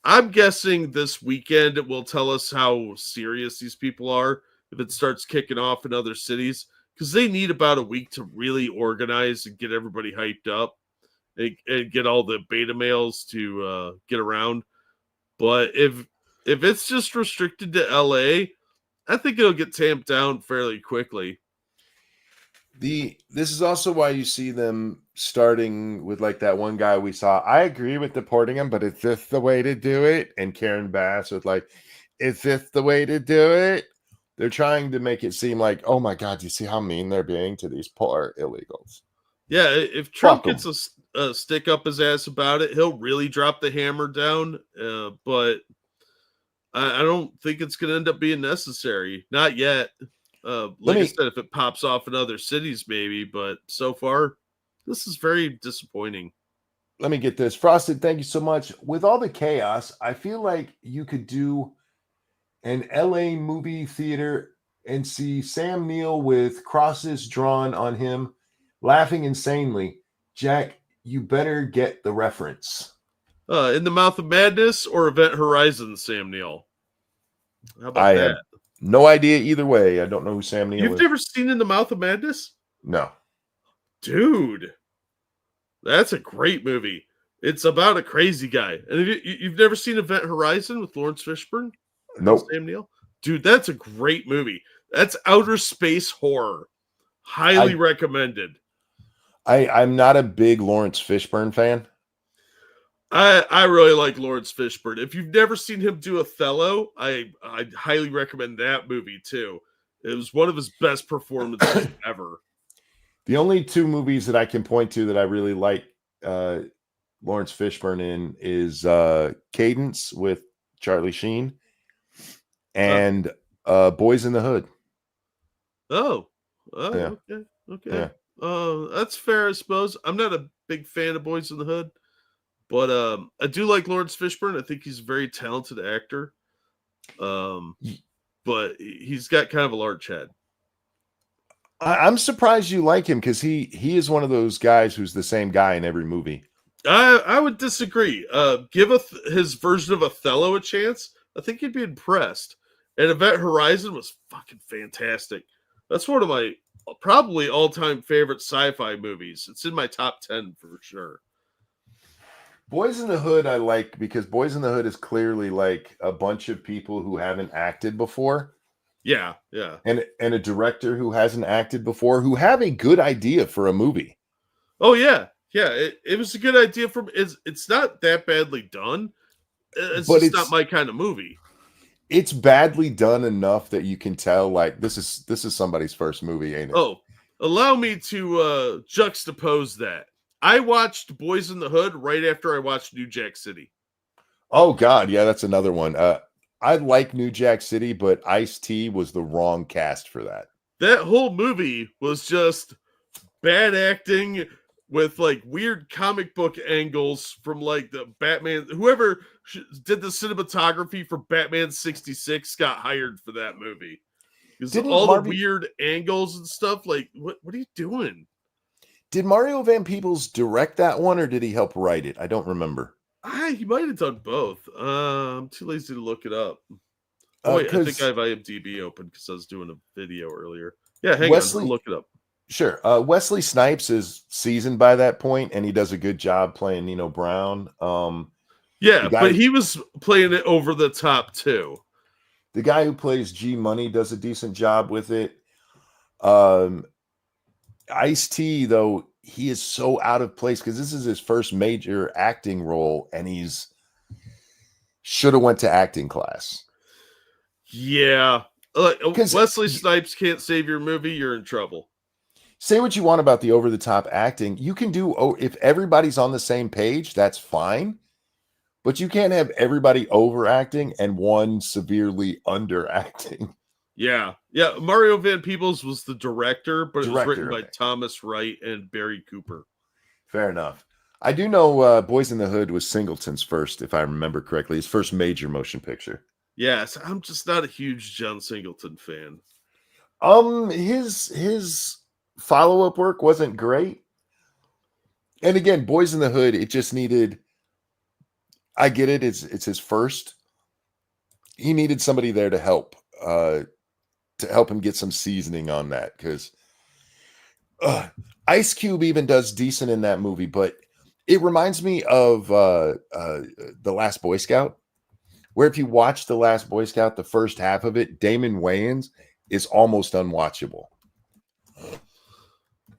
I'm guessing this weekend it will tell us how serious these people are if it starts kicking off in other cities, because they need about a week to really organize and get everybody hyped up and get all the beta males to get around. But if it's just restricted to LA, I think it'll get tamped down fairly quickly. This is also why you see them starting with like that one guy we saw. I agree with deporting him, but is this the way to do it? And Karen Bass was like, is this the way to do it? They're trying to make it seem like, oh my God, you see how mean they're being to these poor illegals. Yeah, if Trump gets a stick up his ass about it, he'll really drop the hammer down. But I don't think it's going to end up being necessary. Not yet. I said, if it pops off in other cities, maybe. But so far, this is very disappointing. Let me get this. Frosted, thank you so much. With all the chaos, I feel like you could do an LA movie theater and see Sam Neill with crosses drawn on him, laughing insanely. Jack, you better get the reference. In the Mouth of Madness or Event Horizon, Sam Neill? How about that? Have no idea either way. I don't know who Sam Neill is. You've never seen In the Mouth of Madness? No. Dude, that's a great movie. It's about a crazy guy. And you've never seen Event Horizon with Lawrence Fishburne? Nope. Sam Neill? Dude, that's a great movie. That's outer space horror. Highly recommended. I'm not a big Lawrence Fishburne fan. I really like Lawrence Fishburne. If you've never seen him do Othello, I highly recommend that movie too. It was one of his best performances ever. The only two movies that I can point to that I really like Lawrence Fishburne in is Cadence with Charlie Sheen and Boys in the Hood. Oh, yeah. Okay. Yeah. That's fair, I suppose. I'm not a big fan of Boys in the Hood, but I do like Lawrence Fishburne. I think he's a very talented actor. But he's got kind of a large head. I'm surprised you like him because he is one of those guys who's the same guy in every movie. I would disagree. Give his version of Othello a chance. I think you'd be impressed. And Event Horizon was fucking fantastic. That's one of my probably all-time favorite sci-fi movies. It's in my top 10 for sure. Boys in the Hood I like because Boys in the Hood is clearly like a bunch of people who haven't acted before. Yeah, yeah. And a director who hasn't acted before who have a good idea for a movie. Oh yeah. Yeah, it was a good idea from it's not that badly done. But it's not my kind of movie. It's badly done enough that you can tell like this is somebody's first movie, ain't it? Oh, allow me to juxtapose that. I watched Boys in the Hood right after I watched New Jack City. Oh God, yeah, that's another one. I like New Jack City, but Ice-T was the wrong cast for that. That whole movie was just bad acting with like weird comic book angles from like the Batman. Whoever did the cinematography for Batman 66 got hired for that movie. Because all the weird angles and stuff. Like, what are you doing? Did Mario Van Peebles direct that one, or did he help write it? I don't remember. He might have done both. I'm too lazy to look it up. Oh, wait, I think I have IMDb open because I was doing a video earlier. Yeah, hang on, I'll look it up. Sure. Wesley Snipes is seasoned by that point, and he does a good job playing Nino Brown. Yeah, but he was playing it over the top too. The guy who plays G Money does a decent job with it. Ice-T, though, he is so out of place because this is his first major acting role, and he's should have went to acting class. Yeah. Wesley Snipes can't save your movie, you're in trouble. Say what you want about the over-the-top acting. You can do, if everybody's on the same page, that's fine. But you can't have everybody overacting and one severely underacting. Yeah. Yeah. Mario Van Peebles was the director, but it was written by Thomas Wright and Barry Cooper. Fair enough. I do know Boys in the Hood was Singleton's first, if I remember correctly, his first major motion picture. Yes, I'm just not a huge John Singleton fan. His follow-up work wasn't great. And again, Boys in the Hood, it just needed, I get it, it's his first. He needed somebody there to help him get some seasoning on that, because Ice Cube even does decent in that movie, but it reminds me of The Last Boy Scout, where if you watch The Last Boy Scout, the first half of it, Damon Wayans is almost unwatchable.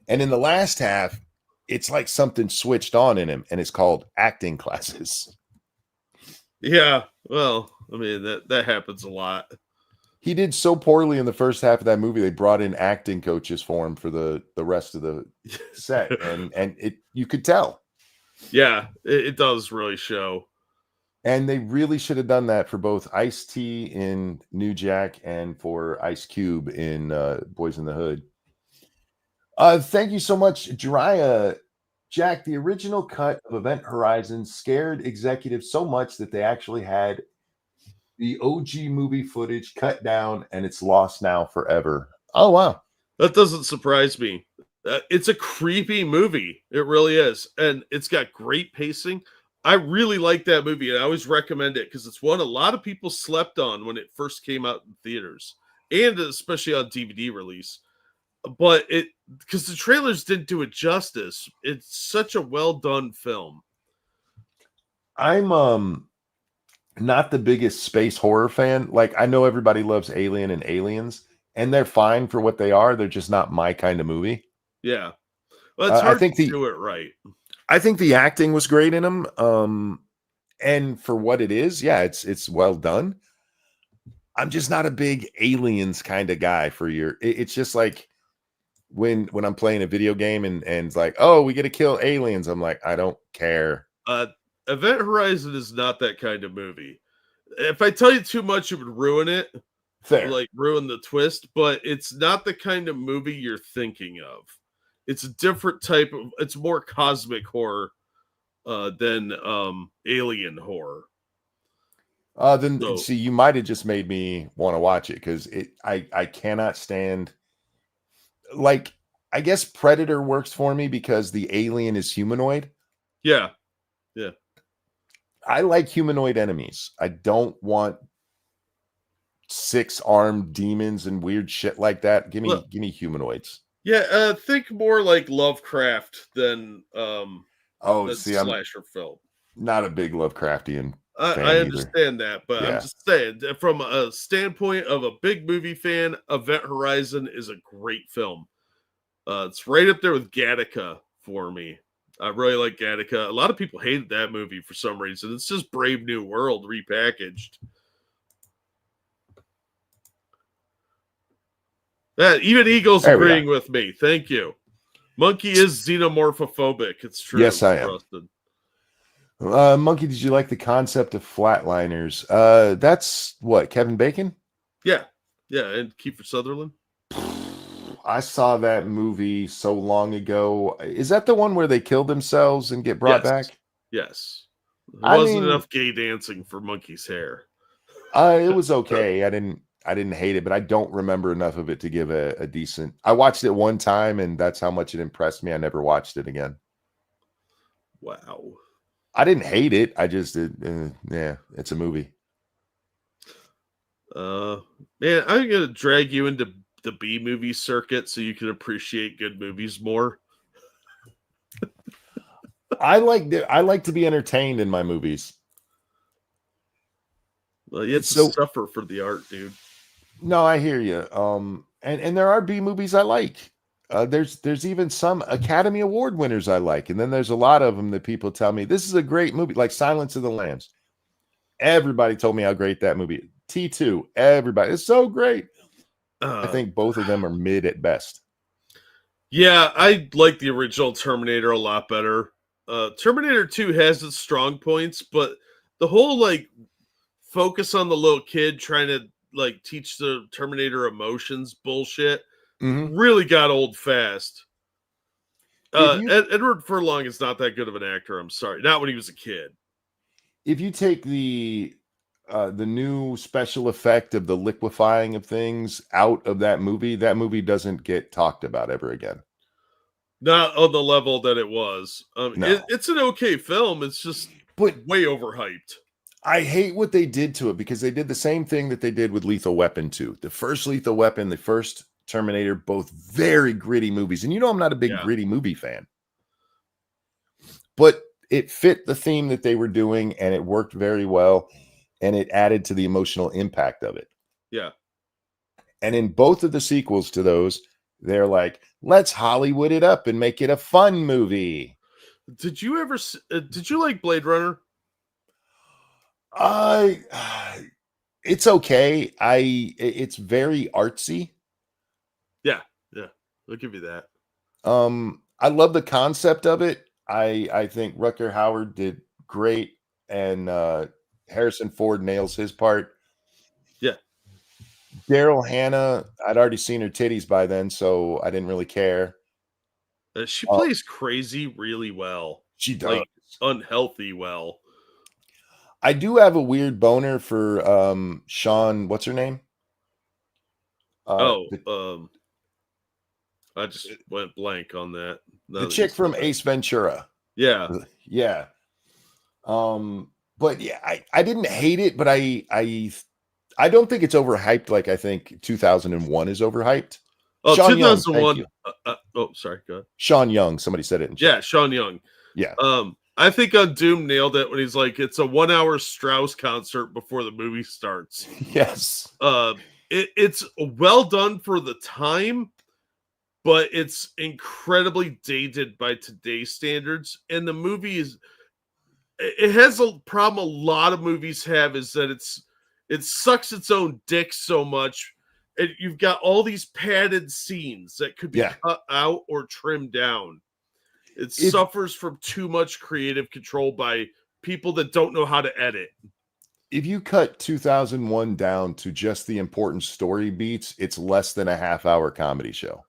And in the last half, it's like something switched on in him, and it's called acting classes. Yeah, well, I mean, that happens a lot. He did so poorly in the first half of that movie, they brought in acting coaches for him for the rest of the set, and it you could tell. Yeah, it does really show. And they really should have done that for both Ice-T in New Jack and for Ice Cube in Boys in the Hood. Thank you so much, Jiraiya. Jack, the original cut of Event Horizon scared executives so much that they actually had the OG movie footage cut down, and it's lost now forever. Oh, wow. That doesn't surprise me. It's a creepy movie. It really is. And it's got great pacing. I really like that movie, and I always recommend it because it's one a lot of people slept on when it first came out in theaters, and especially on DVD release. But because the trailers didn't do it justice. It's such a well done film. I'm not the biggest space horror fan. Like, I know everybody loves Alien and Aliens, and they're fine for what they are. They're just not my kind of movie. Yeah. Well, it's hard to do it right. I think the acting was great in them. And for what it is, yeah, it's well done. I'm just not a big Aliens kind of guy for it's just like when I'm playing a video game and it's like, oh, we get to kill aliens. I'm like, I don't care. Event Horizon is not that kind of movie. If I tell you too much, it would ruin it. Fair. Like ruin the twist, but it's not the kind of movie you're thinking of. It's a different type of, it's more cosmic horror than alien horror. See, you might have just made me want to watch it because I cannot stand, like, I guess Predator works for me because the alien is humanoid. Yeah. Yeah. I like humanoid enemies. I don't want 6-armed demons and weird shit like that. Give Look. me humanoids. Yeah, think more like Lovecraft than than I'm slasher film. not a big Lovecraftian fan I either. understand that, but Yeah. I'm just saying, from a standpoint of a big movie fan, Event Horizon is a great film. It's right up there with Gattaca for me. I really like Gattaca. A lot of people hated that movie for some reason. It's just Brave New World repackaged. Even Eagle's There we agreeing with me. Thank you. Monkey is xenomorphophobic. It's true. Yes, I am. Rustin. Monkey, did you like the concept of flatliners? That's what, Kevin Bacon? Yeah, and Kiefer Sutherland. I saw that movie so long ago. Is that the one where they kill themselves and get brought back? Yes. There I wasn't mean- enough gay dancing for Monkey's hair. It was okay. I didn't hate it, but I don't remember enough of it to give a decent. I watched it one time, and that's how much it impressed me. I never watched it again. Wow. I didn't hate it. I just did. Yeah, it's a movie. Man, I'm gonna drag you into the B movie circuit so you can appreciate good movies more. I like to be entertained in my movies. Well, you have to So- suffer for the art, dude. No, I hear you. And there are B movies I like. There's even some Academy Award winners I like, and then there's a lot of them that people tell me this is a great movie, like Silence of the Lambs. Everybody told me how great that movie. T2, everybody, it's so great. I think both of them are mid at best. Yeah, I like the original Terminator a lot better. Terminator 2 has its strong points, but the whole like focus on the little kid trying to like teach the Terminator emotions bullshit really got old fast. Edward Furlong is not that good of an actor. I'm sorry, not when he was a kid. If you take the new special effect of the liquefying of things out of that movie doesn't get talked about ever again. Not on the level that it was. No. It's an okay film. It's just way overhyped. I hate what they did to it because they did the same thing that they did with Lethal Weapon 2. The first Lethal Weapon, the first Terminator, both very gritty movies. And you know I'm not a big gritty movie fan. But it fit the theme that they were doing and it worked very well and it added to the emotional impact of it. Yeah. And in both of the sequels to those, they're like, let's Hollywood it up and make it a fun movie. Did you like Blade Runner? It's okay. It's very artsy. Yeah, I'll give you that. I love the concept of it. I think Rutger Hauer did great, and Harrison Ford nails his part. Yeah. Daryl Hannah, I'd already seen her titties by then, so I didn't really care. She plays crazy really well. She does. Like, unhealthy well. I do have a weird boner for Sean. What's her name? I just went blank on that. The chick from Ace Ventura. Yeah. Yeah. But yeah, I didn't hate it, but I don't think it's overhyped like I think 2001 is overhyped. Oh, Sean Young, 2001. thank you. Sorry, go ahead. Sean Young, somebody said it in chat. Yeah, Sean Young. Yeah. I think Doom nailed it when he's like, it's a 1 hour Strauss concert before the movie starts. Yes. It's well done for the time, but it's incredibly dated by today's standards. And the movie it has a problem a lot of movies have, is that it sucks its own dick so much. And you've got all these padded scenes that could be cut out or trimmed down. It suffers from too much creative control by people that don't know how to edit. If you cut 2001 down to just the important story beats, it's less than a half-hour comedy show.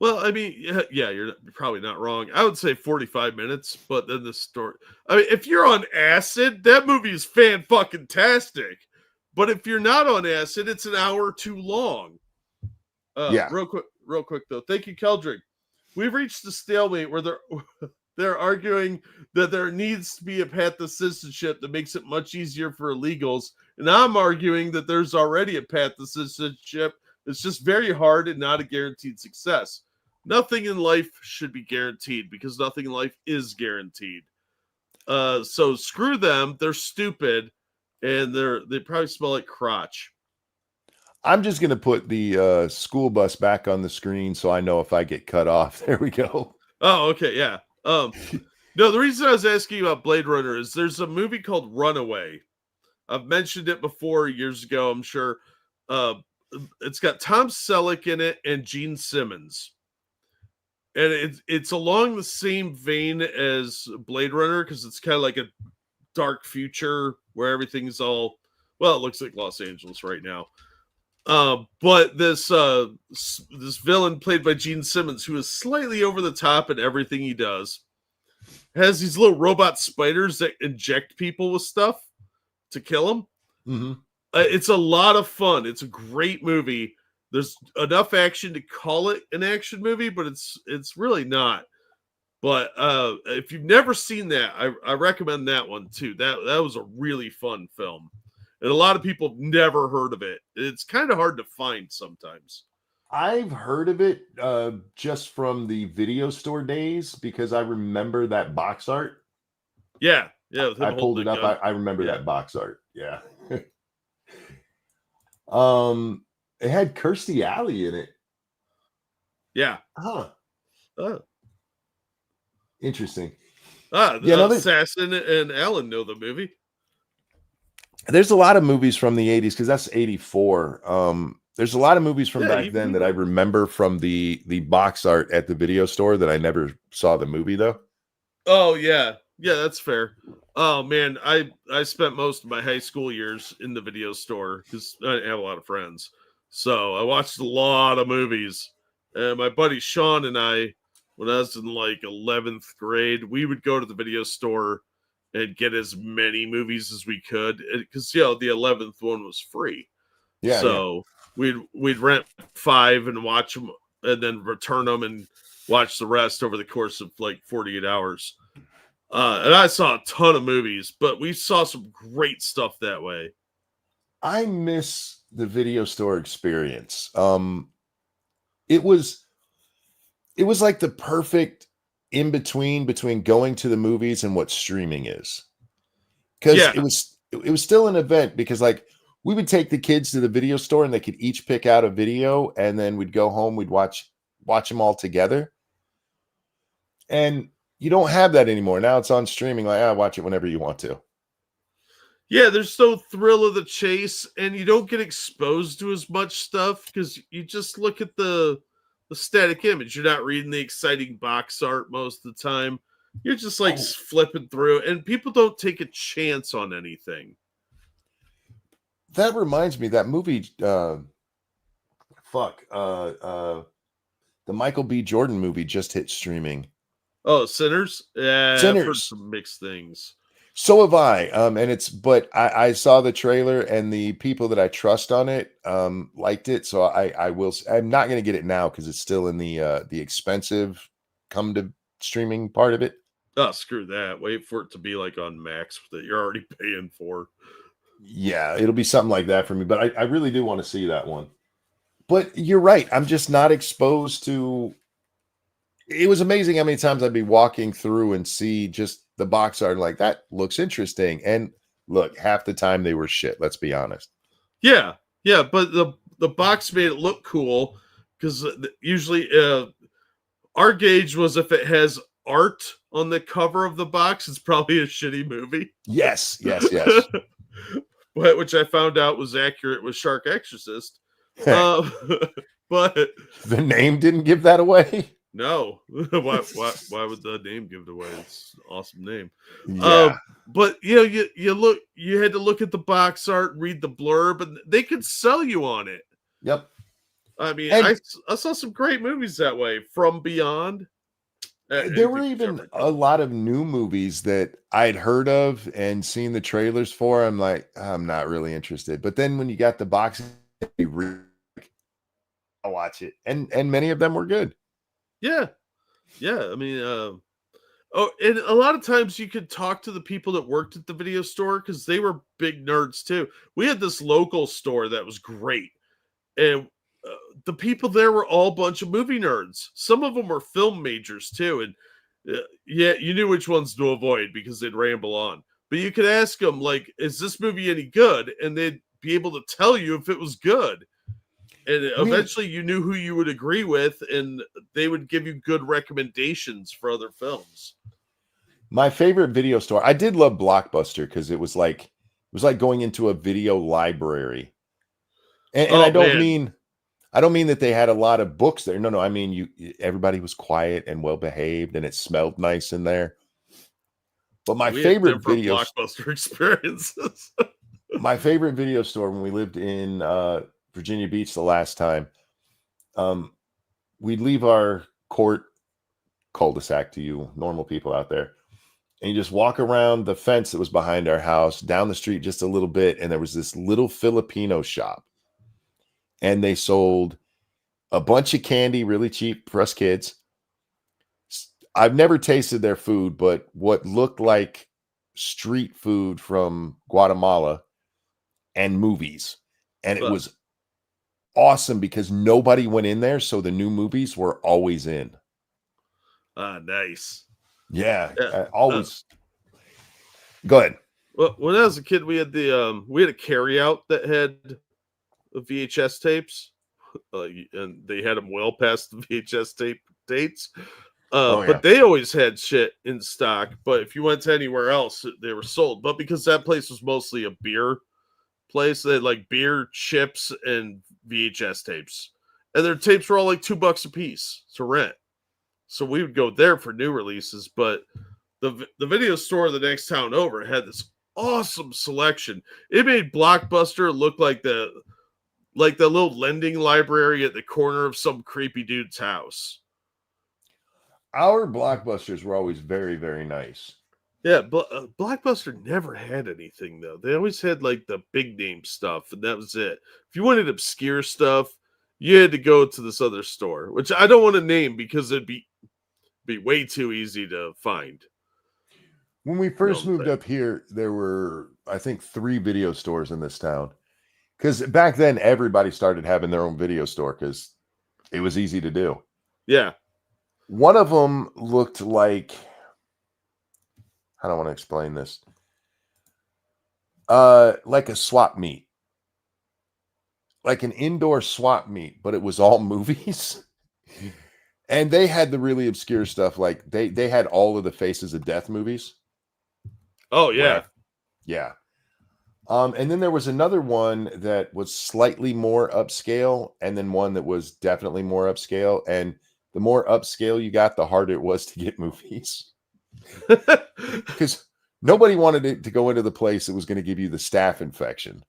Well, I mean, yeah, you're probably not wrong. I would say 45 minutes, but then the story. I mean, if you're on acid, that movie is fan-fucking-tastic. But if you're not on acid, it's an hour too long. Real quick though. Thank you, Keldrick. We've reached the stalemate where there they're arguing that there needs to be a path to citizenship that makes it much easier for illegals. And I'm arguing that there's already a path to citizenship. It's just very hard and not a guaranteed success. Nothing in life should be guaranteed because nothing in life is guaranteed. So screw them. They're stupid, and they probably smell like crotch. I'm just going to put the school bus back on the screen so I know if I get cut off. There we go. Oh, okay, yeah. No, the reason I was asking you about Blade Runner is there's a movie called Runaway. I've mentioned it before years ago, I'm sure. It's got Tom Selleck in it and Gene Simmons. And it's along the same vein as Blade Runner because it's kind of like a dark future where everything's all, well, it looks like Los Angeles right now. But this villain played by Gene Simmons, who is slightly over the top in everything he does, has these little robot spiders that inject people with stuff to kill them. Mm-hmm. It's a lot of fun. It's a great movie. There's enough action to call it an action movie, but it's really not. But if you've never seen that, I recommend that one too. That was a really fun film. And a lot of people have never heard of it. It's kind of hard to find sometimes. I've heard of it just from the video store days because I remember that box art. Yeah. I pulled it up. I remember that box art. Yeah. It had Kirstie Alley in it. Yeah. Huh. Oh. Interesting. Assassin and Alan know the movie. There's a lot of movies from the 80s because that's 84. There's a lot of movies from back then that I remember from the box art at the video store that I never saw the movie though. Oh yeah. Yeah, that's fair. Oh man, I spent most of my high school years in the video store because I didn't have a lot of friends. So I watched a lot of movies. And my buddy Sean and I, when I was in like 11th grade, we would go to the video store and get as many movies as we could because the 11th one was free. Yeah. So we'd rent 5 and watch them and then return them and watch the rest over the course of like 48 hours. And I saw a ton of movies, but we saw some great stuff that way. I miss the video store experience. It was like the perfect in between going to the movies and what streaming is. Because it was still an event because like we would take the kids to the video store and they could each pick out a video and then we'd go home, we'd watch them all together. And you don't have that anymore. Now it's on streaming. Like, watch it whenever you want to. Yeah, there's no thrill of the chase, and you don't get exposed to as much stuff because you just look at the static image. You're not reading the exciting box art most of the time. You're just like flipping through, and people don't take a chance on anything. That reminds me, that movie, the Michael B. Jordan movie just hit streaming. Oh, Sinners? Yeah, Sinners. I've heard some mixed things. So have I. But I saw the trailer and the people that I trust on it liked it. So I'm not going to get it now because it's still in the expensive come to streaming part of it. Oh, screw that. Wait for it to be like on Max that you're already paying for. Yeah, it'll be something like that for me. But I really do want to see that one. But you're right. I'm just not exposed to. It was amazing how many times I'd be walking through and see just the box art like that looks interesting. And look, half the time they were shit. Let's be honest. Yeah. But the box made it look cool because usually our gauge was if it has art on the cover of the box, it's probably a shitty movie. Yes. But which I found out was accurate with Shark Exorcist. But the name didn't give that away. No, why would the name give it away? It's an awesome name. Yeah. But you had to look at the box art, read the blurb, and they could sell you on it. Yep. I mean, I saw some great movies that way. From Beyond. There were even a lot of new movies that I'd heard of and seen the trailers for. I'm like, I'm not really interested. But then when you got the box, I'll watch it, and many of them were good. Yeah. I mean, Oh, and a lot of times you could talk to the people that worked at the video store because they were big nerds too. We had this local store that was great, and the people there were all a bunch of movie nerds. Some of them were film majors too, and yeah, you knew which ones to avoid because they'd ramble on. But you could ask them, like, "Is this movie any good?" And they'd be able to tell you if it was good. And eventually, you knew who you would agree with, and they would give you good recommendations for other films. My favorite video store. I did love Blockbuster because it was like going into a video library. And Oh, I don't man. mean that they had a lot of books there. No, I mean everybody was quiet and well behaved, and it smelled nice in there. But my We had favorite different video Blockbuster experiences. my favorite video store when we lived in Virginia Beach the last time, we'd leave our court cul-de-sac to you normal people out there, and you just walk around the fence that was behind our house, down the street just a little bit, and there was this little Filipino shop, and they sold a bunch of candy really cheap for us kids. I've never tasted their food, but what looked like street food from Guatemala and movies. And it was awesome because nobody went in there, so the new movies were always in. Nice. Yeah, always. Go ahead. Well, when I was a kid, we had a carry out that had the VHS tapes, and they had them well past the VHS tape dates. But they always had shit in stock. But if you went to anywhere else, they were sold. But because that place was mostly a beer place, they had like beer, chips, and VHS tapes, and their tapes were all like $2 a piece to rent. So we would go there for new releases. But the video store the next town over had this awesome selection. It made Blockbuster look like the little lending library at the corner of some creepy dude's house. Our Blockbusters were always very, very nice. Yeah, but Blockbuster never had anything though. They always had like the big name stuff, and that was it. If you wanted obscure stuff, you had to go to this other store, which I don't want to name because it'd be way too easy to find. When we first moved up here, there were, I think, 3 video stores in this town. Because back then, everybody started having their own video store because it was easy to do. Yeah. One of them looked like, I don't want to explain this, like a swap meet. Like an indoor swap meet, but it was all movies. And they had the really obscure stuff. Like they had all of the Faces of Death movies. Oh, yeah. Yeah. And then there was another one that was slightly more upscale, and then one that was definitely more upscale. And the more upscale you got, the harder it was to get movies. Because nobody wanted it to go into the place that was going to give you the staph infection.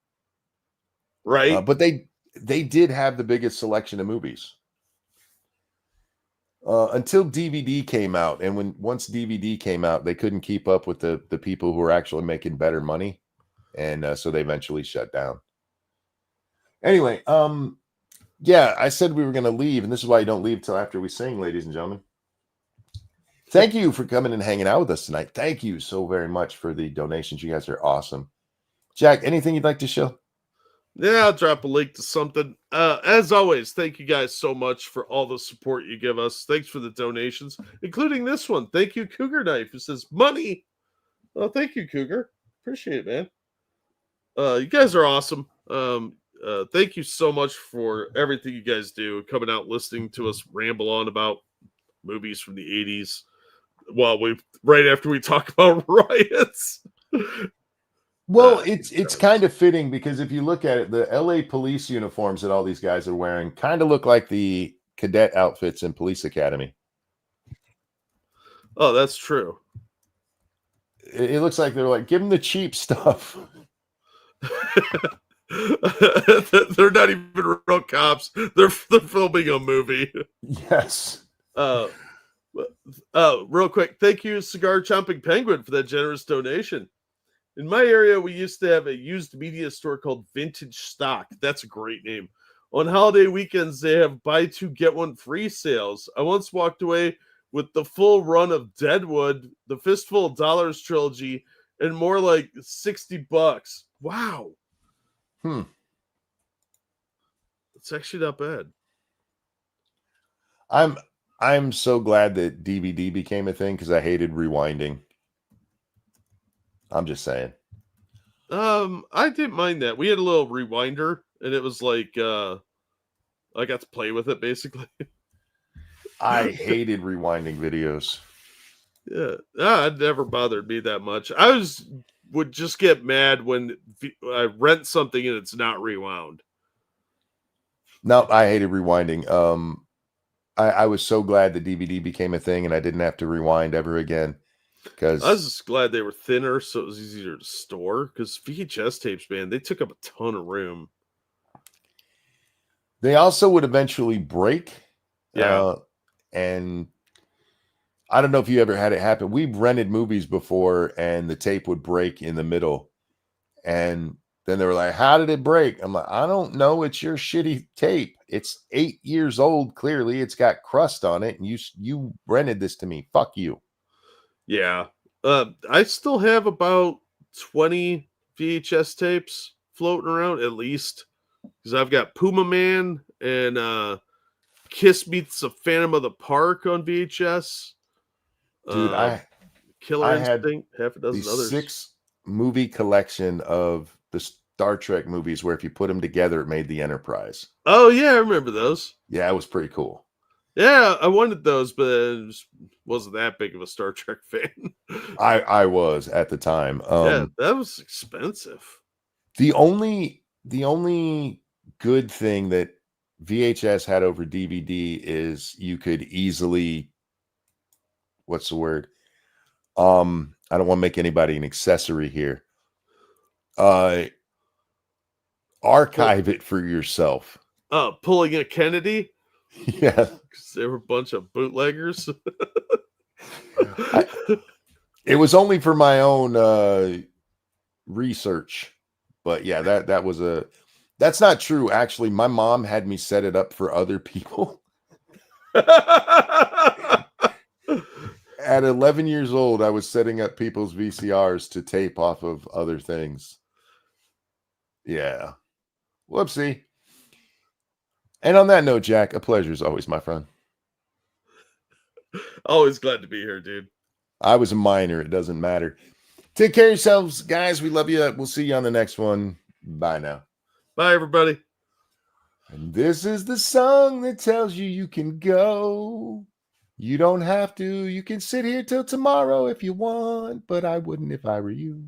Right. But they did have the biggest selection of movies. Until DVD came out. And once DVD came out, they couldn't keep up with the people who were actually making better money. And so they eventually shut down. Anyway, yeah, I said we were going to leave, and this is why you don't leave till after we sing, ladies and gentlemen. Thank you for coming and hanging out with us tonight. Thank you so very much for the donations. You guys are awesome. Jack, anything you'd like to show? Yeah, I'll drop a link to something. As always, thank you guys so much for all the support you give us. Thanks for the donations, including this one. Thank you, Cougar Knife. It says money. Oh, thank you, Cougar. Appreciate it, man. You guys are awesome. Thank you so much for everything you guys do, coming out, listening to us ramble on about movies from the 80s. Well, right after we talk about riots. Well, it's kind of fitting because if you look at it, the LA police uniforms that all these guys are wearing kind of look like the cadet outfits in Police Academy. Oh, that's true. It looks like they're like, give them the cheap stuff. They're not even real cops. They're filming a movie. Yes. Real quick, thank you, Cigar Chomping Penguin, for that generous donation. In my area, we used to have a used media store called Vintage Stock. That's a great name. On holiday weekends, they have buy two, get one free sales. I once walked away with the full run of Deadwood, the Fistful of Dollars trilogy, and more like $60. Wow. It's actually not bad. I'm so glad that DVD became a thing because I hated rewinding. I'm just saying. I didn't mind that. We had a little rewinder, and it was like I got to play with it basically. I hated rewinding videos. Yeah, it never bothered me that much. Would just get mad when I rent something and it's not rewound. No, I hated rewinding. I was so glad the DVD became a thing and I didn't have to rewind ever again. Because I was just glad they were thinner, so it was easier to store. Because VHS tapes, man, they took up a ton of room. They also would eventually break. Yeah. And I don't know if you ever had it happen. We've rented movies before and the tape would break in the middle. And then they were like, how did it break? I'm like, I don't know. It's your shitty tape. It's 8 years old. Clearly, it's got crust on it. And you rented this to me. Fuck you. Yeah. I still have about 20 VHS tapes floating around at least. Because I've got Puma Man and Kiss Meets the Phantom of the Park on VHS. Dude, Killer had Instinct, half a dozen the others. 6-movie collection of the Star Trek movies where if you put them together, it made the Enterprise. Oh, yeah, I remember those. Yeah, it was pretty cool. Yeah, I wanted those, but I just wasn't that big of a Star Trek fan. I was at the time. Yeah, that was expensive. The only good thing that VHS had over DVD is you could easily, what's the word? I don't want to make anybody an accessory here. Archive it for yourself. Pulling a Kennedy? Yeah. Because they were a bunch of bootleggers. It was only for my own research. But yeah, that's not true. Actually, my mom had me set it up for other people. At 11 years old, I was setting up people's VCRs to tape off of other things. Yeah. Whoopsie. And on that note, Jack, a pleasure as always, my friend. Always glad to be here, dude. I was a minor. It doesn't matter. Take care of yourselves, guys. We love you. We'll see you on the next one. Bye now. Bye, everybody. And this is the song that tells you you can go. You don't have to. You can sit here till tomorrow if you want, but I wouldn't if I were you.